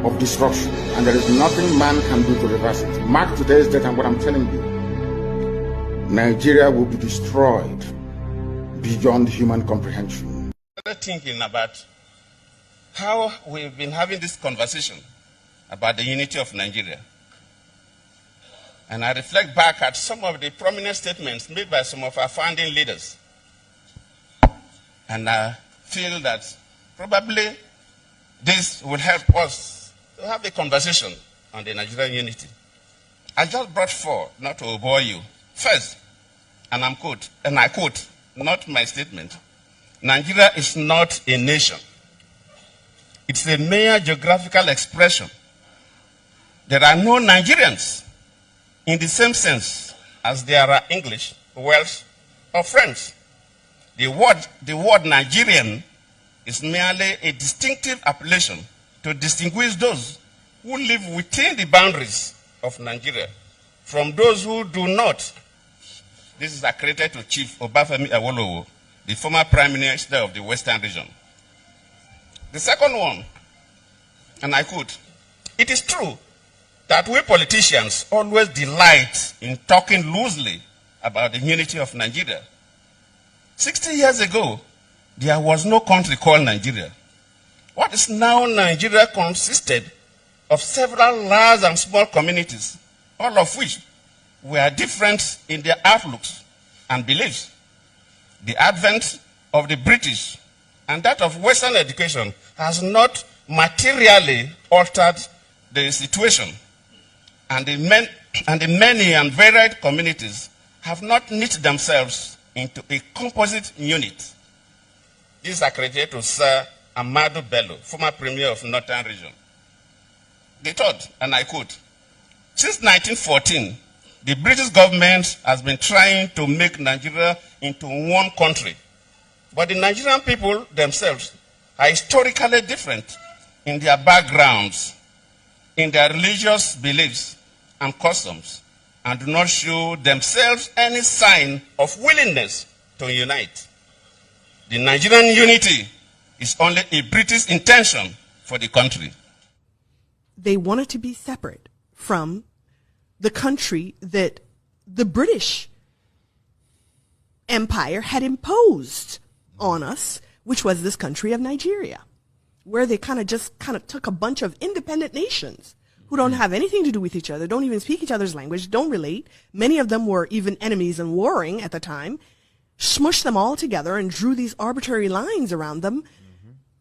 of destruction. And there is nothing man can do to reverse it. Mark today's date and what I'm telling you. Nigeria will be destroyed beyond human comprehension. Thinking about how we've been having this conversation about the unity of Nigeria. And I reflect back at some of the prominent statements made by some of our founding leaders. And I feel that probably this will help us to have a conversation on the Nigerian unity. I just brought four, not to bore you. First, and I quote, not my statement, Nigeria is not a nation. It's a mere geographical expression. There are no Nigerians in the same sense as there are English, Welsh, or French. The word Nigerian is merely a distinctive appellation to distinguish those who live within the boundaries of Nigeria from those who do not. This is accredited to Chief Obafemi Awolowo, the former Prime Minister of the Western region. The second one, and I quote, it is true that we politicians always delight in talking loosely about the unity of Nigeria. 60 years ago, there was no country called Nigeria. What is now Nigeria consisted of several large and small communities, all of which were different in their outlooks and beliefs. The advent of the British and that of Western education has not materially altered the situation. And the many and varied communities have not knit themselves into a composite unit. This is accredited to Sir Amadou Bello, former Premier of Northern Region. The third, and I quote, since 1914, the British government has been trying to make Nigeria into one country. But the Nigerian people themselves are historically different in their backgrounds, in their religious beliefs and customs, and do not show themselves any sign of willingness to unite. The Nigerian unity is only a British intention for the country. They wanted to be separate from the country that the British Empire had imposed on us, which was this country of Nigeria, where they kind of took a bunch of independent nations who don't have anything to do with each other, don't even speak each other's language, don't relate. Many of them were even enemies and warring at the time, smushed them all together and drew these arbitrary lines around them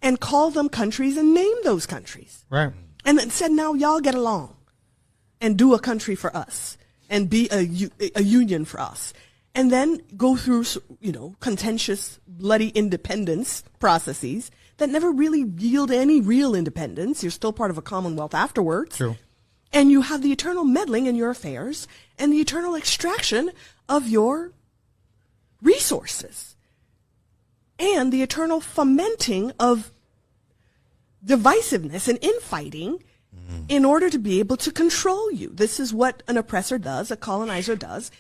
and called them countries and named those countries. Right. And then said, now y'all get along and do a country for us and be a union for us. And then go through, contentious, bloody independence processes that never really yield any real independence. You're still part of a commonwealth afterwards. True. And you have the eternal meddling in your affairs and the eternal extraction of your resources and the eternal fomenting of divisiveness and infighting in order to be able to control you. This is what an oppressor does, a colonizer does.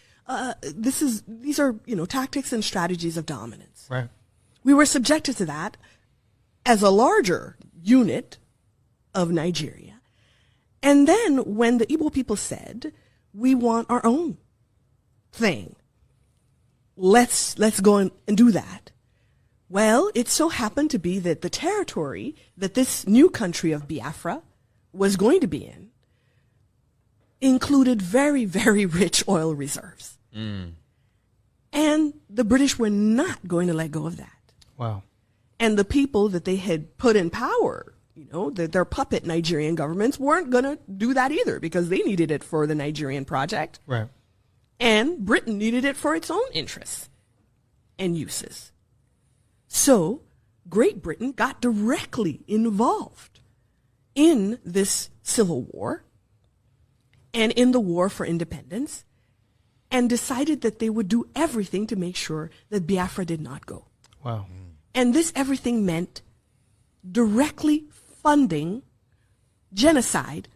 These are, tactics and strategies of dominance. Right. We were subjected to that as a larger unit of Nigeria. And then when the Igbo people said, we want our own thing, let's go and do that. Well, it so happened to be that the territory that this new country of Biafra was going to be in included very, very rich oil reserves. And the British were not going to let go of that. Wow. And the people that they had put in power, their puppet Nigerian governments weren't going to do that either, because they needed it for the Nigerian project. Right. And Britain needed it for its own interests and uses. So Great Britain got directly involved in this civil war and in the war for independence, and decided that they would do everything to make sure that Biafra did not go. Wow. And this everything meant directly funding genocide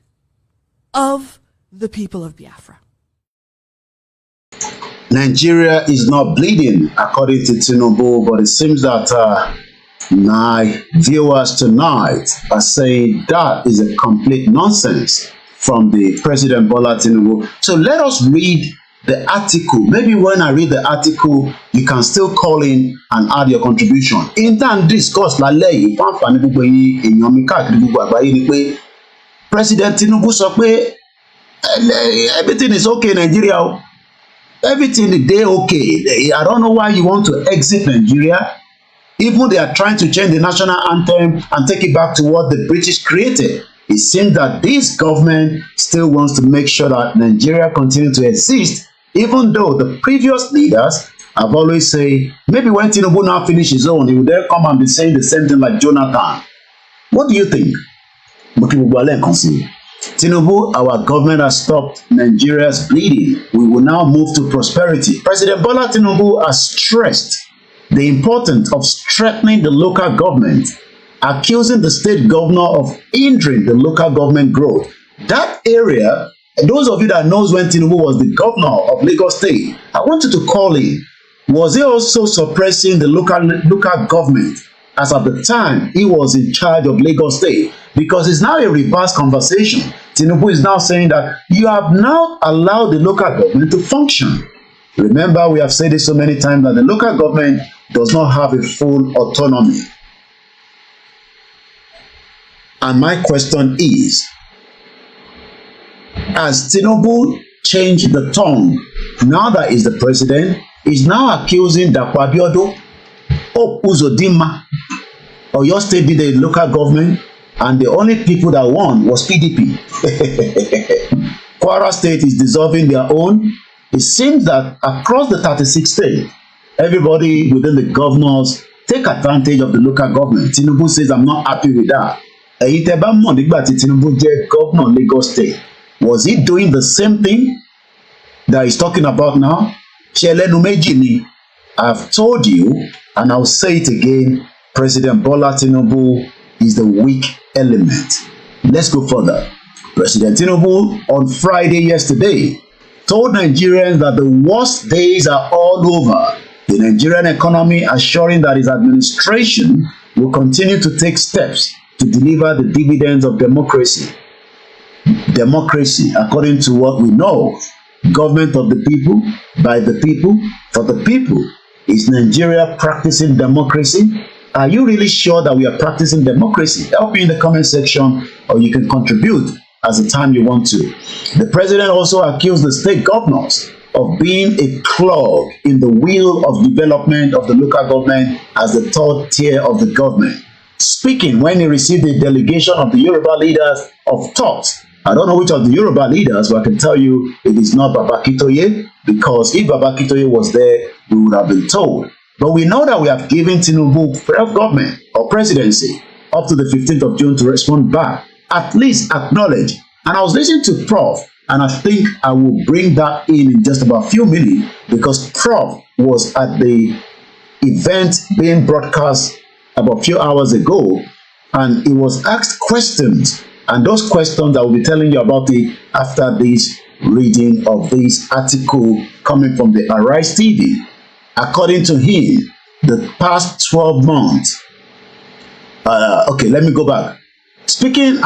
of the people of Biafra. Nigeria is not bleeding, according to Tinubu, but it seems that my viewers tonight are saying that is a complete nonsense from the President Bola Tinubu. So let us read the article. Maybe when I read the article, you can still call in and add your contribution. In time discuss lálẹ́ yìí fún àǹfààní gbogbo yín èèyàn mi káàkiri gbogbo àgbáyé ni pé President Tinubu sọ pé everything is okay Nigeria. Everything is dey okay. I don't know why you want to exit Nigeria. Even they are trying to change the national anthem and take it back to what the British created. It seems that this government still wants to make sure that Nigeria continue to exist, even though the previous leaders have always said, maybe when Tinubu now finish his own, he will then come and be saying the same thing like Jonathan. What do you think? Tinubu, our government has stopped Nigeria's bleeding. We will now move to prosperity. President Bola Tinubu has stressed the importance of strengthening the local government, accusing the state governor of hindering the local government growth. That area, and those of you that knows when Tinubu was the governor of Lagos State, I want you to call in. Was he also suppressing the local government as at the time he was in charge of Lagos State? Because it's now a reverse conversation. Tinubu is now saying that you have now allowed the local government to function. Remember, we have said it so many times that the local government does not have a full autonomy. And my question is, has Tinubu changed the tone now that he's the president? He's now accusing Dapo Abiodun of Uzodinma. Oyo State did the local government, and the only people that won was PDP. Kwara State is dissolving their own. It seems that across the 36 states, everybody within the governors take advantage of the local government. Tinubu says, I'm not happy with that. Èyí tẹ́ bá mọ̀ nígbà tí Tinubu jẹ́ governor Lagos State, was he doing the same thing that he's talking about now? Ṣé ẹlẹ́nu méjì ni? I've told you, and I'll say it again, President Bola Tinubu is the weak element. Let's go further. President Tinubu on Friday yesterday told Nigerians that the worst days are all over. The Nigerian economy assuring that his administration will continue to take steps to deliver the dividends of democracy. Democracy, according to what we know, government of the people, by the people, for the people. Is Nigeria practicing democracy? Are you really sure that we are practicing democracy? Help me in the comment section, or you can contribute as the time you want to. The president also accused the state governors of being a clog in the wheel of development of the local government as the third tier of the government. Speaking when he received a delegation of the Yoruba leaders of thought. I don't know which of the Yoruba leaders, but I can tell you it is not Akintoye, because if Akintoye was there, we would have been told. But we know that we have given Tinubu government or presidency up to the 15th of June to respond back, at least acknowledge. And I was listening to Prof, and I think I will bring that in just about a few minutes, because Prof was at the event being broadcast about a few hours ago, and he was asked questions, and those questions I will be telling you about it after this reading of this article coming from the Arise TV. According to him, the past 12 months, okay, let me go back. Speaking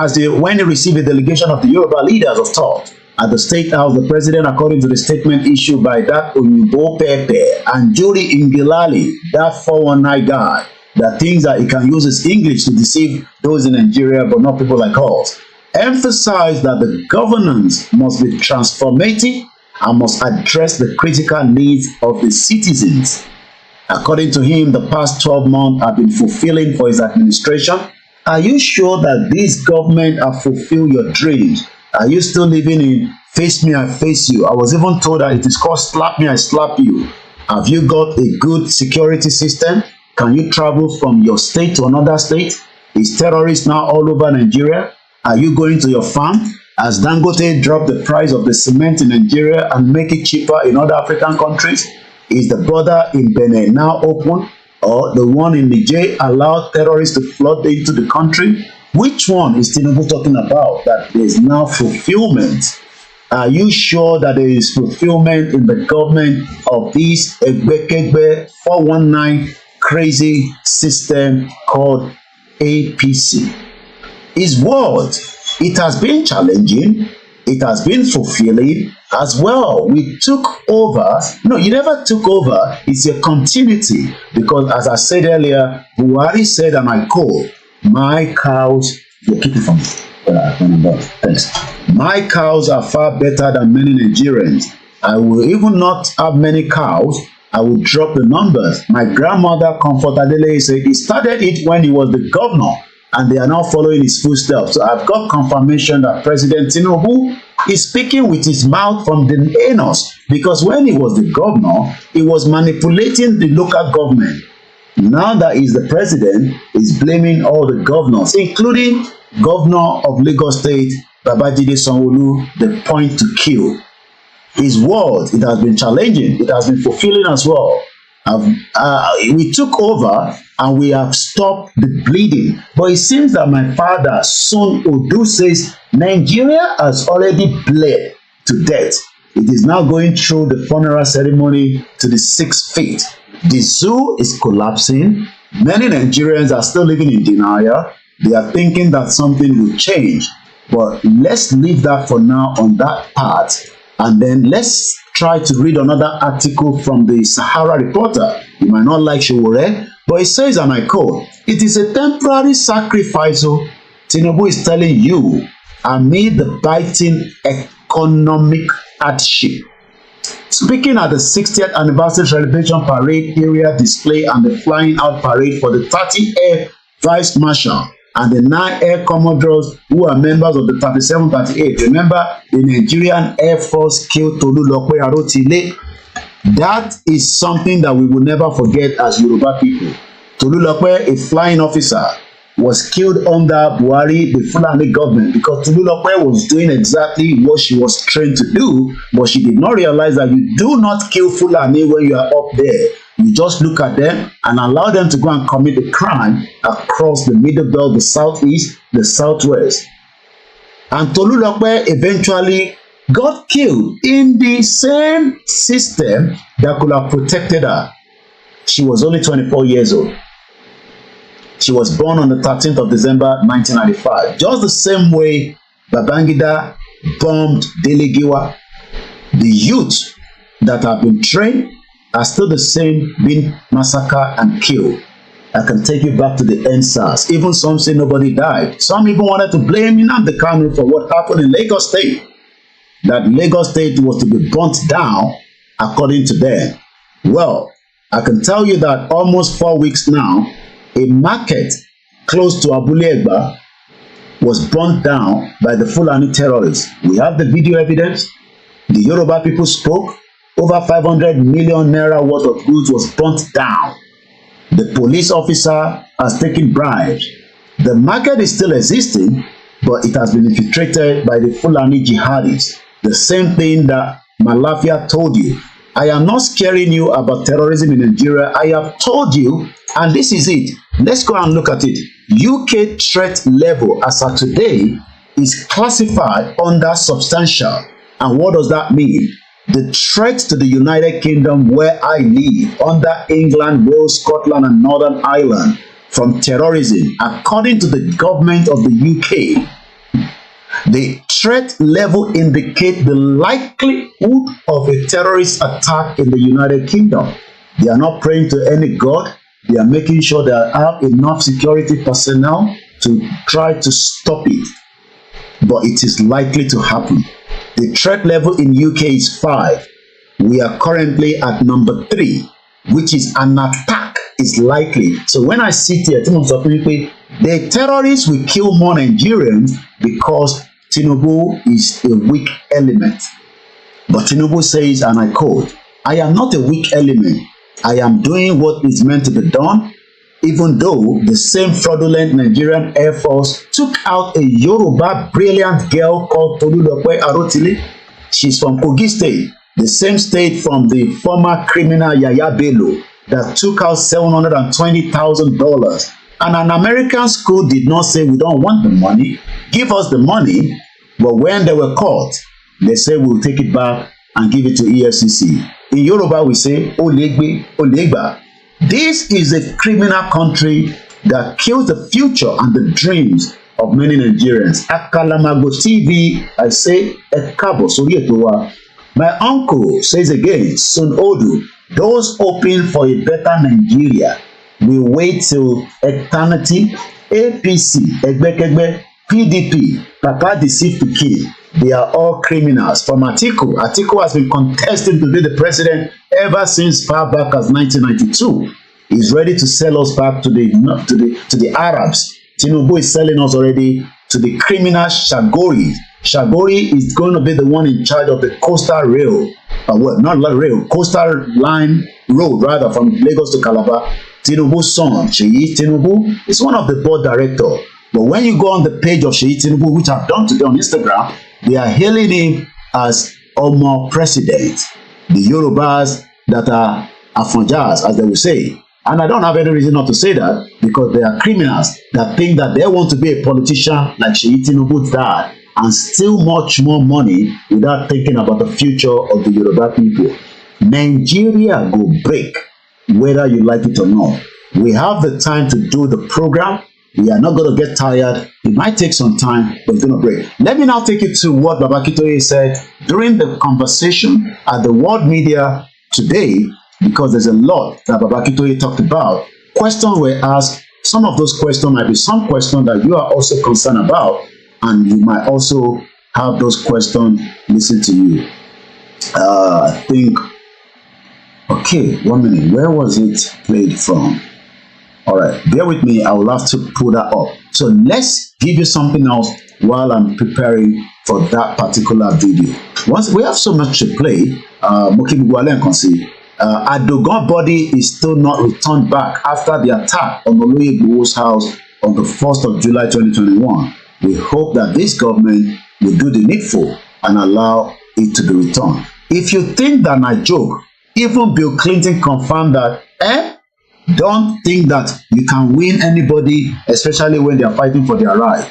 when he received a delegation of the Yoruba leaders of thought at the State House, the president, according to the statement issued by that Oyinbo Pepe and Juri Ingilali, that 419 guy that thinks that he can use his English to deceive those in Nigeria, but not people like us, emphasized that the governance must be transformative and must address the critical needs of the citizens. According to him, the past 12 months have been fulfilling for his administration. Are you sure that this government have fulfilled your dreams? Are you still living in face me, I face you? I was even told that it is called slap me, I slap you. Have you got a good security system? Can you travel from your state to another state? Is terrorists now all over Nigeria? Are you going to your farm? Has Dangote dropped the price of the cement in Nigeria and make it cheaper in other African countries? Is the border in Benin now open? Or the one in Niger allowed terrorists to flood into the country? Which one is Tinubu talking about that there is now fulfillment? Are you sure that there is fulfillment in the government of this Egbekegbe 419 crazy system called APC? His word, it has been challenging, it has been fulfilling as well. We took over. No, you never took over. It's a continuity. Because as I said earlier, Buhari said, and I quote, my cows, yeah, keep it from thanks. My cows are far better than many Nigerians. I will even not have many cows. I will drop the numbers. My grandmother, Comfort Adele, said he started it when he was the governor, and they are now following his footsteps. So I've got confirmation that President Tinubu is speaking with his mouth from the anus, because when he was the governor, he was manipulating the local government. Now that he's the president, he's blaming all the governors, including Governor of Lagos State, Babajide Sanwo-Olu, the point to kill. His word, it has been challenging, it has been fulfilling as well. We took over and we have stopped the bleeding. But it seems that my father, Son Odu, says Nigeria has already bled to death. It is now going through the funeral ceremony to the 6th feet. The zoo is collapsing. Many Nigerians are still living in denial. They are thinking that something will change. But let's leave that for now on that part. And then let's try to read another article from the Sahara Reporter. You might not like Showore, but it says, and I quote, it is a temporary sacrifice. Tinubu is telling you, amid the biting economic hardship. Speaking at the 60th anniversary celebration parade area display and the flying out parade for the 30 Air Vice Marshal and the 9 Air Commodores who are members of the 3738. Remember, the Nigerian Air Force killed Tolulope Arotile. That is something that we will never forget as Yoruba people. Tolulope, a flying officer, was killed under Buhari, the Fulani government, because Tolulope was doing exactly what she was trained to do, but she did not realize that you do not kill Fulani when you are up there. You just look at them and allow them to go and commit the crime across the middle belt, the southeast, the southwest. And Tolulope eventually got killed in the same system that could have protected her. She was only 24 years old. She was born on the 13th of December 1995. Just the same way Babangida bombed Delegiwa. The youth that have been trained are still the same, being massacred and killed. I can take you back to the NSAS. Even some say nobody died. Some even wanted to blame Nnamdi Kanu for what happened in Lagos State. That Lagos State was to be burnt down, according to them. Well, I can tell you that almost 4 weeks now, a market close to Abule Egba was burnt down by the Fulani terrorists. We have the video evidence. The Yoruba people spoke. Over 500 million naira worth of goods was burnt down. The police officer has taken bribes. The market is still existing, but it has been infiltrated by the Fulani jihadists. The same thing that Malafia told you. I am not scaring you about terrorism in Nigeria. I have told you, and this is it. Let's go and look at it. UK threat level as of today is classified under substantial. And what does that mean? The threat to the United Kingdom where I live, under England, Wales, Scotland, and Northern Ireland, from terrorism, according to the government of the UK, the threat level indicates the likelihood of a terrorist attack in the United Kingdom. They are not praying to any god. They are making sure they have enough security personnel to try to stop it. But it is likely to happen. The threat level in UK is 5. We are currently at number 3, which is an attack is likely. So when I sit here, the terrorists will kill more Nigerians because Tinubu is a weak element. But Tinubu says, and I quote, I am not a weak element. I am doing what is meant to be done, even though the same fraudulent Nigerian Air Force took out a Yoruba brilliant girl called Tolulope Arotile. She's from Kogi State, the same state from the former criminal Yaya Bello that took out $720,000. And an American school did not say, we don't want the money, give us the money. But when they were caught, they said, we'll take it back and give it to EFCC. In Yoruba, we say, Olegbe, Olegba. This is a criminal country that kills the future and the dreams of many Nigerians. Akalamago TV, I say, Ekabo, Soyetowa. My uncle says again, Son Odu, those hoping for a better Nigeria will wait till eternity. APC, Egbekegbe, PDP, Papa deceived to kill. They are all criminals. From Atiku, Atiku has been contesting to be the president ever since far back as 1992. He's ready to sell us back to the Arabs. Tinubu is selling us already to the criminal Shagori. Shagori is going to be the one in charge of the coastal rail, coastal line road rather, from Lagos to Calabar. Tinubu's son, Seyi Tinubu, is one of the board directors. But when you go on the page of Seyi Tinubu, which I've done today on Instagram, they are hailing him as Omo President. The Yorubas that are Afonjas, as they will say. And I don't have any reason not to say that, because they are criminals that think that they want to be a politician like Seyi Tinubu's dad and steal much more money without thinking about the future of the Yoruba people. Nigeria go break, whether you like it or not. We have the time to do the program. We are not going to get tired. It might take some time, but it's going to break. Let me now take you to what Baba Akintoye said during the conversation at the World Media today, because there's a lot that Baba Akintoye talked about. Questions were asked. Some of those questions might be some questions that you are also concerned about, and you might also have those questions listen to you. I think, okay, 1 minute. Where was it played from? All right, bear with me. I will have to pull that up. So let's give you something else while I'm preparing for that particular video. Once we have so much to play, Adogon body is still not returned back after the attack on Oloyebo's house on the 1st of July 2021. We hope that this government will do the needful and allow it to be returned. If you think that I joke, even Bill Clinton confirmed that, don't think that you can win anybody, especially when they are fighting for their right.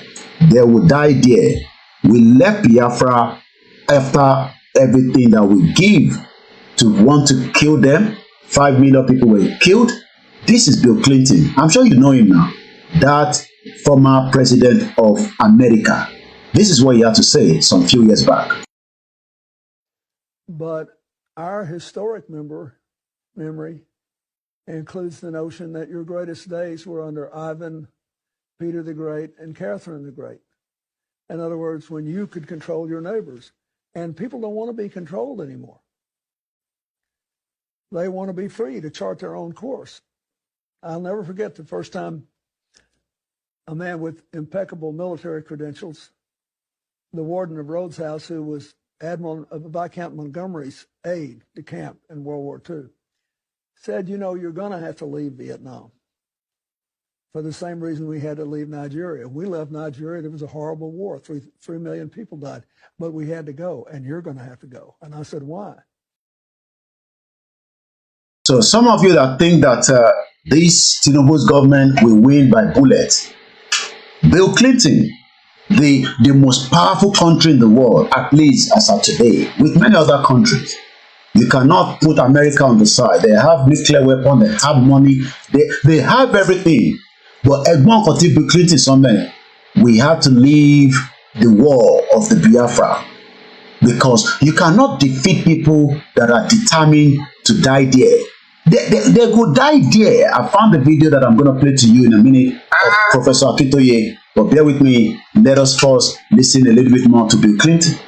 They will die there. We left Biafra after everything that we give to want to kill them. 5 million people were killed. This is Bill Clinton. I'm sure you know him now. That former president of America. This is what he had to say some few years back. But our historic memory includes the notion that your greatest days were under Ivan, Peter the Great, and Catherine the Great. In other words, when you could control your neighbors. And people don't want to be controlled anymore. They want to be free to chart their own course. I'll never forget the first time a man with impeccable military credentials, the warden of Rhodes House, who was Admiral Viscount Montgomery's aide de camp in World War II, said, you know, you're going to have to leave Vietnam for the same reason we had to leave Nigeria. We left Nigeria. There was a horrible war. 3 million people died. But we had to go, and you're going to have to go. And I said, why? So some of you that think that this Tinubu's government will win by bullets, Bill Clinton, the most powerful country in the world, at least as of today, with many other countries, you cannot put America on the side. They have nuclear weapons, they have money, they have everything. But Edmond Kotti Bill Clinton something, we have to leave the war of the Biafra, because you cannot defeat people that are determined to die there. They go die there. I found the video that I'm going to play to you in a minute of Professor Akintoye, but bear with me. Let us first listen a little bit more to Bill Clinton.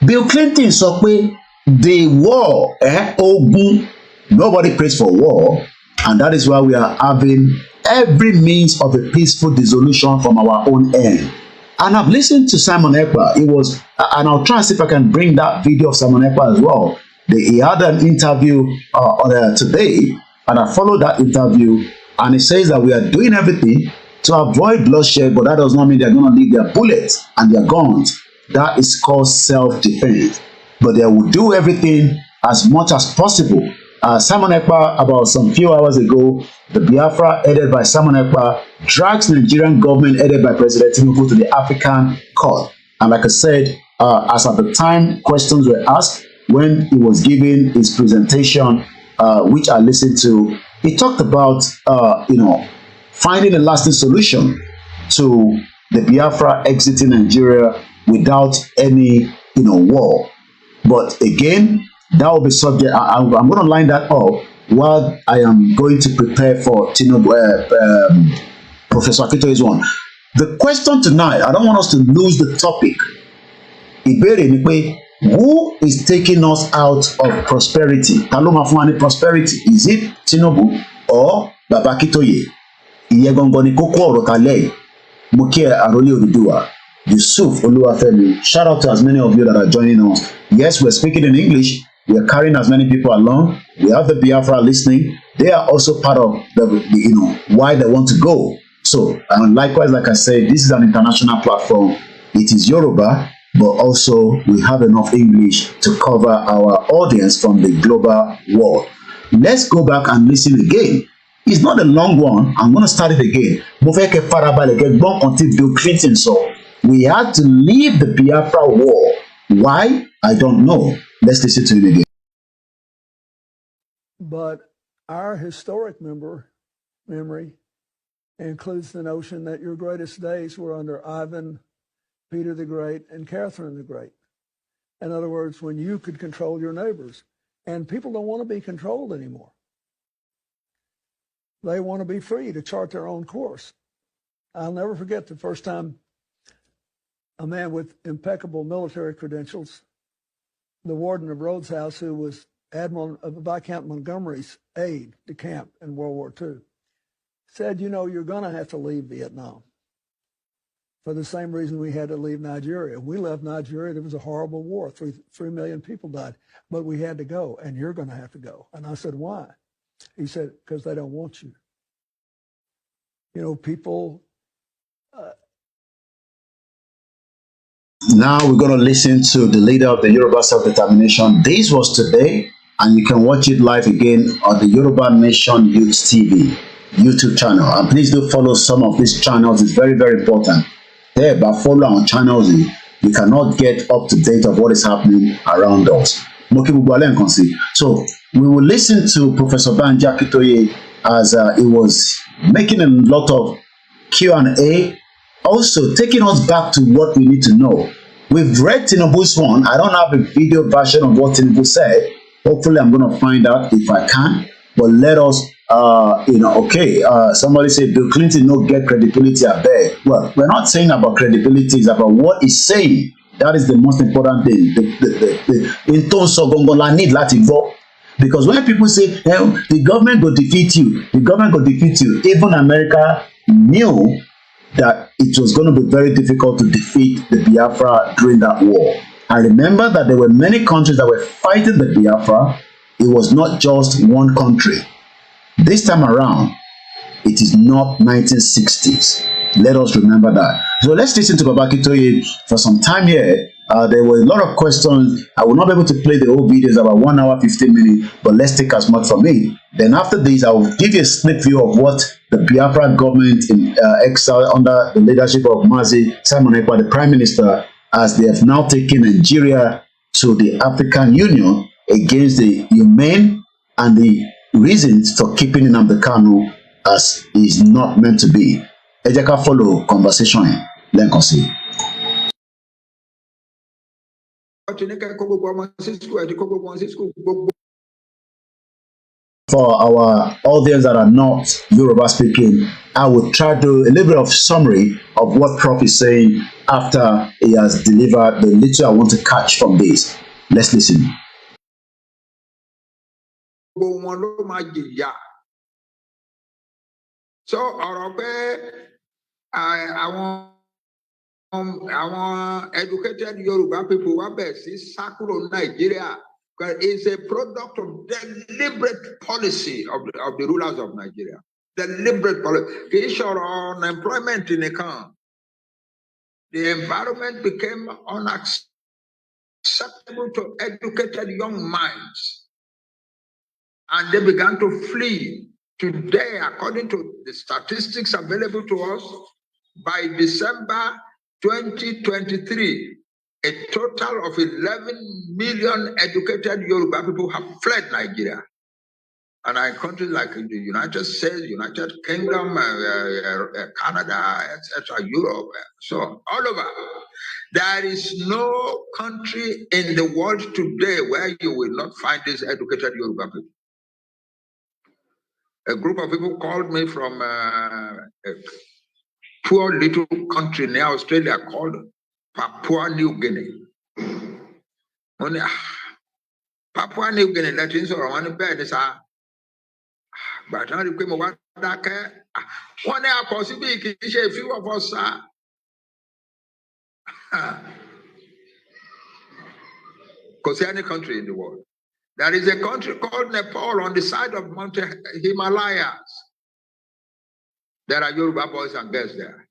Bill Clinton sọ pé the war, ogun, nobody prays for war, and that is why we are having every means of a peaceful dissolution from our own end. And I've listened to Simon Ekpa. It was, and I'll try and see if I can bring that video of Simon Ekpa as well. He had an interview today, and I followed that interview, and he says that we are doing everything to avoid bloodshed, but that does not mean they're going to leave their bullets and their guns. That is called self-defense. But they will do everything as much as possible. Simon Ekpa, about some few hours ago, the Biafra headed by Simon Ekpa drags the Nigerian government headed by President Tinubu to the African court. And like I said, as at the time questions were asked, when he was giving his presentation, which I listened to, he talked about, finding a lasting solution to the Biafra exiting Nigeria without any, war. But again, that will be subject. I'm going to line that up while I am going to prepare for Tinubu, Professor Akintoye's one. The question tonight, I don't want us to lose the topic. Ìbéèrè ni pé, who is taking us out of prosperity? Ta ló máa fún wa ní prosperity? Is it Tinubu or Baba Akintoye? Ìyẹn gangan ni kókó ọ̀rọ̀ kalẹ̀ yìí. Mo kí ẹ Àrólé Odùduwà, Yusuf Olúwafẹ́mi. Shout out to as many of you that are joining us. Yes, we're speaking in English. We are carrying as many people along. We have the Biafra listening. They are also part of the why they want to go. So, and likewise, like I said, this is an international platform. It is Yoruba, but also we have enough English to cover our audience from the global world. Let's go back and listen again. It's not a long one. I'm going to start it again. Mo fẹ́ kẹ́ farabalẹ̀ kẹ́ gbọ́ until Bill Clinton sọ. We had to leave the Biafra war. Why? I don't know. Let's listen to him again. But our historic memory includes the notion that your greatest days were under Ivan, Peter the Great, and Catherine the Great. In other words, when you could control your neighbors. And people don't want to be controlled anymore. They want to be free to chart their own course. I'll never forget the first time a man with impeccable military credentials, the warden of Rhodes House, who was Admiral of Viscount Montgomery's aide de camp in World War II, said, you're going to have to leave Vietnam for the same reason we had to leave Nigeria. We left Nigeria. There was a horrible war. 3 million people died. But we had to go, and you're going to have to go. And I said, why? He said, because they don't want you. People... Now we're going to listen to the leader of the Yoruba Self-Determination. This was today, and you can watch it live again on the Yoruba Nation Youth TV YouTube channel. And please do follow some of these channels. It's very, very important. There, by following our channels, you cannot get up to date of what is happening around us. So we will listen to Professor Banji Akintoye as he was making a lot of Q&A, also taking us back to what we need to know. We've read Tinubu's one. I don't have a video version of what Tinubu said. Hopefully I'm going to find out if I can. But let us, somebody said Bill Clinton no get credibility, I beg. Well, we're not saying about credibility, it's about what he's saying. That is the most important thing. In terms of Gongola need láti gbọ́. Because when people say, the government will defeat you, even America knew that it was going to be very difficult to defeat the Biafra during that war. I remember that there were many countries that were fighting the Biafra. It was not just one country. This time around, it is not 1960s. Let us remember that. So let's listen to Baba Akintoye for some time here. There were a lot of questions. I will not be able to play the whole videos, about 1 hour 15 minutes, but let's take as much from it. Then after this, I will give you a sneak view of what the Biafra government in exile under the leadership of Mazi Simon Ekpa, the Prime Minister, as they have now taken Nigeria to the African Union against the humane and the reasons for keeping Nnamdi Kanu as is not meant to be. Ẹ jẹ́ ká follow conversation yẹn lẹ́ẹ̀kan sí. For our audience that are not Yoruba speaking, I will try to do a little bit of summary of what Prof is saying after he has delivered the little I want to catch from this. Let's listen. So ọ̀rọ̀ pé àwọn educated Yoruba people wá bẹ̀ sí sá kúrò Nigeria is a product of deliberate policy of the rulers of Nigeria. Deliberate policy. Kì í ṣọ̀rọ̀ unemployment nìkan. The environment became unacceptable to educated young minds, and they began to flee. Today, according to the statistics available to us, by December 2023, a total of 11 million educated Yoruba people have fled Nigeria. And in countries like the United States, United Kingdom, Canada, etc., Europe, so all over. There is no country in the world today where you will not find these educated Yoruba people. A group of people called me from a poor little country near Australia called Papua New Guinea. Papua New Guinea, that is all one bed is but now you came over that one day possibly a few of us because any country in the world. There is a country called Nepal on the side of Mount Himalayas. There are Yoruba boys and girls there.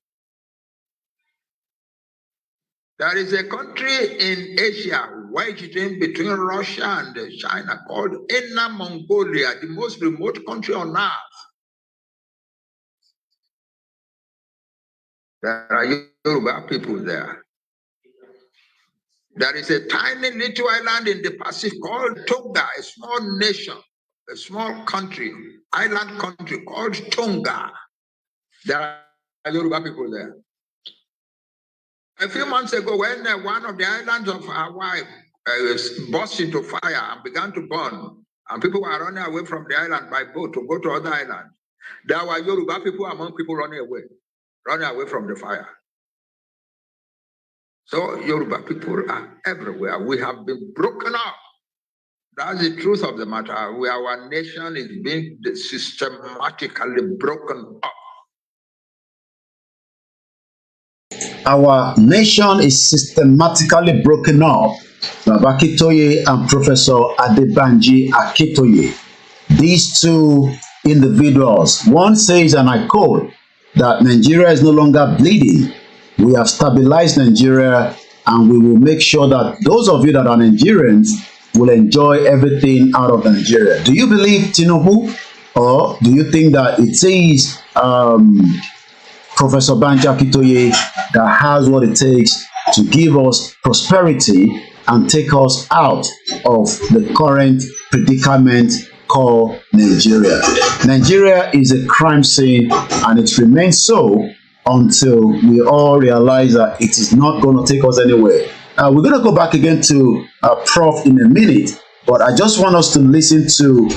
There is a country in Asia, wedged in between Russia and China, called Inner Mongolia, the most remote country on earth. There are Yoruba people there. There is a tiny little island in the Pacific called Tonga, a small nation, a small country, island country called Tonga. There are Yoruba people there. A few months ago, when one of the islands of Hawaii burst into fire and began to burn, and people were running away from the island by boat to go to other islands, there were Yoruba people among people running away from the fire. So Yoruba people are everywhere. We have been broken up. That's the truth of the matter. Our nation is being systematically broken up. Our nation is systematically broken up. Baba Akintoye and Professor Adebanji Akintoye. These two individuals, one says, and I quote, that Nigeria is no longer bleeding. We have stabilized Nigeria, and we will make sure that those of you that are Nigerians will enjoy everything out of Nigeria. Do you believe Tinubu, or do you think that it is Professor Banji Akintoye that has what it takes to give us prosperity and take us out of the current predicament called Nigeria? Nigeria is a crime scene, and it remains so until we all realize that it is not going to take us anywhere. We're going to go back again to Prof in a minute, but I just want us to listen to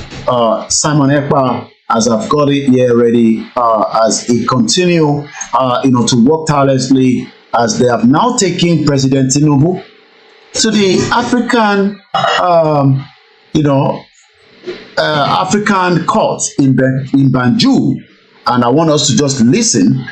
Simon Ekpa, as I've got it here ready, as he continue, to work tirelessly, as they have now taken President Tinubu to the African, African court in Banjul. And I want us to just listen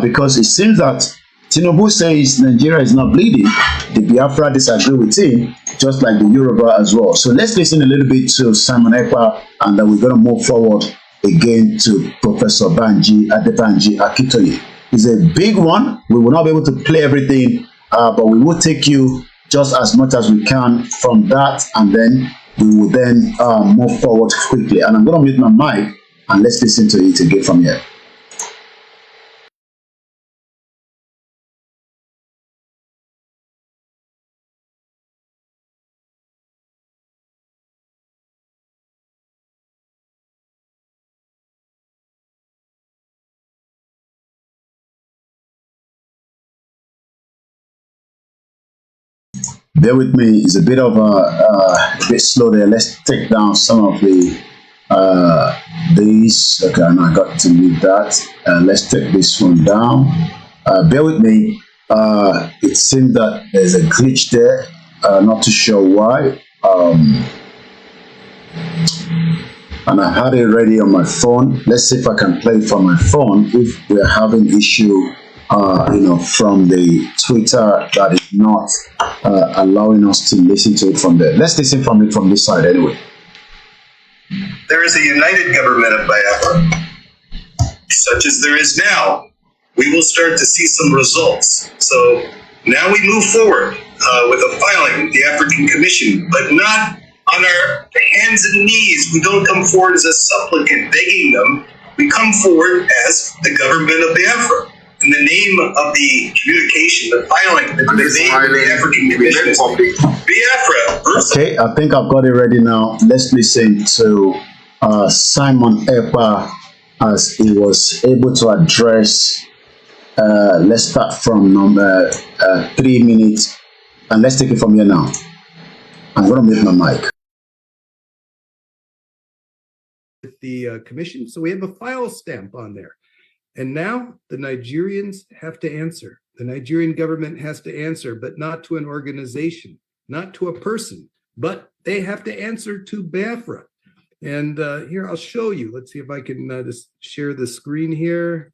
because it seems that Tinubu says Nigeria is not bleeding. The Biafra disagree with him, just like the Yoruba as well. So let's listen a little bit to Simon Ekpa, and then we're going to move forward again to Professor Adebanji Akintoye. is a big one. We will not be able to play everything, but we will take you just as much as we can from that, and then we will then move forward quickly. And I'm going to mute my mic and let's listen to it again from here. Bear with me, it's a bit of a bit slow there. Let's take down some of the these. Okay, now I got to leave that. Let's take this one down. Bear with me. It seems that there's a glitch there. Not too sure why. And I had it ready on my phone. Let's see if I can play it from my phone. If we're having issue, from the Twitter that is not allowing us to listen to it from there. Let's listen from it from this side anyway. There is a united government of Biafra, such as there is now. We will start to see some results. So now we move forward with a filing with the African Commission, but not on our hands and knees. We don't come forward as a supplicant begging them. We come forward as the government of Biafra. In the name of the communication, the filing, the name of the African Commission is Biafra versus... Okay, I think I've got it ready now. Let's listen to Simon Ekpa as he was able to address. Let's start from number 3 minutes, and let's take it from here now. I'm going to mute my mic. With the commission, so we have a file stamp on there. And now the Nigerians have to answer. The Nigerian government has to answer, but not to an organization, not to a person, but they have to answer to Biafra. And here, I'll show you. Let's see if I can just share the screen here.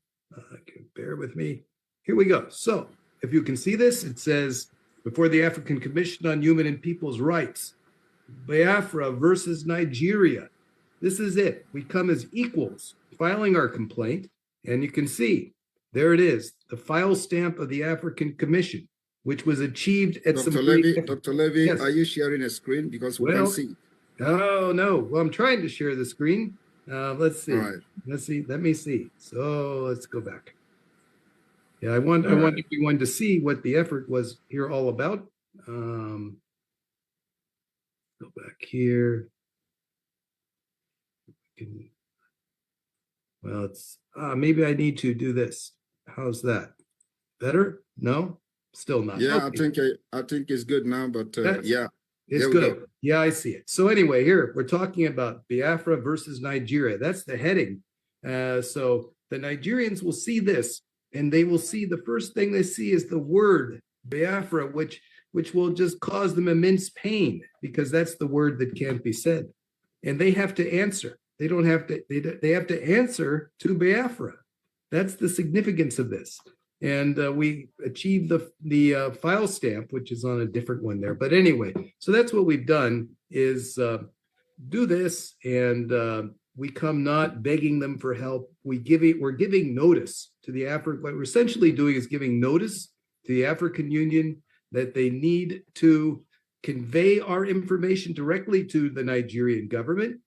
Bear with me. Here we go. So if you can see this, it says, before the African Commission on Human and People's Rights, Biafra versus Nigeria. This is it. We come as equals, filing our complaint. And you can see, there it is, the file stamp of the African Commission, which was achieved at Dr. Levy, Dr. Levy, yes. Are you sharing a screen? Because we can't see. Oh, no. Well, I'm trying to share the screen. Let's see. All right. Let's see. Let me see. So let's go back. Yeah, I want everyone to see what the effort was here all about. Go back here. Well, it's maybe I need to do this. How's that? Better? No, still not. Yeah, okay. I think it's good now. But yeah, it's good. Yeah, I see it. So anyway, here we're talking about Biafra versus Nigeria. That's the heading. So the Nigerians will see this, and they will see the first thing they see is the word Biafra, which will just cause them immense pain because that's the word that can't be said, and they have to answer. They don't have to, they have to answer to Biafra. That's the significance of this. And we achieved the file stamp, which is on a different one there. But anyway, so that's what we've done is do this, and we come not begging them for help. We're giving notice to the African, what we're essentially doing is giving notice to the African Union that they need to convey our information directly to the Nigerian government,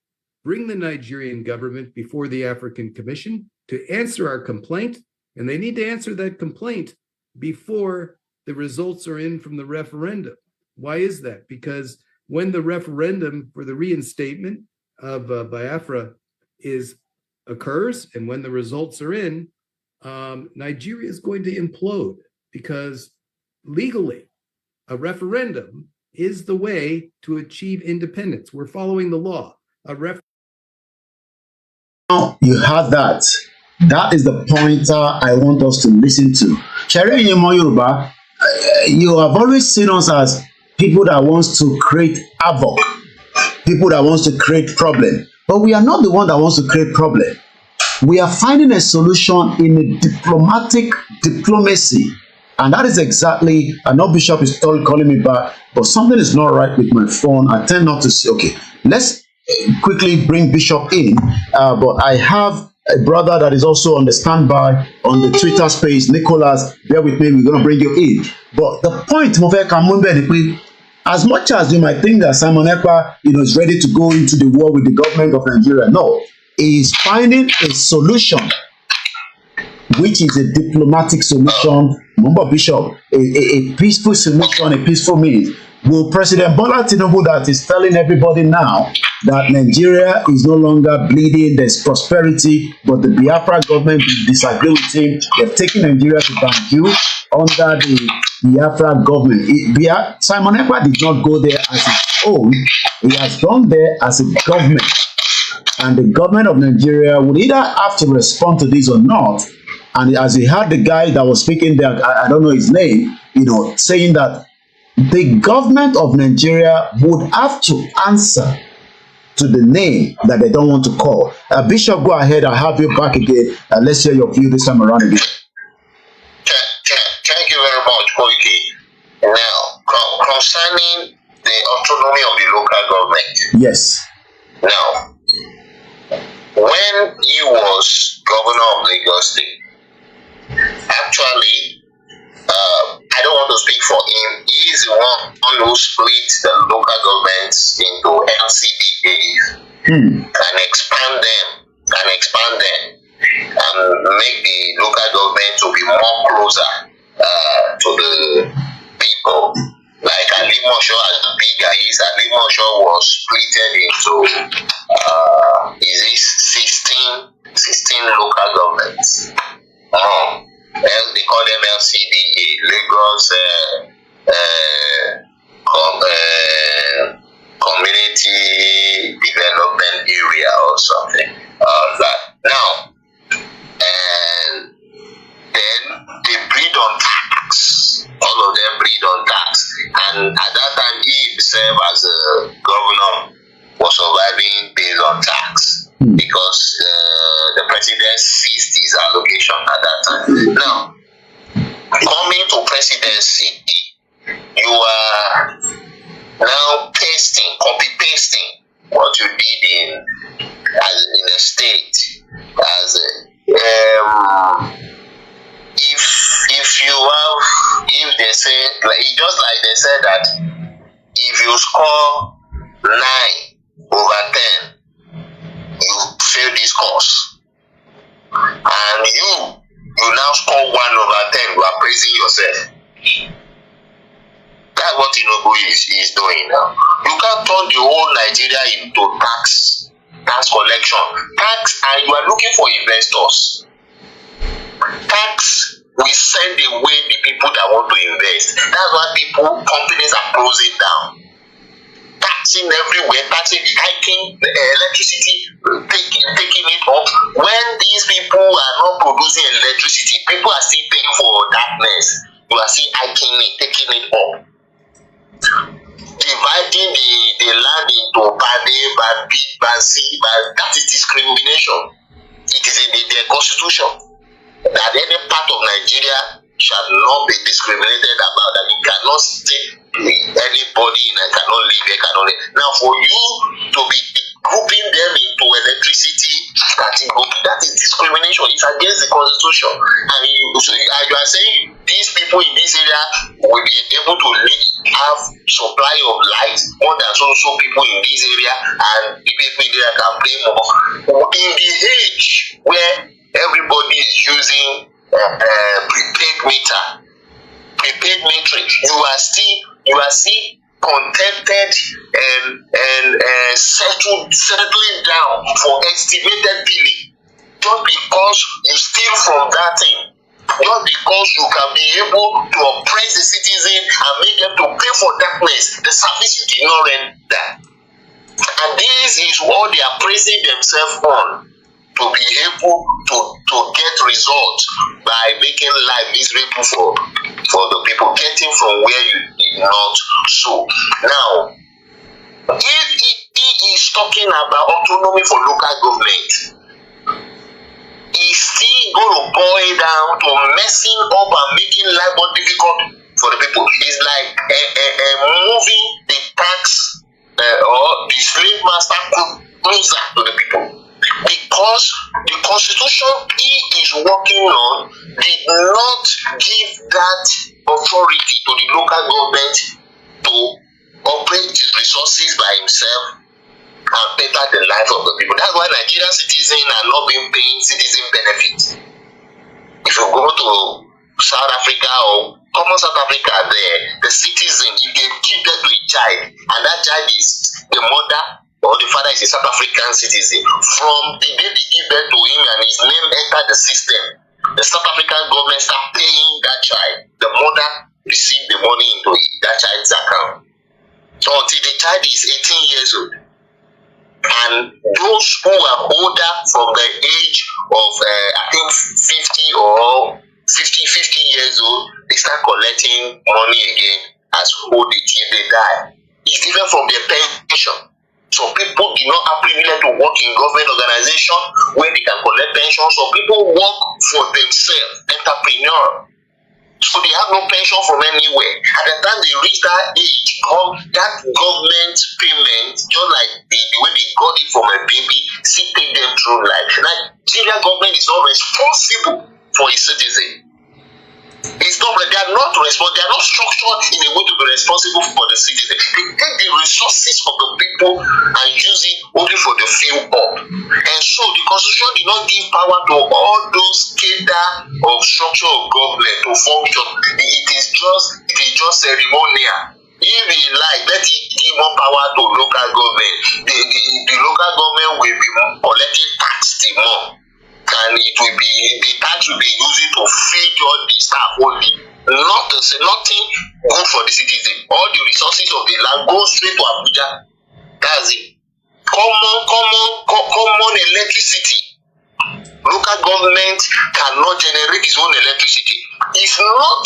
bring the Nigerian government before the African Commission to answer our complaint, and they need to answer that complaint before the results are in from the referendum. Why is that? Because when the referendum for the reinstatement of Biafra occurs, and when the results are in, Nigeria is going to implode, because legally, a referendum is the way to achieve independence. We're following the law. Now you have that. That is the pointer I want us to listen to. Sherry Yoruba, you have always seen us as people that wants to create havoc, people that wants to create problem. But we are not the one that wants to create problem. We are finding a solution in a diplomacy. And that is exactly, I know Bishop is calling me back, but something is not right with my phone. I tend not to see. Okay, let's quickly bring Bishop in, but I have a brother that is also on the standby on the Twitter space, Nicholas. Bear with me, we're going to bring you in. But the point, as much as you might think that Simon Ekpa, is ready to go into the war with the government of Nigeria, no, he is finding a solution, which is a diplomatic solution. Remember, Bishop, a peaceful solution, a peaceful means. Will President Bola Tinubu, that is telling everybody now that Nigeria is no longer bleeding, there's prosperity, but the Biafra government disagree with him. They've taken Nigeria to Banjul under the Biafra government. Simon Ekpa did not go there as his own. He has gone there as a government. And the government of Nigeria will either have to respond to this or not. And as we heard the guy that was speaking there, I don't know his name, saying that the government of Nigeria would have to answer to the name that they don't want to call. Bishop, go ahead. I'll have you back again. Let's hear your view this time around again. Thank you very much, Koiki. Now, concerning the autonomy of the local government. Yes. Now, when he was governor of Lagos State, actually, I don't want to speak for him. He is the one who split the local governments into LCDAs and expand them, and make the local government to be more closer to the people. Like Alimosho, as big as is, Alimosho was splitted into 16 local governments. They call them LCDA, Lagos Community Development Area or something. Now, and then they breed on tax. All of them breed on tax. And at that time, he himself as a governor was surviving based on tax because the president seized his allocation at that time. Now, coming to presidency, you are now copy-pasting what you did in the state. If they say, just like they said that if you score 9/10, you fail this course, and you now score 1/10, you are praising yourself. That's what Tinubu is doing now. You can't turn the whole Nigeria into tax collection. And you are looking for investors. Tax will send away the people that want to invest. That's why companies are closing down. Taxing everywhere, hiking the electricity, taking it up. When these people are not producing electricity, people are still paying for darkness. You are still hiking it, taking it up. Dividing the land into Bade, Basi, that is discrimination. It is in their constitution that any part of Nigeria shall not be discriminated about, that you cannot say anybody cannot live. Now, for you to be grouping them into electricity, that is discrimination. It's against the constitution. And you are saying these people in this area will be able to have supply of light more than so people in this area, and the people in there can pay more. In the age where everybody is using prepaid metering, you are still contented and settling down for estimated billing, just because you steal from that thing, just because you can be able to oppress the citizen and make them to pay for darkness, the service you did not render. And this is what they are praising themselves on, to be able to get results by making life miserable for the people, getting from where you did not sow. Now, if he is talking about autonomy for local government, he's still going to boil down to messing up and making life more difficult for the people. It's like moving the tax or the slave master closer to the people. because the constitution he is working on did not give that authority to the local government to operate his resources by himself and better the life of the people. That's why Nigerian citizens are not being paying citizen benefits. If you go to South Africa or common South Africa, there the citizen, if they give birth to a child and that child is the mother or the father is a South African citizen, from the day they give birth to him and his name enter the system, the South African government start paying that child. The mother receive the money into that child's account. So until the child is 18 years old. And those who are older from the age of I think 50 or 50 years old, they start collecting money again as old till they die. It's different from their pension. So people do not have privilege to work in government organization where they can collect pension. So people work for themselves, entrepreneur. So they have no pension from anywhere. At the time they reach that age, that government payment, just like the way they got it from a baby, still take them through life. Nigerian government is not responsible for its citizens. It's not, they are not responsible, they are not structured in a way to be responsible for the citizens. They take the resources of the people and use it only for the few up. And so the constitution did not give power to all those cadre of structure of government to function. It is just ceremonial. If we like, let it give more power to local government. The local government will be collecting tax the more. And it will be, the tax will be using to feed all the staff only. Nothing good for the citizen. All the resources of the land go straight to Abuja. That's it. Common electricity. Local government cannot generate its own electricity. It's not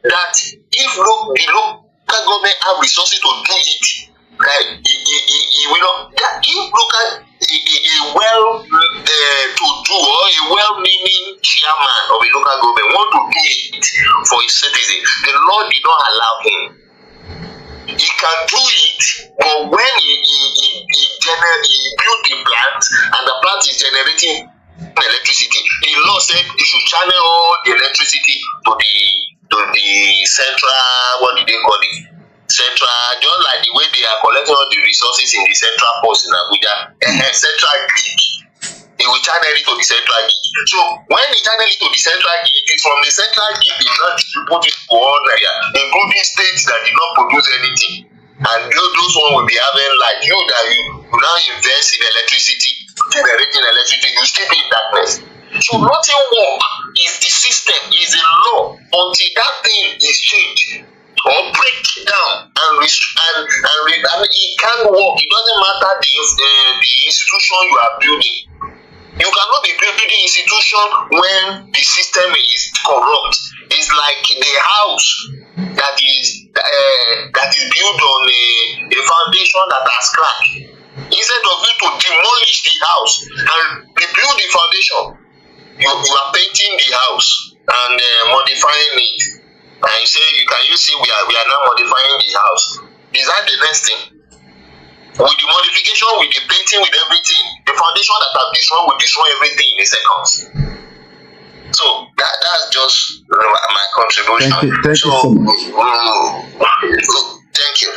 that if the local government have resources to do it, right? It will not. If local a well-to-do or a well-meaning chairman of a local government want to do it for his citizen, the law did not allow him. He can do it, but when he built the plant and the plant is generating electricity, the law said he should channel all the electricity to the central, what did they call it? Central, just like the way they are collecting all the resources in the central post in Abuja, central grid. They will channel it to the central grid. So when they channel it to the central grid, it is from the central grid they will not distribute it to all Nigeria, including states that did not produce anything. And those ones will be having like you now invest in electricity, generating electricity, you still be in darkness. So nothing work is the system, is a law until that thing is changed. Or break down and it can't work. It doesn't matter the institution you are building. You cannot be building the institution when the system is corrupt. It's like the house that is built on a foundation that has cracked. Instead of you to demolish the house and rebuild the foundation, you are painting the house and modifying it. And you say you see we are now modifying the house. Is that the next thing? With the modification, with the painting, with everything, the foundation that have destroyed will destroy everything in seconds. So that's just my contribution. Thank you so much. Thank you.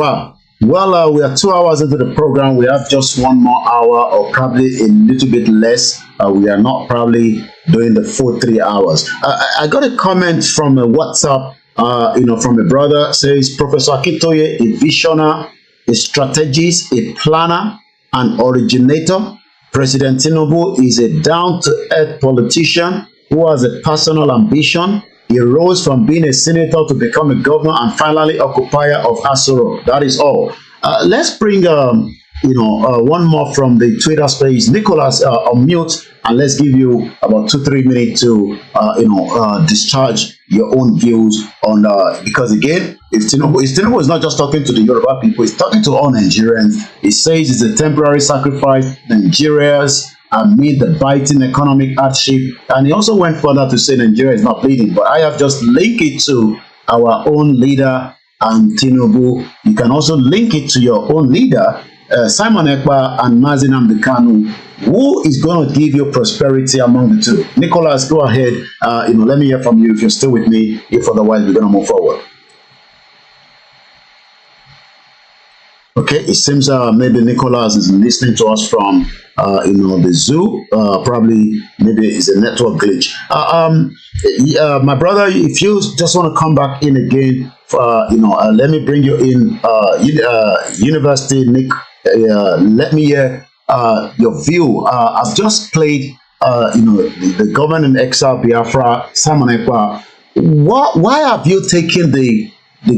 Wow. Well, we are 2 hours into the program. We have just 1 more hour, or probably a little bit less. We are not probably doing the full 3 hours. I got a comment from a WhatsApp, from a brother. Says Professor Akintoye, a visionary, a strategist, a planner, an originator. President Tinubu is a down-to-earth politician who has a personal ambition. He rose from being a senator to become a governor and finally occupier of Asoro. That is all. Let's bring one more from the Twitter space. Nicholas, on mute, and let's give you about 2-3 minutes to discharge your own views on because again, if Tinubu is not just talking to the Yoruba people, he's talking to all Nigerians. He says it's a temporary sacrifice. Nigerians amid the biting economic hardship, and he also went further to say Nigeria is not bleeding. But I have just linked it to our own leader and Tinubu. You can also link it to your own leader Simon Ekpa and Mazi Nnamdi Kanu, who is going to give you prosperity among the two? Nicholas, go ahead. Let me hear from you if you're still with me. If otherwise, we're going to move forward. Okay, it seems maybe Nicholas is listening to us from the zoo. Probably maybe it's a network glitch. My brother, if you just want to come back in again, let me bring you in. University Nick, let me hear your view. I've just played the government in exile Biafra, Simon Ekpa. Why have you taken the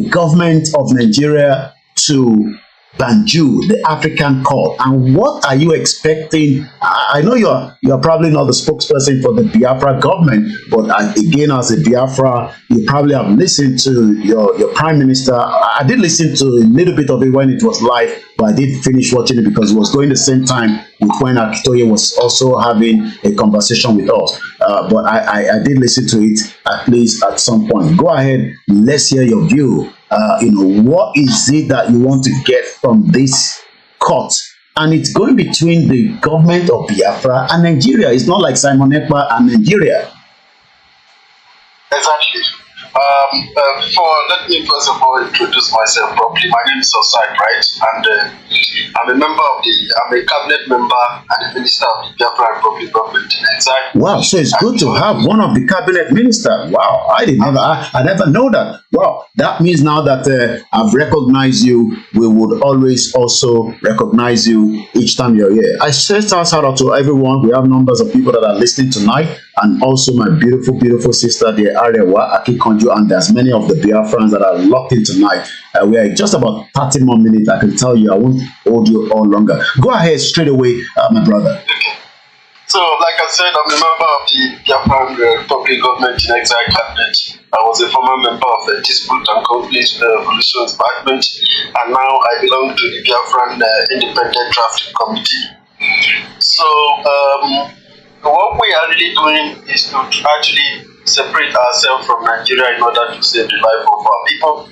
government of Nigeria to Banjul, the African court, and what are you expecting? I know you're probably not the spokesperson for the Biafra government, but again, as a Biafra, you probably have listened to your prime minister. I did listen to a little bit of it when it was live, but I did finish watching it because it was going the same time with when Akintoye was also having a conversation with us. But I did listen to it at least at some point. Go ahead, let's hear your view. What is it that you want to get from this court? And it's going between the government of Biafra and Nigeria. It's not like Simon Ekpa and Nigeria. Exactly. Let me first of all introduce myself properly. My name is Osai, right? And I'm a cabinet member and a minister of the Biafra Republic government in exile. Wow, so it's good to have one of the cabinet ministers. Wow, I never know that. Wow, that means now that I've recognized you, we would always also recognize you each time you're here. I say shout out to everyone. We have numbers of people that are listening tonight, and also my beautiful, beautiful sister, the Arewa Akintoye, and there's many of the Biafrans that are locked in tonight. We are just about 30 more minutes. I can tell you, I won't hold you all longer. Go ahead straight away, my brother. Okay. So, like I said, I'm a member of the Biafran Republic government in exile cabinet. I was a former member of the Dispute and Conflict Resolutions Department, and now I belong to the Biafran Independent Drafting Committee. So, what we are really doing is to actually separate ourselves from Nigeria in order to save the life of our people.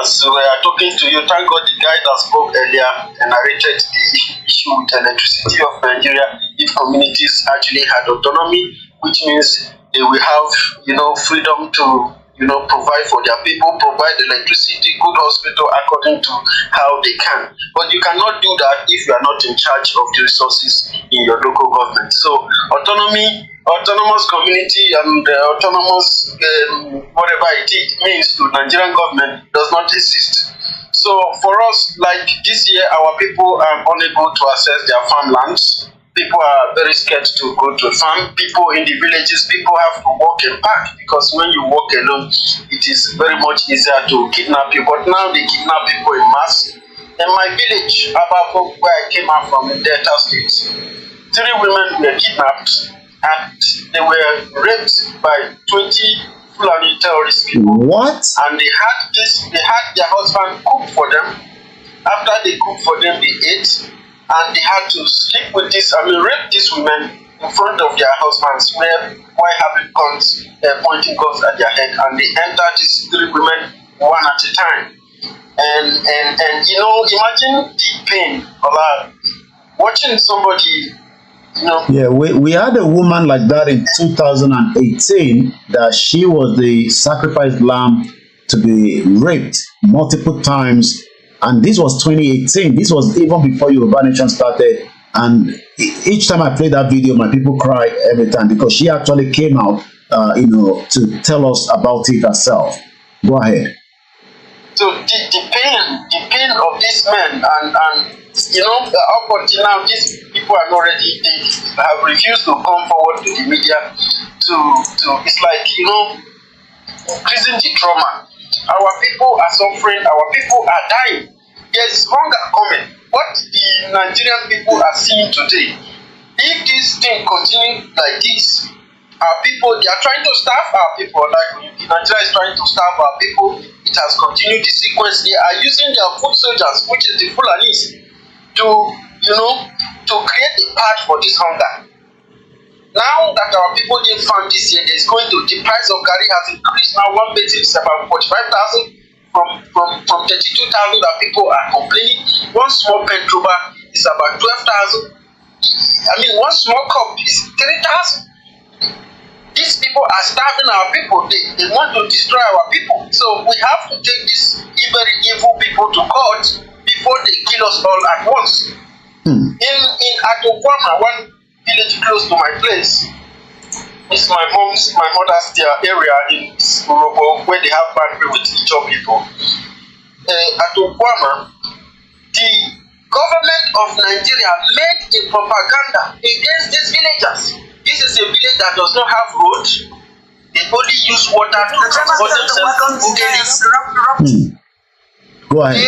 As we are talking to you, thank God the guy that spoke earlier and narrated the issue with electricity of Nigeria. If communities actually had autonomy, which means they will have, freedom to, provide for their people, provide electricity, good hospital according to how they can. But you cannot do that if you are not in charge of the resources in your local government. So autonomy, autonomous community, and autonomous whatever it means to Nigerian government does not exist. So for us, like this year, our people are unable to access their farmlands. People are very scared to go to farm. People in the villages, people have to walk and pack, because when you walk alone, it is very much easier to kidnap you. But now they kidnap people in mass. In my village, Abako, where I came out from in Delta State, 3 women were kidnapped and they were raped by 20 Fulani terrorist people. What? And they had their husband cook for them. After they cooked for them, they ate. And they had to sleep with rape these women in front of their husbands, while having guns, pointing guns at their head, and they entered these 3 women one at a time. And imagine the pain of watching somebody. Yeah, we had a woman like that in 2018, that she was the sacrificed lamb to be raped multiple times. And this was 2018. This was even before Yoruba Nation started. And each time I play that video, my people cry every time, because she actually came out, to tell us about it herself. Go ahead. So the pain of these men, and up until now, these people are not ready. They have refused to come forward to the media to it's like, increasing the trauma. Our people are suffering, our people are dying. There's hunger coming. What the Nigerian people are seeing today, if this thing continues like this, our people, they are trying to starve our people. Like Nigeria is trying to starve our people. It has continued the sequence. They are using their foot soldiers, which is the Fulanis, to create a path for this hunger. Now that our people didn't farm this year, the price of garri has increased. Now 1 basin is about 45,000. from 32,000 that people are complaining. One small petroba is about 12,000. I mean, one small cup is 3,000. These people are starving our people. They want to destroy our people. So we have to take these very evil people to court before they kill us all at once. In Atokwama, one village close to my place, it's my mother's area in Urobo, where they have boundary with Ijaw people. Atokwama, the government of Nigeria made a propaganda against these villagers. This is a village that does not have road. They only use water to transport themselves. Go ahead.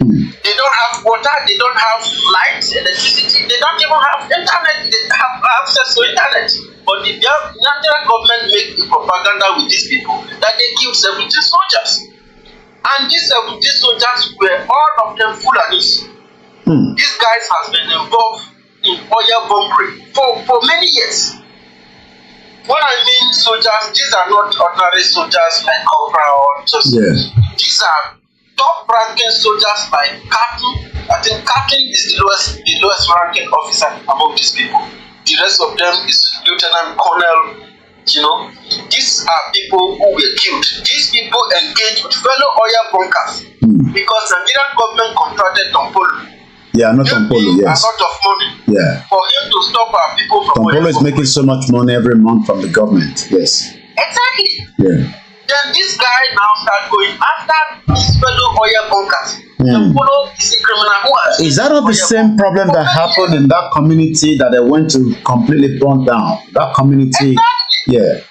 They don't have water, they don't have light, electricity, they don't even have internet, they have access to internet. But the Nigerian government made a propaganda with these people that they killed 70 soldiers. And these 70 soldiers were all of them Fulanis. These guys have been involved in oil bombing for many years. When I mean soldiers, these are not ordinary soldiers like Cobra or just. These are top-ranking soldiers like Captain. I think Captain is the lowest ranking officer among these people. The rest of them is Lieutenant Colonel. You know, these are people who were killed. These people engaged with fellow oil bunkers because Nigerian government contracted Tompolo. Yeah, not Tompolo, yes. A lot of money. Yeah. For him to stop our people from Tompolo is making so much money every month from the government. Yes. Exactly. Yeah. Then this guy now start going after his fellow oil bunkers. Tompolo is a criminal who has. Is that not the same problem that happened in that community that they went to completely burn down? That community. Exactly. Yeah.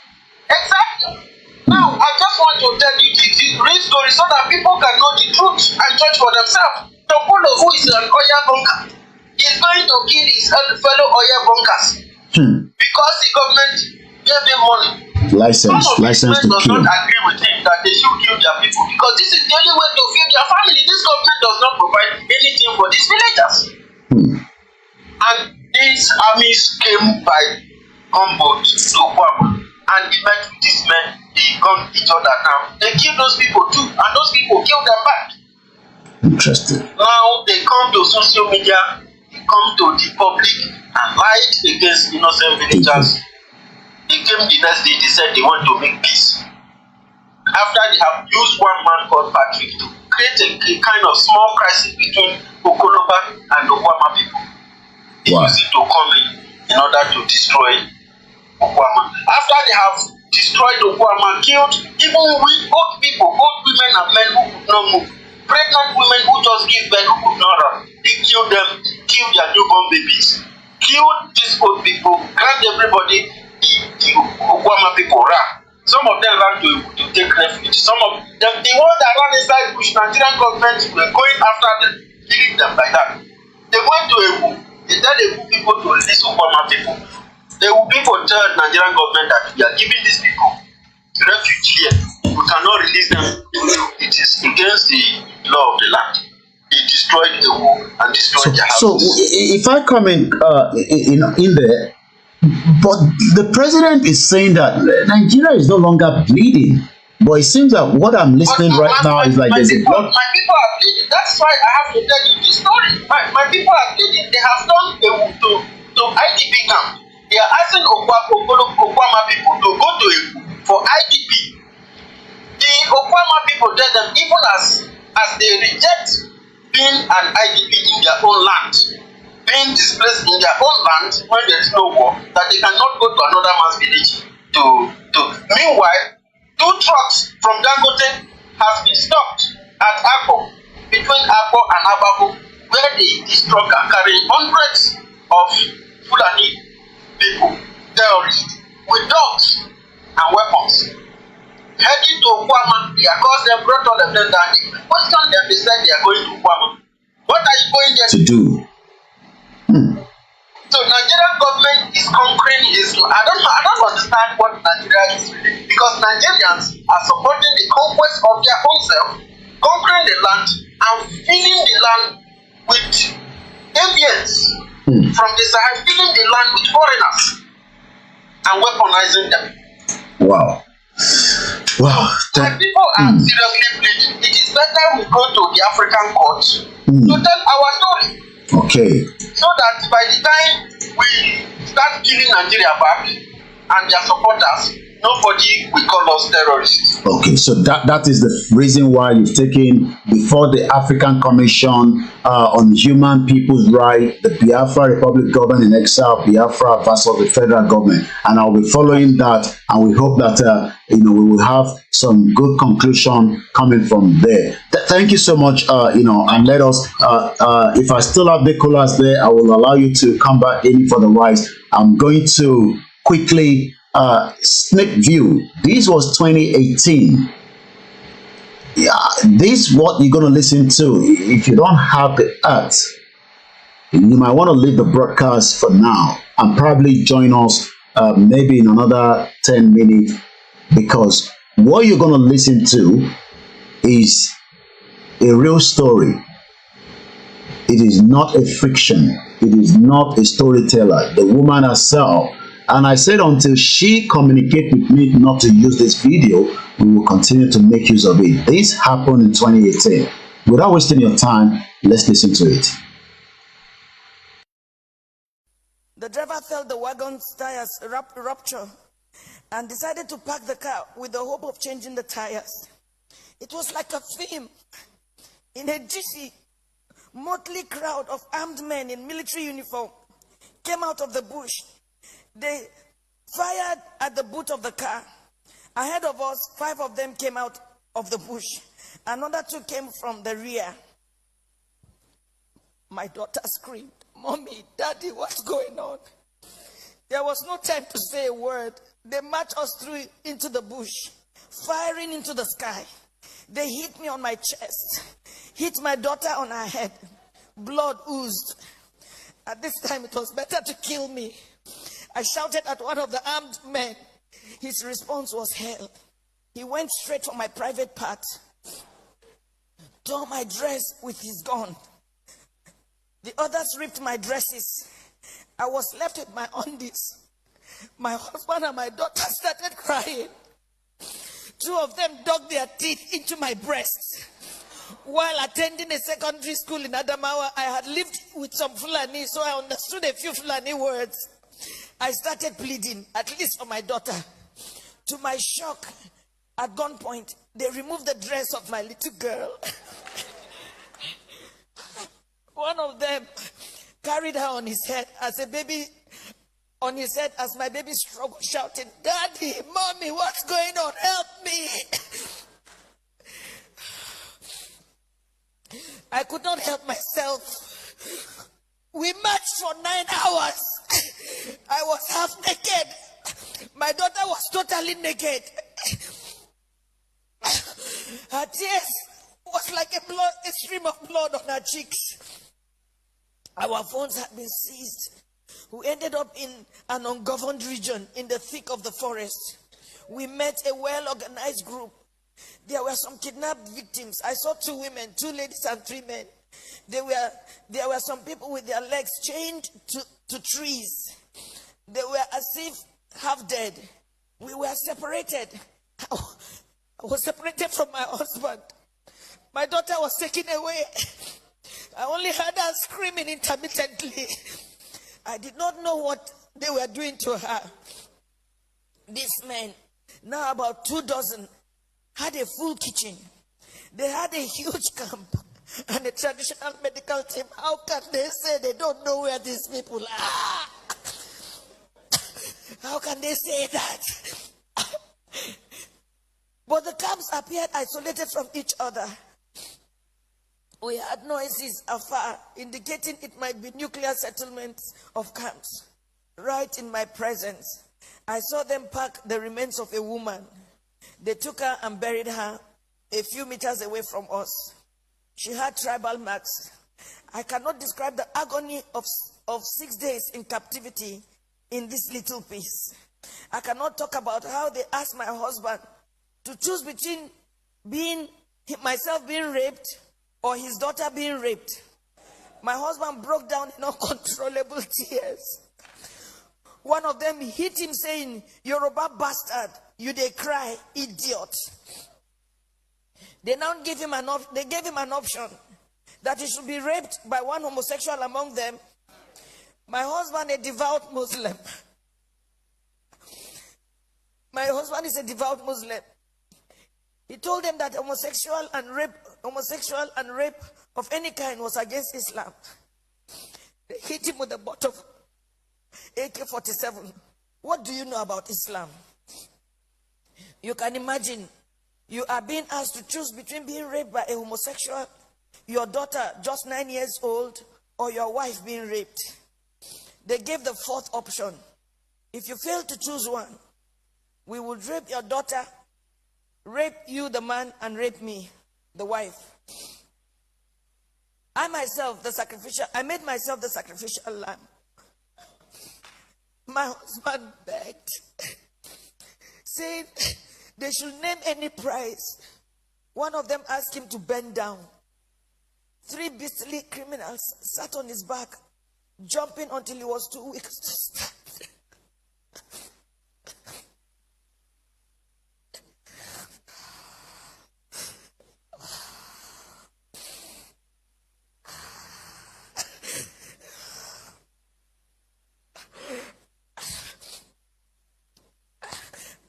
Exactly. Now, I just want to tell you the real story so that people can know the truth and judge for themselves. Tompolo, who is an oil bunker, is going to kill his fellow oil bunkers because the government gave him money. License to does kill. not agree with him that they should kill their people because this is the only way to feed their family. This government does not provide anything for these villagers. And these armies came by gunboat to Kwama and they met with these men. They gun each other now. They kill those people too, and those people kill them back. Interesting. Now they come to social media, they come to the public and lied against innocent villagers. They came the next day, they said they want to make peace. After they have used one man called Patrick to create a kind of small crisis between Okoloba and Okwama people. They use it to come in order to destroy Okwama. After they have destroyed Okwama, killed even old people, old women and men who could not move, pregnant women who just give birth who could not run, they killed them, killed their newborn babies, killed these old people, grabbed everybody. The Okwama people ran. Some of them ran to take refuge. Some of them, the ones that ran inside bush, Nigerian government were going after them, killing them like that. They went to Ewu. They tell Ewu people to release Okwama people. The Ewu people tell Nigerian government that we are giving these people refuge here. We cannot release them. It is against the law of the land. They destroyed Ewu and destroyed their houses. So if I come in there. But the president is saying that Nigeria is no longer bleeding. But it seems that what I'm listening right now is like there's a blood. My people are bleeding. That's why I have to tell you this story. My people are bleeding. They have done to IDP camp. They are asking Okwama people to go to for IDP. The Okwama people tell them even as they reject being an IDP in their own land, being displaced in their own land when there is no war, that they cannot go to another man's village to. Meanwhile, 2 trucks from Dangote have been stopped at Akpo, between Akpo and Ababu, where these trucks are carrying hundreds of Fulani people, terrorists, with dogs and weapons. Heading to Okwama, they across them, brought all of them down. Question them, they said they are going to Okwama. What are you going there to do? So Nigerian government is conquering Islam. I don't understand what Nigeria is really, because Nigerians are supporting the conquest of their own self, conquering the land and filling the land with aliens from the Sahel, filling the land with foreigners and weaponizing them. Wow. Wow. When people are seriously pleading, it is better we go to the African court to tell our story. Okay. So that by the time we start killing Nigeria back and their supporters, nobody will call us terrorists. Okay, so that is the reason why you've taken before the African Commission on Human People's Rights, the Biafra Republic Government in Exile, Biafra versus the federal government, and I'll be following that, and we hope that we will have some good conclusion coming from there. Thank you so much, and let us. If I still have the callers there, I will allow you to come back any furtherwise. I'm going to quickly. Sneak view. This was 2018. Yeah, this is what you're going to listen to. If you don't have the art, you might want to leave the broadcast for now and probably join us maybe in another 10 minutes, because what you're going to listen to is a real story. It is not a fiction. It is not a storyteller. The woman herself. And I said until she communicates with me not to use this video, we will continue to make use of it. This happened in 2018. Without wasting your time, let's listen to it. The driver felt the wagon's tires rupture and decided to park the car with the hope of changing the tires. It was like a film. In a GC, motley crowd of armed men in military uniform came out of the bush. They fired at the boot of the car. Ahead of us, 5 of them came out of the bush. Another 2 came from the rear. My daughter screamed, "Mommy, Daddy, what's going on?" There was no time to say a word. They marched us through into the bush, firing into the sky. They hit me on my chest, hit my daughter on her head. Blood oozed. At this time, it was better to kill me. I shouted at one of the armed men. His response was hell. He went straight for my private part, tore my dress with his gun. The others ripped my dresses. I was left with my undies. My husband and my daughter started crying. 2 of them dug their teeth into my breasts. While attending a secondary school in Adamawa, I had lived with some Fulani, so I understood a few Fulani words. I started pleading, at least for my daughter. To my shock, at gunpoint, they removed the dress of my little girl. One of them carried her on his head as a baby, on his head as my baby struggled, shouting, "Daddy, Mommy, what's going on? Help me!" I could not help myself. We marched for 9 hours. I was half naked. My daughter was totally naked. Her tears was like a stream of blood on her cheeks. Our phones had been seized. We ended up in an ungoverned region in the thick of the forest. We met a well-organized group. There were some kidnapped victims. I saw 2 women, 2 ladies and 3 men. There were some people with their legs chained to trees. They were as if half dead. We were separated. I was separated from my husband. My daughter was taken away. I only heard her screaming intermittently. I did not know what they were doing to her. These men, now about 2 dozen, had a full kitchen. They had a huge camp and a traditional medical team. How can they say they don't know where these people are? How can they say that? But the camps appeared isolated from each other. We heard noises afar, indicating it might be nuclear settlements of camps. Right in my presence, I saw them pack the remains of a woman. They took her and buried her a few meters away from us. She had tribal marks. I cannot describe the agony of 6 days in captivity in this little piece. I cannot talk about how they asked my husband to choose between myself being raped or his daughter being raped. My husband broke down in uncontrollable tears. One of them hit him saying, Yoruba bastard, you they cry, idiot. They now gave him an option that he should be raped by one homosexual among them. My husband, a devout Muslim. My husband is a devout Muslim. He told them that homosexual and rape of any kind was against Islam. They hit him with a butt of AK-47. What do you know about Islam? You can imagine, you are being asked to choose between being raped by a homosexual, your daughter just 9 years old, or your wife being raped. They gave the fourth option. If you fail to choose one, we would rape your daughter, rape you, the man, and rape me, the wife. I made myself the sacrificial lamb. My husband begged, saying they should name any price. One of them asked him to bend down. 3 beastly criminals sat on his back, jumping until he was too weak to stand.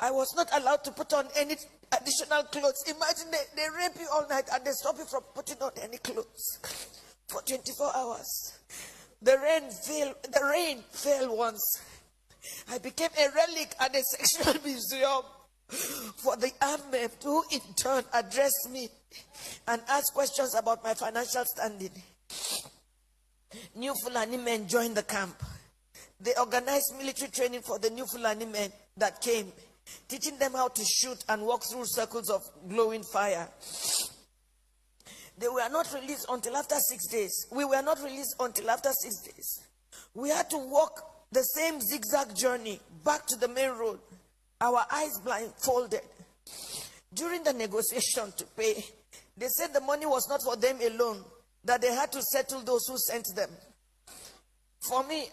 I was not allowed to put on any additional clothes. Imagine they rape you all night and they stop you from putting on any clothes for 24 hours. The rain fell once. I became a relic at a sexual museum for the armed men who in turn addressed me and asked questions about my financial standing. New Fulani men joined the camp. They organized military training for the new Fulani men that came, teaching them how to shoot and walk through circles of glowing fire. They were not released until after 6 days. We were not released until after 6 days. We had to walk the same zigzag journey back to the main road, our eyes blindfolded. During the negotiation to pay, they said the money was not for them alone, that they had to settle those who sent them. For me,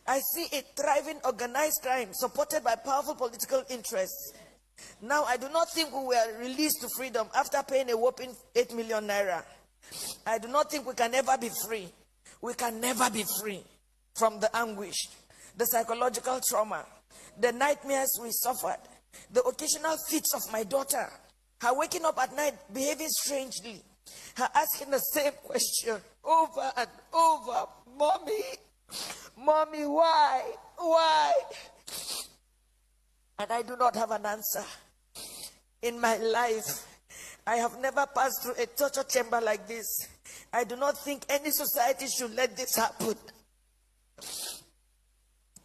I see a thriving organized crime supported by powerful political interests. Now, I do not think we were released to freedom after paying a whopping 8 million naira. I do not think we can ever be free. We can never be free from the anguish, the psychological trauma, the nightmares we suffered, the occasional fits of my daughter, her waking up at night behaving strangely, her asking the same question over and over, Mommy, Mommy, why? Why? And I do not have an answer. In my life, I have never passed through a torture chamber like this. I do not think any society should let this happen.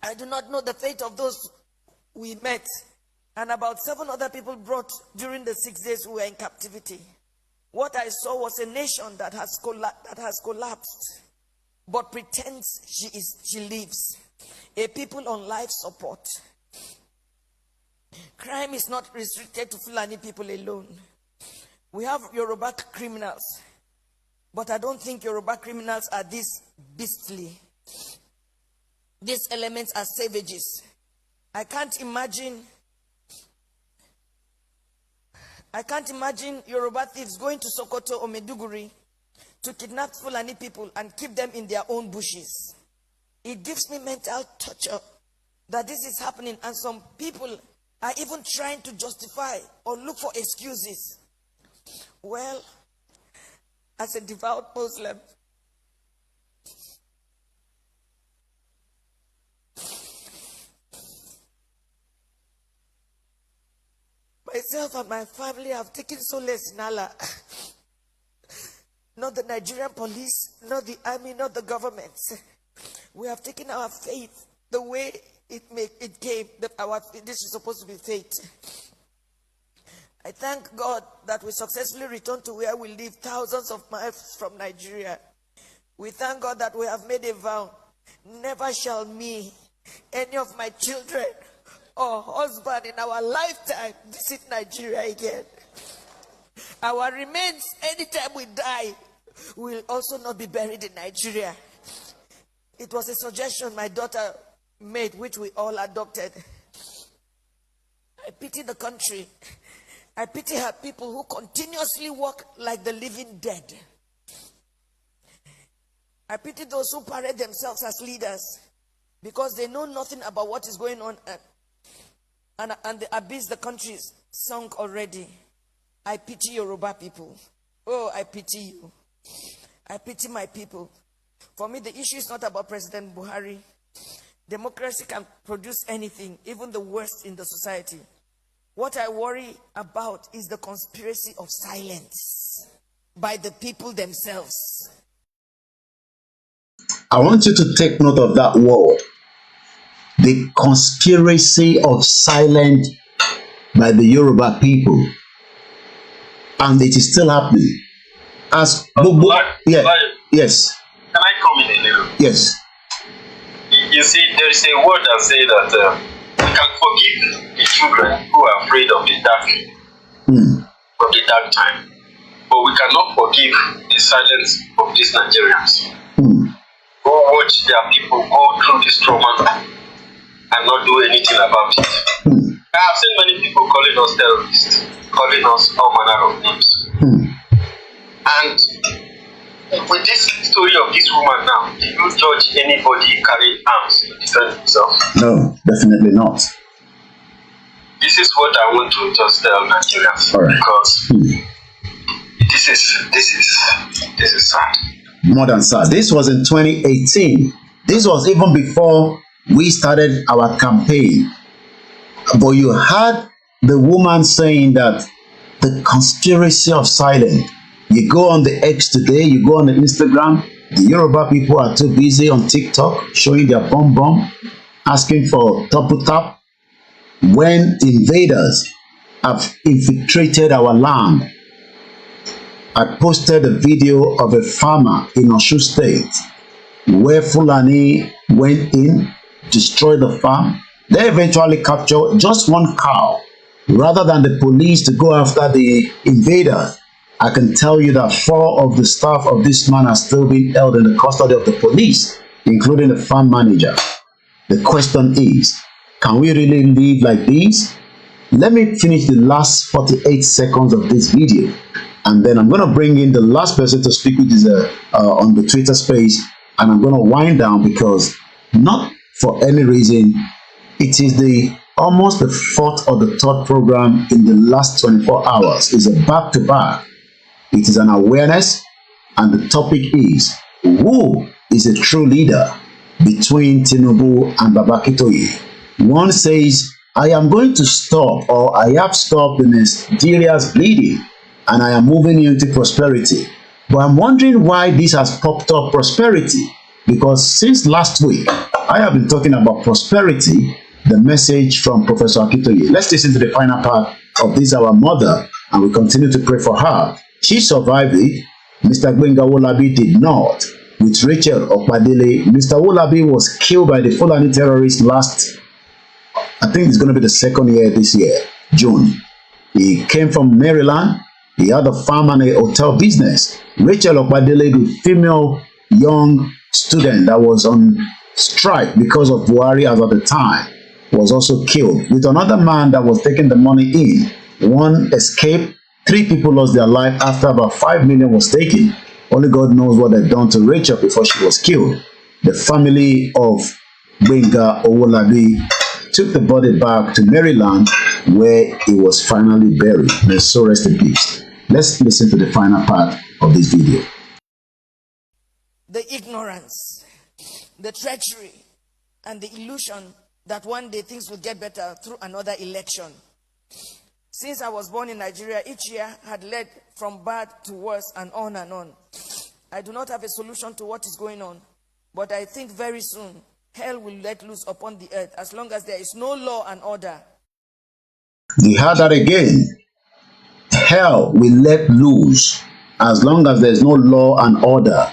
I do not know the fate of those we met and about 7 other people brought during the 6 days we were in captivity. What I saw was a nation that has collapsed, but pretends she lives. A people on life support. Crime is not restricted to Fulani people alone. We have Yoruba criminals, but I don't think Yoruba criminals are this beastly. These elements are savages. I can't imagine Yoruba thieves going to Sokoto or Meduguri to kidnap Fulani people and keep them in their own bushes. It gives me mental torture that this is happening, and some people are even trying to justify or look for excuses. Well, as a devout Muslim, myself and my family have taken solace in Allah. Not the Nigerian police, not the army, not the government. We have taken our faith the way it came, that this is supposed to be fate. I thank God that we successfully returned to where we live, thousands of miles from Nigeria. We thank God that we have made a vow. Never shall me, any of my children or husband in our lifetime visit Nigeria again. Our remains, anytime we die, will also not be buried in Nigeria. It was a suggestion my daughter made, which we all adopted. I pity the country. I pity her people who continuously walk like the living dead. I pity those who parade themselves as leaders because they know nothing about what is going on and the abyss the country is sunk already. I pity Yoruba people. Oh, I pity you. I pity my people. For me, the issue is not about President Buhari. Democracy can produce anything, even the worst in the society. What I worry about is the conspiracy of silence by the people themselves. I want you to take note of that word. The conspiracy of silence by the Yoruba people. And it is still happening. As yes. Can I come in a little? Yes. You see, there is a word that says that we can forgive the children who are afraid of the dark time, but we cannot forgive the silence of these Nigerians who watch their people go through this trauma and not do anything about it. I have seen many people calling us terrorists, calling us all manner of names. And with this story of this woman now, do you judge anybody carrying arms to defend himself? No, definitely not. This is what I want to just tell Nigerians, because this is sad. More than sad. This was in 2018. This was even before we started our campaign. But you heard the woman saying that the conspiracy of silence. You go on the X today, you go on the Instagram, the Yoruba people are too busy on TikTok showing their bum, asking for tap. When invaders have infiltrated our land. I posted a video of a farmer in Osun State where Fulani went in, destroyed the farm. They eventually captured just one cow. Rather than the police to go after the invaders, I can tell you that 4 of the staff of this man are still being held in the custody of the police, including the farm manager. The question is, can we really live like this? Let me finish the last 48 seconds of this video, and then I'm going to bring in the last person to speak with on the Twitter space, and I'm going to wind down because not for any reason, it is almost the 4th or the 3rd program in the last 24 hours. It's a back-to-back. It is an awareness, and the topic is, who is a true leader between Tinubu and Akintoye? One says, I am going to stop, or I have stopped Nigeria's bleeding, and I am moving into prosperity. But I'm wondering why this has popped up prosperity, because since last week, I have been talking about prosperity, the message from Professor Akintoye. Let's listen to the final part of this, our mother, and we continue to pray for her. She survived it. Mr. Gbenga Wolabi did not. With Rachel Okpadele, Mr. Wolabi was killed by the Fulani terrorists last, I think it's going to be the 2nd year this year, June. He came from Maryland. He had a farm and a hotel business. Rachel Okpadele, the female young student that was on strike because of Buhari as at the time, was also killed. With another man that was taking the money in. One escaped. 3 people lost their life after about 5 million was taken. Only God knows what they've done to Rachel before she was killed. The family of Gbenga Owolabi took the body back to Maryland, where he was finally buried. May so rest in peace. Let's listen to the final part of this video. The ignorance, the treachery, and the illusion that one day things will get better through another election. Since I was born in Nigeria, each year had led from bad to worse and on and on. I do not have a solution to what is going on, but I think very soon hell will let loose upon the earth as long as there is no law and order. You heard that again. Hell will let loose as long as there is no law and order.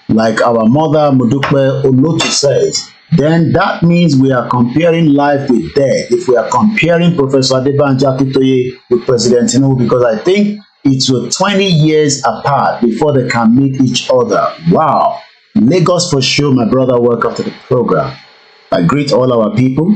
Like our mother Modukwe Olotu says, then that means we are comparing life with death. If we are comparing Professor Adebanji Akintoye with President Tinubu, because I think it was 20 years apart before they can meet each other. Wow. Lagos for sure, my brother. Welcome to the program. I greet all our people.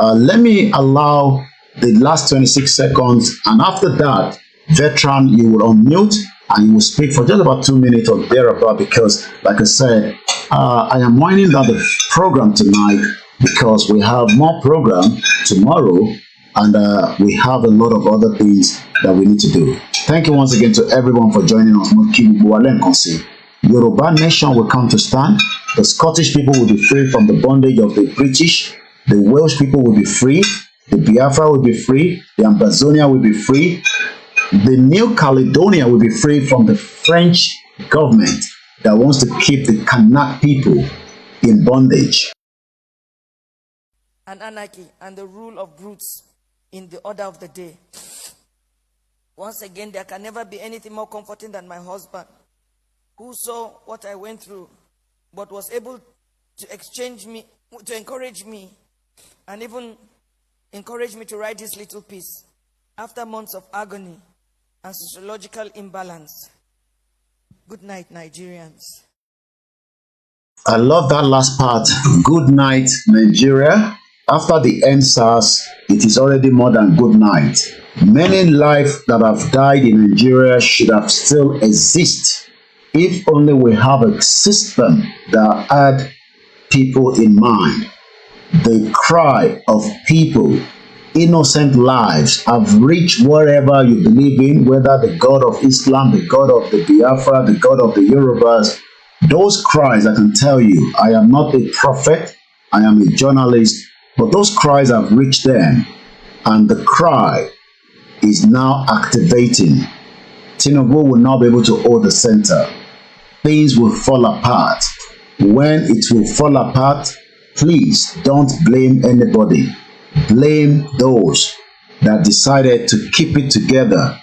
Let me allow the last 26 seconds, and after that, veteran, you will unmute and you will speak for just about 2 minutes or thereabout, because, like I said, I am winding down the program tonight because we have more program tomorrow, and we have a lot of other things that we need to do. Thank you once again to everyone for joining us. Yoruba nation will come to stand. The Scottish people will be free from the bondage of the British. The Welsh people will be free. The Biafra will be free. The Ambazonia will be free. The New Caledonia will be free from the French government that wants to keep the Kanak people in bondage. And anarchy and the rule of brutes in the order of the day. Once again, there can never be anything more comforting than my husband, who saw what I went through, but was able to encourage me, and even encourage me to write this little piece after months of agony and sociological imbalance. Good night, Nigerians. I love that last part. Good night, Nigeria. After the NSAS, it is already more than good night. Many lives that have died in Nigeria should have still exist if only we have a system that had people in mind. The cry of people, innocent lives, have reached wherever you believe in, whether the God of Islam, the God of the Biafra, the God of the Yorubas. Those cries, I can tell you, I am not a prophet, I am a journalist, but those cries have reached them, and the cry is now activating. Tinubu will not be able to hold the center. Things will fall apart. When it will fall apart, please don't blame anybody. Blame those that decided to keep it together.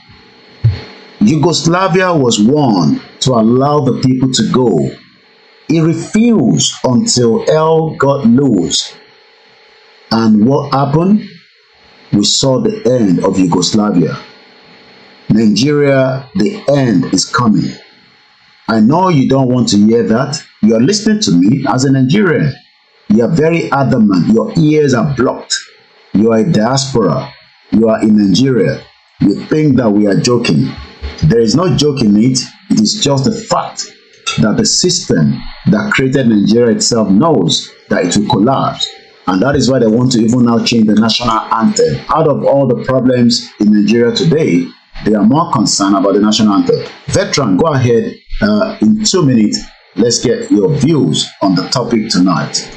Yugoslavia was one to allow the people to go. He refused until hell got loose. And what happened? We saw the end of Yugoslavia. Nigeria, the end is coming. I know you don't want to hear that. You are listening to me as a Nigerian. You are very adamant. Your ears are blocked. You are a diaspora. You are in Nigeria. You think that we are joking. There is no joke in it. It is just the fact that the system that created Nigeria itself knows that it will collapse. And that is why they want to even now change the national anthem. Out of all the problems in Nigeria today, they are more concerned about the national anthem. Veteran, go ahead. In 2 minutes, let's get your views on the topic tonight.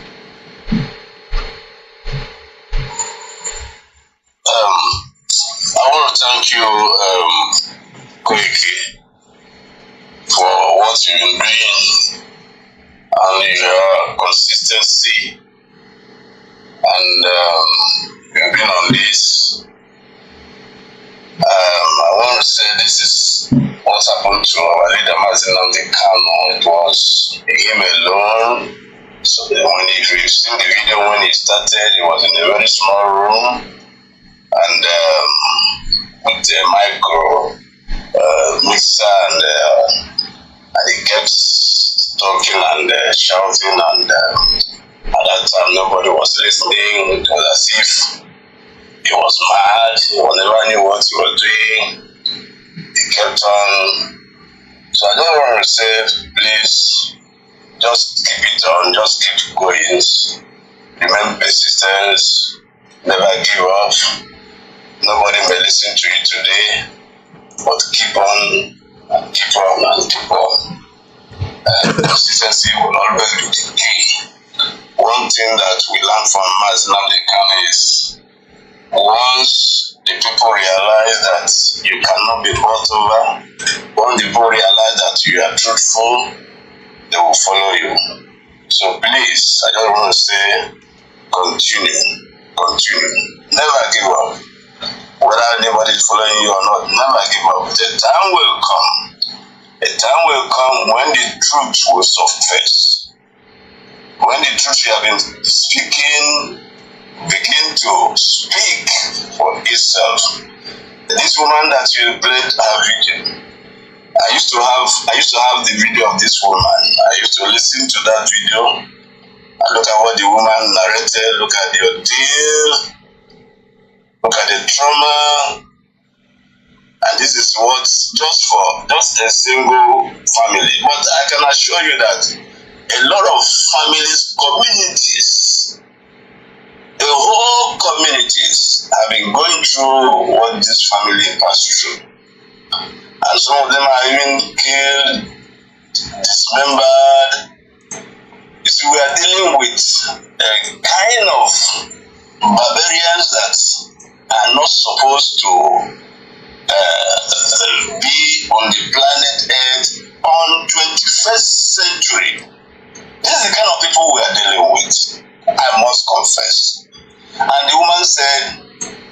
I want to thank you, Koiki, for what you've been doing and your consistency. And you've been on this. I want to say this is what happened to our leader, Nnamdi Kanu. It was him alone. So when you've seen the video when he started, he was in a very small room and with a micro mixer, and he kept talking and shouting, and at that time nobody was listening. It was as if he was mad. He never knew what he was doing. He kept on. So I don't want to say, please, just keep it on, just keep going. Remain persistent, never give up. Nobody may listen to you today, but keep on and keep on and keep on. Consistency will always be the key. One thing that we learned from Nnamdi Kanu is, once the people realize that you cannot be bought over, once the people realize that you are truthful, they will follow you. So please, I just want to say, continue, never give up. Whether anybody is following you or not, never give up. The time will come. A time will come when the truth will surface. When the truth you have been speaking begin to speak for itself. This woman that you played her video, I used to have the video of this woman. I used to listen to that video and look at what what the woman narrated. Look at the ordeal. Look at the trauma. And this is what's just a single family. But I can assure you that a lot of families, communities, the whole communities have been going through what this family passed through. And some of them are even killed, dismembered. You see, we are dealing with a kind of barbarians that are not supposed to be on the planet Earth on 21st century. This is the kind of people we are dealing with, I must confess. And the woman said,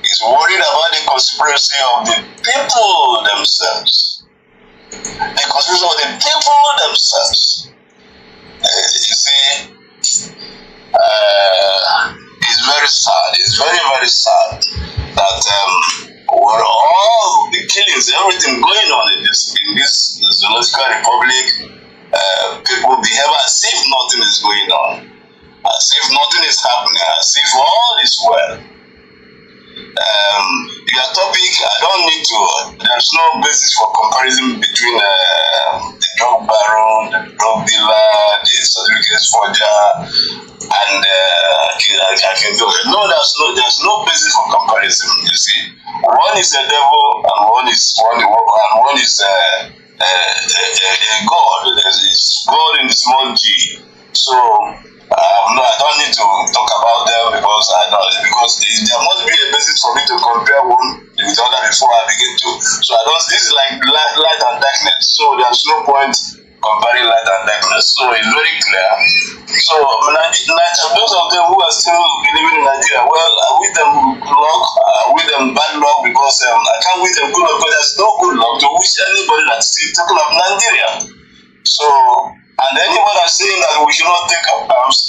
he's worried about the conspiracy of the people themselves. The conspiracy of the people themselves. You see, it's very sad. It's very, very sad that with all the killings, everything going on in this zoological republic, people behave as if nothing is going on, as if nothing is happening, as if all is well. Your topic, I don't need to, there's no basis for comparison between the drug baron, the drug dealer, the certificate forger, and Akintoye. No, there's no basis for comparison, you see. One is a devil and one is a God. It's God in the small g. So no, I don't need to talk about them because there must be a basis for me to compare one with the other before I begin to. So this is like light and darkness. So there's no point comparing light and darkness. So it's very clear. So those of them who are still believing in Nigeria, well, I wish them good luck. I wish them bad luck because I can't wish them good luck, but there's no good luck to wish anybody that's still talking of Nigeria. So, and anybody that's saying that we should not take up arms,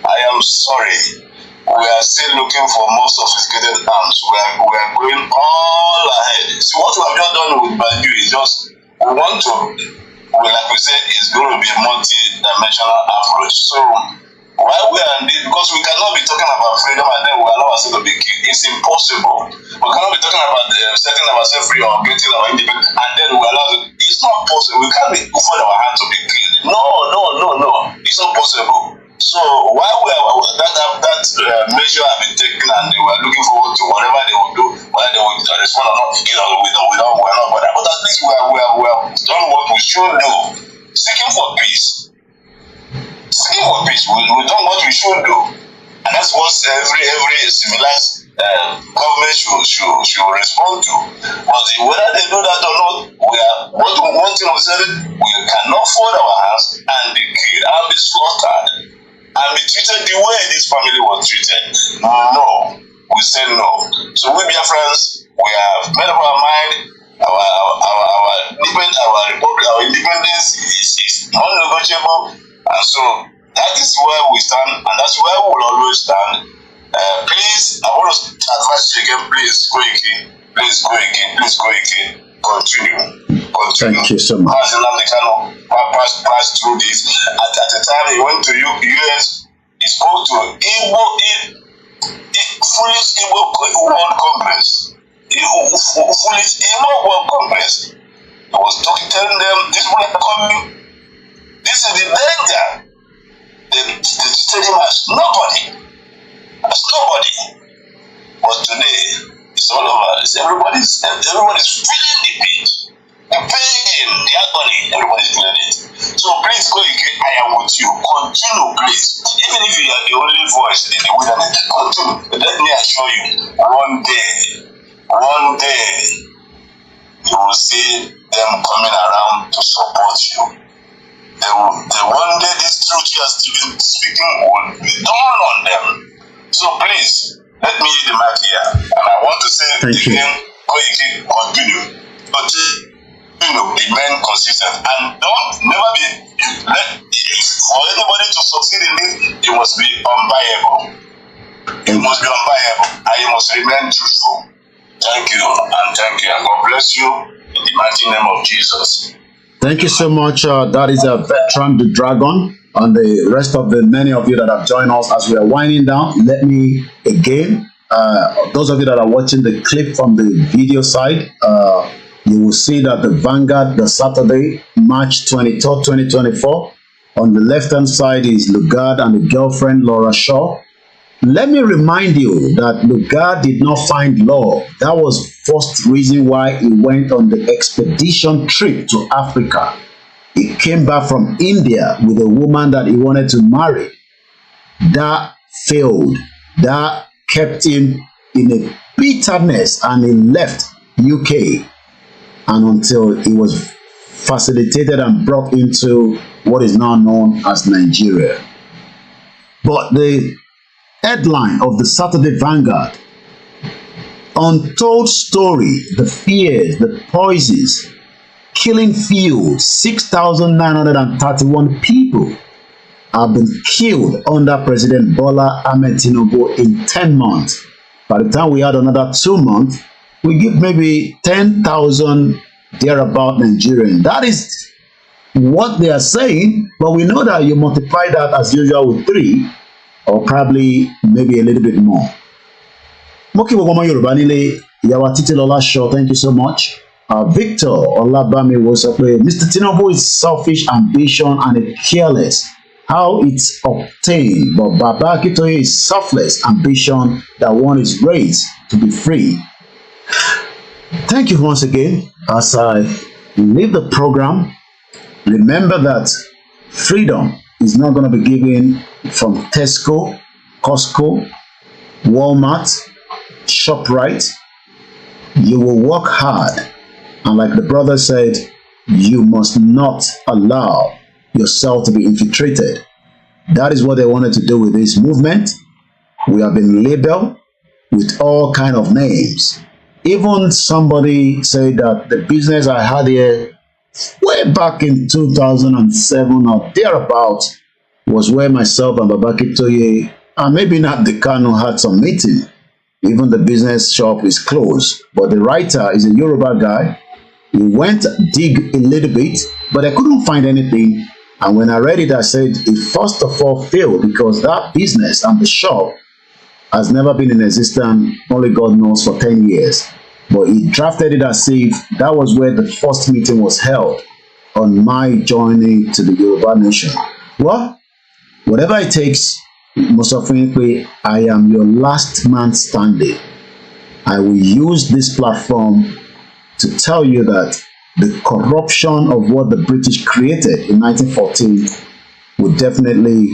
I am sorry. We are still looking for more sophisticated arms. We are going all ahead. See, what we have just done with Badu is just, we want to, like we said, it's going to be a multi-dimensional approach. So, while we are indeed, because we cannot be talking about freedom and then we allow ourselves to be killed. It's impossible. We cannot be talking about setting ourselves free or getting our independence and then we allow it. It's not possible. We can't be afford our hand to be killed. No. It's not possible. So while we are that measure have been taken and they were looking forward to whatever they will do, whether they will respond or not, we're not bothered. But at least we have done what we should do. Seeking for peace. Seeking for peace. We've done what we should do. And that's what every civilized government should respond to. But whether they do that or not, one thing we said, we cannot fold our hands and be killed and be slaughtered and be treated the way this family was treated. No. We say no. So we Biafrans, we have made up our mind. Our independence is non-negotiable, and so that is where we stand, and that's where we will always stand. Please, I want to advise you again, please, Koiki, continue. Thank you so much. Pass through this. At the time he went to US, he spoke to foolish Igbo World Congress. Foolish Igbo World Congress. I was telling them, this will come. This is the danger. They treated him as nobody. But today, it's all over. Everybody's feeling the pain. The pain, the agony, everybody's feeling it. So please, Koiki, I am with you. Continue, please. Even if you are the only voice in the wilderness, continue. Let me assure you, one day, you will see them coming around to support you. One day this truth you are still speaking will be dawned on them. So please, let me use the mic here. And I want to say again, Koiki, continue. Remain consistent and never be for anybody to succeed in this, you must be unbuyable. You must be unbuyable and you must remain truthful. Thank you and God bless you in the mighty name of Jesus. Thank you so much. That is a veteran, the dragon. and the rest of the many of you that have joined us as we are winding down. Let me again, those of you that are watching the clip from the video side, you will see that the Vanguard, the Saturday, March 23rd, 2024. On the left-hand side is Lugard and the girlfriend, Laura Shaw. Let me remind you that Lugard did not find love. That was first reason why he went on the expedition trip to Africa. He came back from India with a woman that he wanted to marry. That failed. That kept him in a bitterness, and he left UK, and until he was facilitated and brought into what is now known as Nigeria. But the headline of the Saturday Vanguard, untold story, the fears, the poisons, killing fields, 6,931 people have been killed under President Bola Ahmed Tinubu in 10 months. By the time we had another 2 months, we give maybe 10,000 thereabout Nigerians. That is what they are saying, but we know that you multiply that as usual with 3, or probably maybe a little bit more. Moki Wogomo Yoruba Nile, Yawa Titilola Shaw, thank you so much. Victor Olabami was up with Mr. Tinubu is selfish ambition and careless. How it's obtained, but Baba Akintoye is selfless ambition that one is raised to be free. Thank you once again. As I leave the program, remember that freedom is not going to be given from Tesco, Costco, Walmart, ShopRite. You will work hard, and like the brother said, you must not allow yourself to be infiltrated. That is what they wanted to do with this movement. We have been labeled with all kind of names. Even somebody said that the business I had here way back in 2007 or thereabout was where myself and Baba Akintoye, and maybe not the Kanu, had some meeting. Even the business shop is closed, but the writer is a Yoruba guy. He went dig a little bit, but I couldn't find anything. And when I read it, I said it first of all failed because that business and the shop has never been in existence, only God knows, for 10 years. But he drafted it as if that was where the first meeting was held on my journey to the Yoruba nation. Well, whatever it takes, most often, I am your last man standing. I will use this platform to tell you that the corruption of what the British created in 1914 will definitely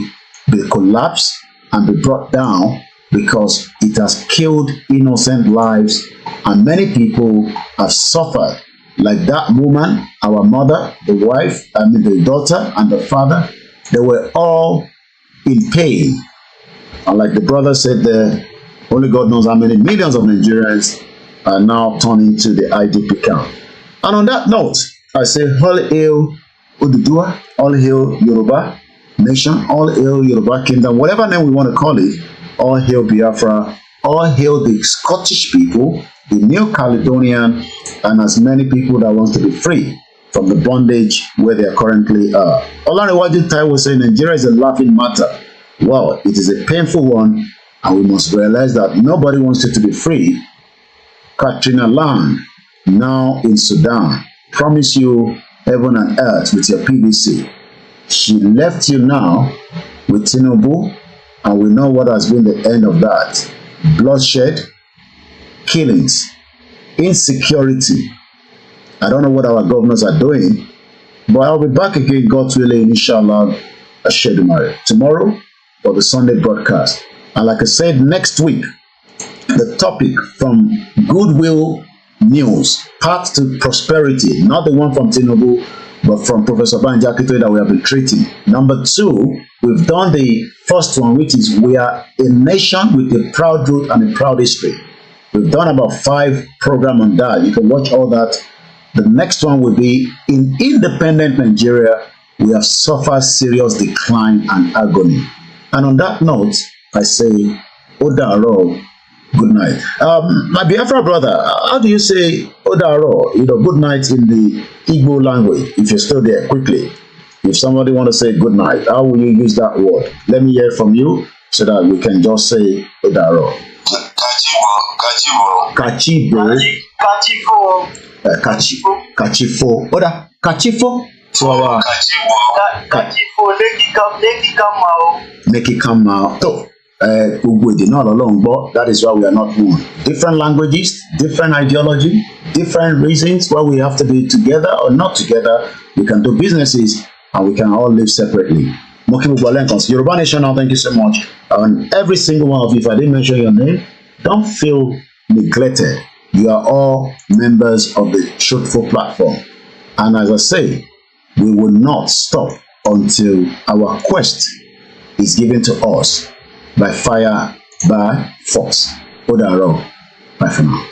be collapsed and be brought down, because it has killed innocent lives and many people have suffered. Like that woman, our mother, the wife, the daughter and the father, they were all in pain. And like the brother said there, only God knows how many millions of Nigerians are now turning to the IDP camp. And on that note, I say all hail Odudua, all hail Yoruba nation, all hail Yoruba kingdom, whatever name we want to call it. All hail Biafra, all hail the Scottish people, the New Caledonian, and as many people that want to be free from the bondage where they are currently are. Olanrewaju Tai will say Nigeria is a laughing matter. Well, it is a painful one, and we must realize that nobody wants you to be free. Katrina Land, now in Sudan, promise you heaven and earth with your PVC. She left you now with Tinubu, and we know what has been the end of that. Bloodshed, killings, insecurity. I don't know what our governors are doing, but I'll be back again, God willing, inshallah, tomorrow for the Sunday broadcast. And like I said, next week, the topic from Goodwill News, Path to Prosperity, not the one from Tinubu, but from Professor Adebanji that we have been treating. Number 2, we've done the first one, which is we are a nation with a proud root and a proud history. We've done about 5 programs on that. You can watch all that. The next one will be in independent Nigeria, we have suffered serious decline and agony. And on that note, I say, Odaro, good night. My Biafra brother, how do you say Odaro? Good night in the Igbo language, if you're still there, quickly. If somebody want to say good night, how will you use that word? Let me hear from you so that we can just say Odaro. Kachibo. Kachifo. Oda. Kachifo. So make it come out. That is why we are not one. Different languages, different ideology, different reasons why we have to be together or not together. We can do businesses and we can all live separately. Yoruba Nation, thank you so much. And every single one of you, if I didn't mention your name, don't feel neglected. You are all members of the Truthful platform. And as I say, we will not stop until our quest is given to us by fire, by force. Odaro. Bye for now.